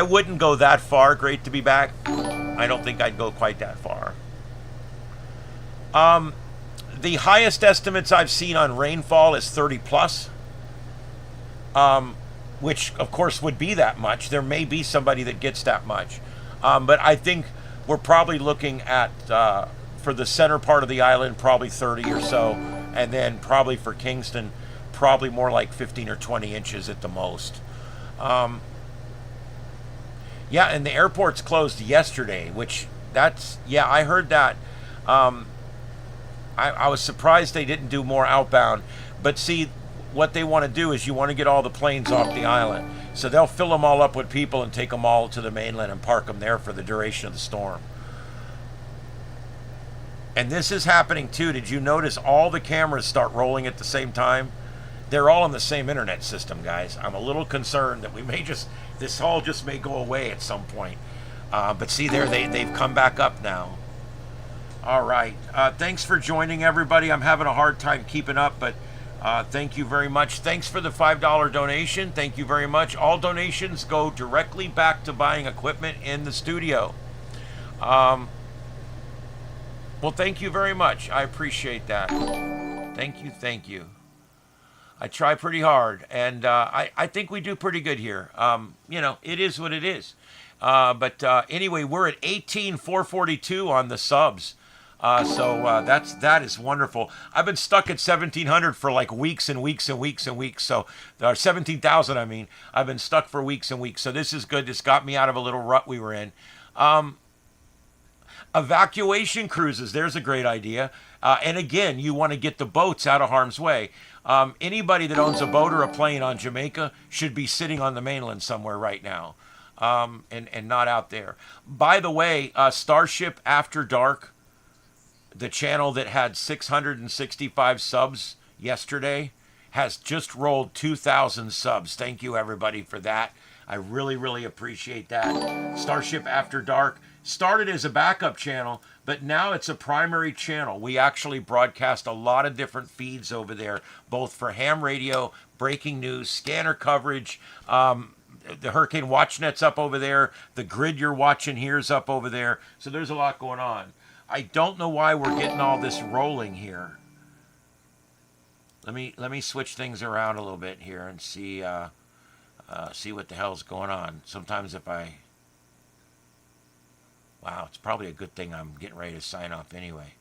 wouldn't go that far. Great to be back. I don't think I'd go quite that far. The highest estimates I've seen on rainfall is 30 plus. Which of course would be that much. There may be somebody that gets that much. But I think we're probably looking at, for the center part of the island, probably 30 or so. And then probably for Kingston, probably more like 15 or 20 inches at the most. Yeah, and the airport's closed yesterday, which yeah, I heard that. I was surprised they didn't do more outbound. But see, what they want to do is you want to get all the planes off the island. So they'll fill them all up with people and take them all to the mainland and park them there for the duration of the storm. And this is happening too. Did you notice all the cameras start rolling at the same time? They're all on the same internet system, guys. I'm a little concerned that this all just may go away at some point. But see there, they've come back up now. All right. Thanks for joining, everybody. I'm having a hard time keeping up, but thank you very much. Thanks for the $5 donation. Thank you very much. All donations go directly back to buying equipment in the studio. Well, thank you very much. I appreciate that. Thank you. I try pretty hard, and I think we do pretty good here. It is what it is. But anyway, we're at 18,442 on the subs. So that is wonderful. I've been stuck at 1,700 for like weeks and weeks and weeks and weeks. So, 17,000, I mean. I've been stuck for weeks and weeks. So this is good. This got me out of a little rut we were in. Evacuation cruises. There's a great idea. And again, you want to get the boats out of harm's way. Anybody that owns a boat or a plane on Jamaica should be sitting on the mainland somewhere right now. And not out there. By the way, Starship After Dark, the channel that had 665 subs yesterday, has just rolled 2,000 subs. Thank you, everybody, for that. I really, really appreciate that. Starship After Dark, started as a backup channel, but now it's a primary channel. We actually broadcast a lot of different feeds over there, both for ham radio, breaking news, scanner coverage. The Hurricane WatchNet's up over there. The grid you're watching here is up over there. So there's a lot going on. I don't know why we're getting all this rolling here. Let me switch things around a little bit here and see what the hell's going on. Sometimes if I... Wow, it's probably a good thing I'm getting ready to sign off anyway.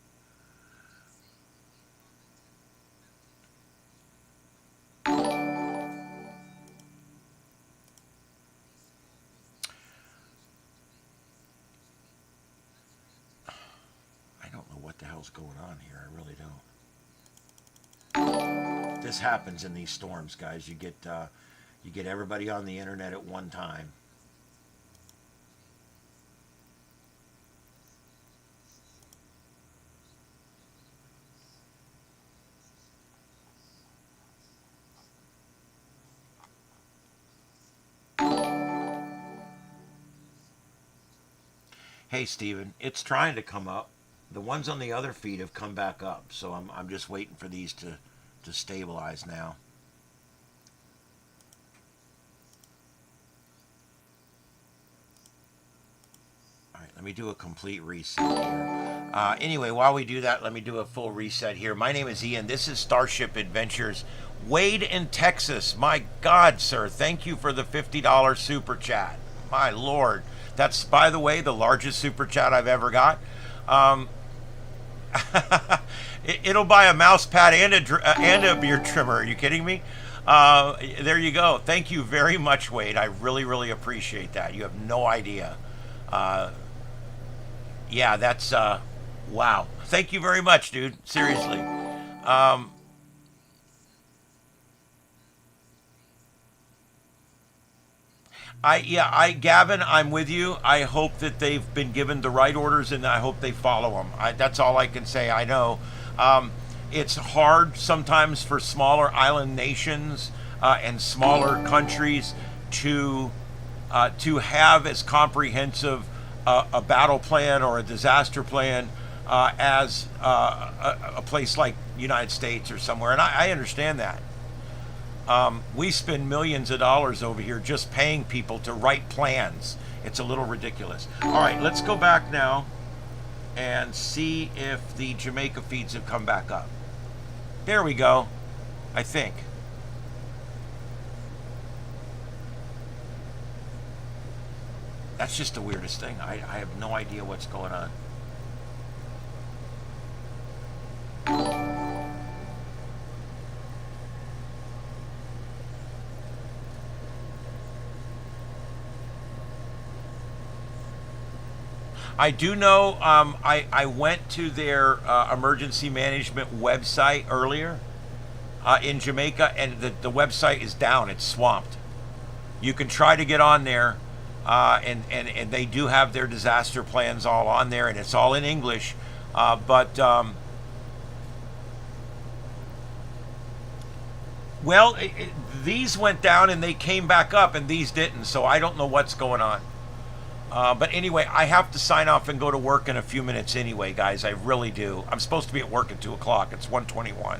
The hell's going on here? I really don't. This happens in these storms, guys. You get everybody on the internet at one time. Hey, Steven, it's trying to come up. The ones on the other feed have come back up, so I'm just waiting for these to stabilize now. All right, let me do a complete reset here. Anyway, while we do that, let me do a full reset here. My name is Ian. This is Starship Adventures. Wade in Texas. My God, sir, thank you for the $50 super chat. My Lord. That's, by the way, the largest super chat I've ever got. It'll buy a mouse pad and a beard trimmer. Are you kidding me? There you go. Thank you very much, Wade. I really, really appreciate that. You have no idea. Yeah, that's wow. Thank you very much, dude. Seriously. Gavin, I'm with you. I hope that they've been given the right orders, and I hope they follow them. That's all I can say. I know it's hard sometimes for smaller island nations and smaller countries to have as comprehensive a battle plan or a disaster plan as a place like United States or somewhere, and I understand that. We spend millions of dollars over here just paying people to write plans. It's a little ridiculous. All right, let's go back now and see if the Jamaica feeds have come back up. There we go, I think. That's just the weirdest thing. I have no idea what's going on. I do know I went to their emergency management website earlier in Jamaica, and the website is down. It's swamped. You can try to get on there, and they do have their disaster plans all on there, and it's all in English. Well, these went down and they came back up, and these didn't, so I don't know what's going on. But anyway, I have to sign off and go to work in a few minutes anyway, guys. I really do. I'm supposed to be at work at 2 o'clock. It's 1:21.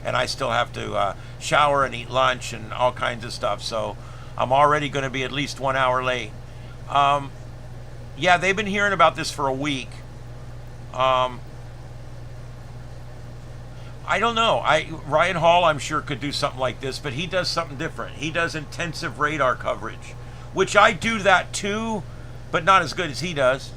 And I still have to shower and eat lunch and all kinds of stuff. So I'm already going to be at least 1 hour late. Yeah, they've been hearing about this for a week. I don't know. Ryan Hall, I'm sure, could do something like this, but he does something different. He does intensive radar coverage, which I do that too, but not as good as he does.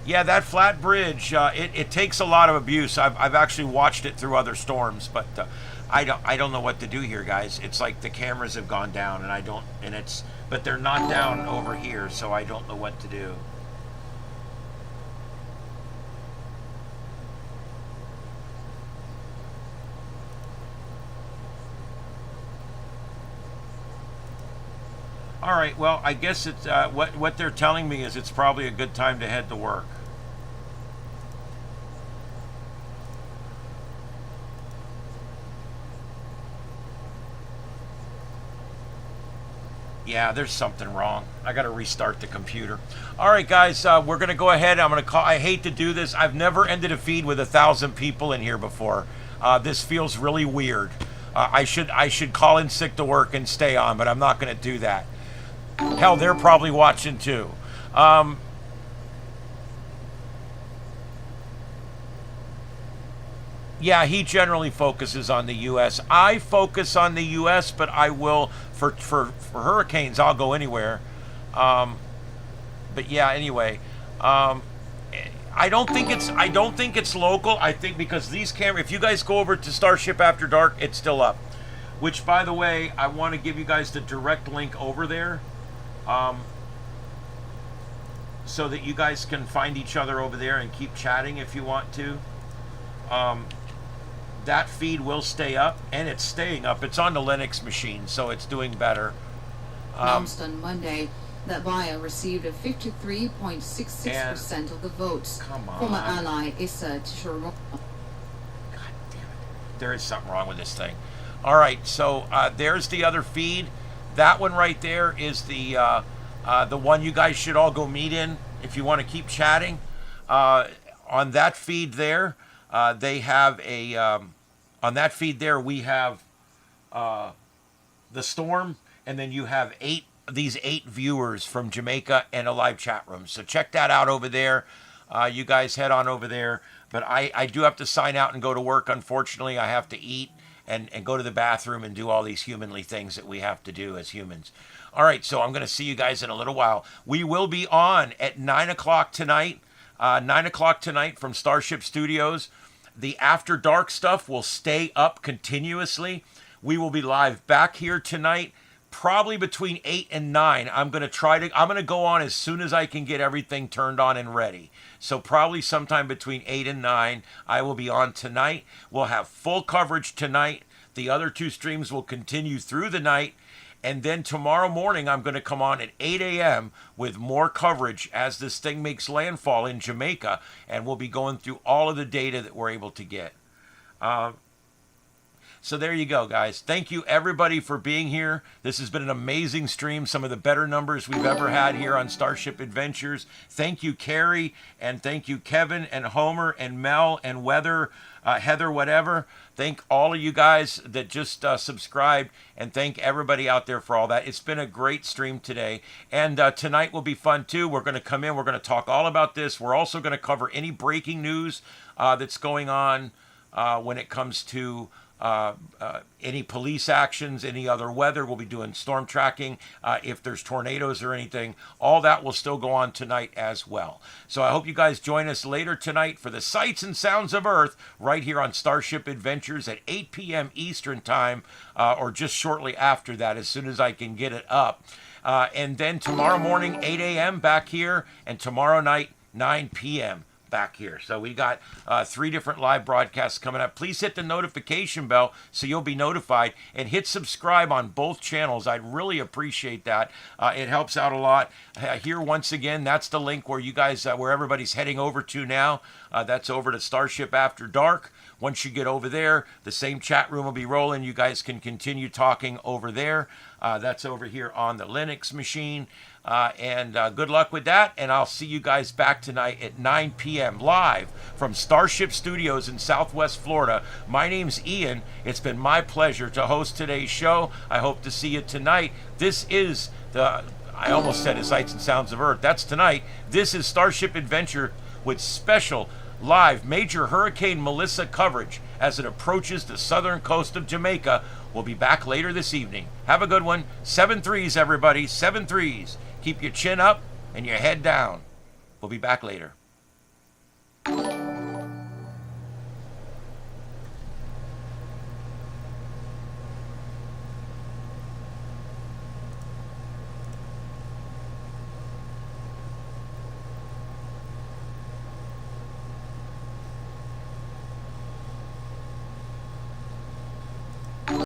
Yeah, that flat bridge, it takes a lot of abuse. I've actually watched it through other storms, but I don't know what to do here, guys. It's like the cameras have gone down, but they're not down over here, so I don't know what to do. All right, well, I guess it's what they're telling me is it's probably a good time to head to work. Yeah, there's something wrong. I got to restart the computer. All right, guys, we're going to go ahead. I'm going to call. I hate to do this. I've never ended a feed with 1,000 people in here before. This feels really weird. I should call in sick to work and stay on, but I'm not going to do that. Hell, they're probably watching too. Yeah, he generally focuses on the U.S. I focus on the U.S., but I will for hurricanes. I'll go anywhere. But yeah, anyway, I don't think it's local. I think because these cameras, if you guys go over to Starship After Dark, it's still up. Which, by the way, I want to give you guys the direct link over there, so that you guys can find each other over there and keep chatting if you want to. That feed will stay up, and it's staying up. It's on the Linux machine, so it's doing better. Announced on Monday that Bayer received a 53.66% of the votes. Come on. Former ally Issa Tishiro. God damn it. There is something wrong with this thing. All right, so there's the other feed. That one right there is the one you guys should all go meet in if you want to keep chatting. On that feed there, they have a... on that feed there, we have the storm, and then you have these eight viewers from Jamaica and a live chat room. So check that out over there. You guys head on over there. But I do have to sign out and go to work. Unfortunately, I have to eat and go to the bathroom and do all these humanly things that we have to do as humans. All right, so I'm going to see you guys in a little while. We will be on at 9 o'clock tonight. 9 o'clock tonight from Starship Studios. The After Dark stuff will stay up continuously. We will be live back here tonight, probably between 8 and 9. I'm going to go on as soon as I can get everything turned on and ready. So probably sometime between 8 and 9, I will be on tonight. We'll have full coverage tonight. The other two streams will continue through the night. And then tomorrow morning, I'm going to come on at 8 a.m. with more coverage as this thing makes landfall in Jamaica. And we'll be going through all of the data that we're able to get. So there you go, guys. Thank you, everybody, for being here. This has been an amazing stream. Some of the better numbers we've ever had here on Starship Adventures. Thank you, Carrie. And thank you, Kevin and Homer and Mel and Heather, whatever. Thank all of you guys that just subscribed, and thank everybody out there for all that. It's been a great stream today, and tonight will be fun too. We're going to come in. We're going to talk all about this. We're also going to cover any breaking news that's going on when it comes to any police actions, any other weather. We'll be doing storm tracking. If there's tornadoes or anything, all that will still go on tonight as well. So I hope you guys join us later tonight for the sights and sounds of Earth right here on Starship Adventures at 8 p.m. Eastern Time, or just shortly after that, as soon as I can get it up. And then tomorrow morning, 8 a.m. back here, and tomorrow night, 9 p.m. back here. So we got 3 different live broadcasts coming up. Please hit the notification bell so you'll be notified, and hit subscribe on both channels. I'd really appreciate that. It helps out a lot. Here once again, that's the link where you guys, where everybody's heading over to now. That's over to Starship After Dark. Once you get over there, the same chat room will be rolling. You guys can continue talking over there. That's over here on the Linux machine. And good luck with that, and I'll see you guys back tonight at 9 p.m. live from Starship Studios in Southwest Florida. My name's Ian. It's been my pleasure to host today's show. I hope to see you tonight. This is I almost said the Sights and Sounds of Earth. That's tonight. This is Starship Adventure with special live Major Hurricane Melissa coverage as it approaches the southern coast of Jamaica. We'll be back later this evening. Have a good one. 7 threes, everybody. 7 threes. Keep your chin up and your head down. We'll be back later.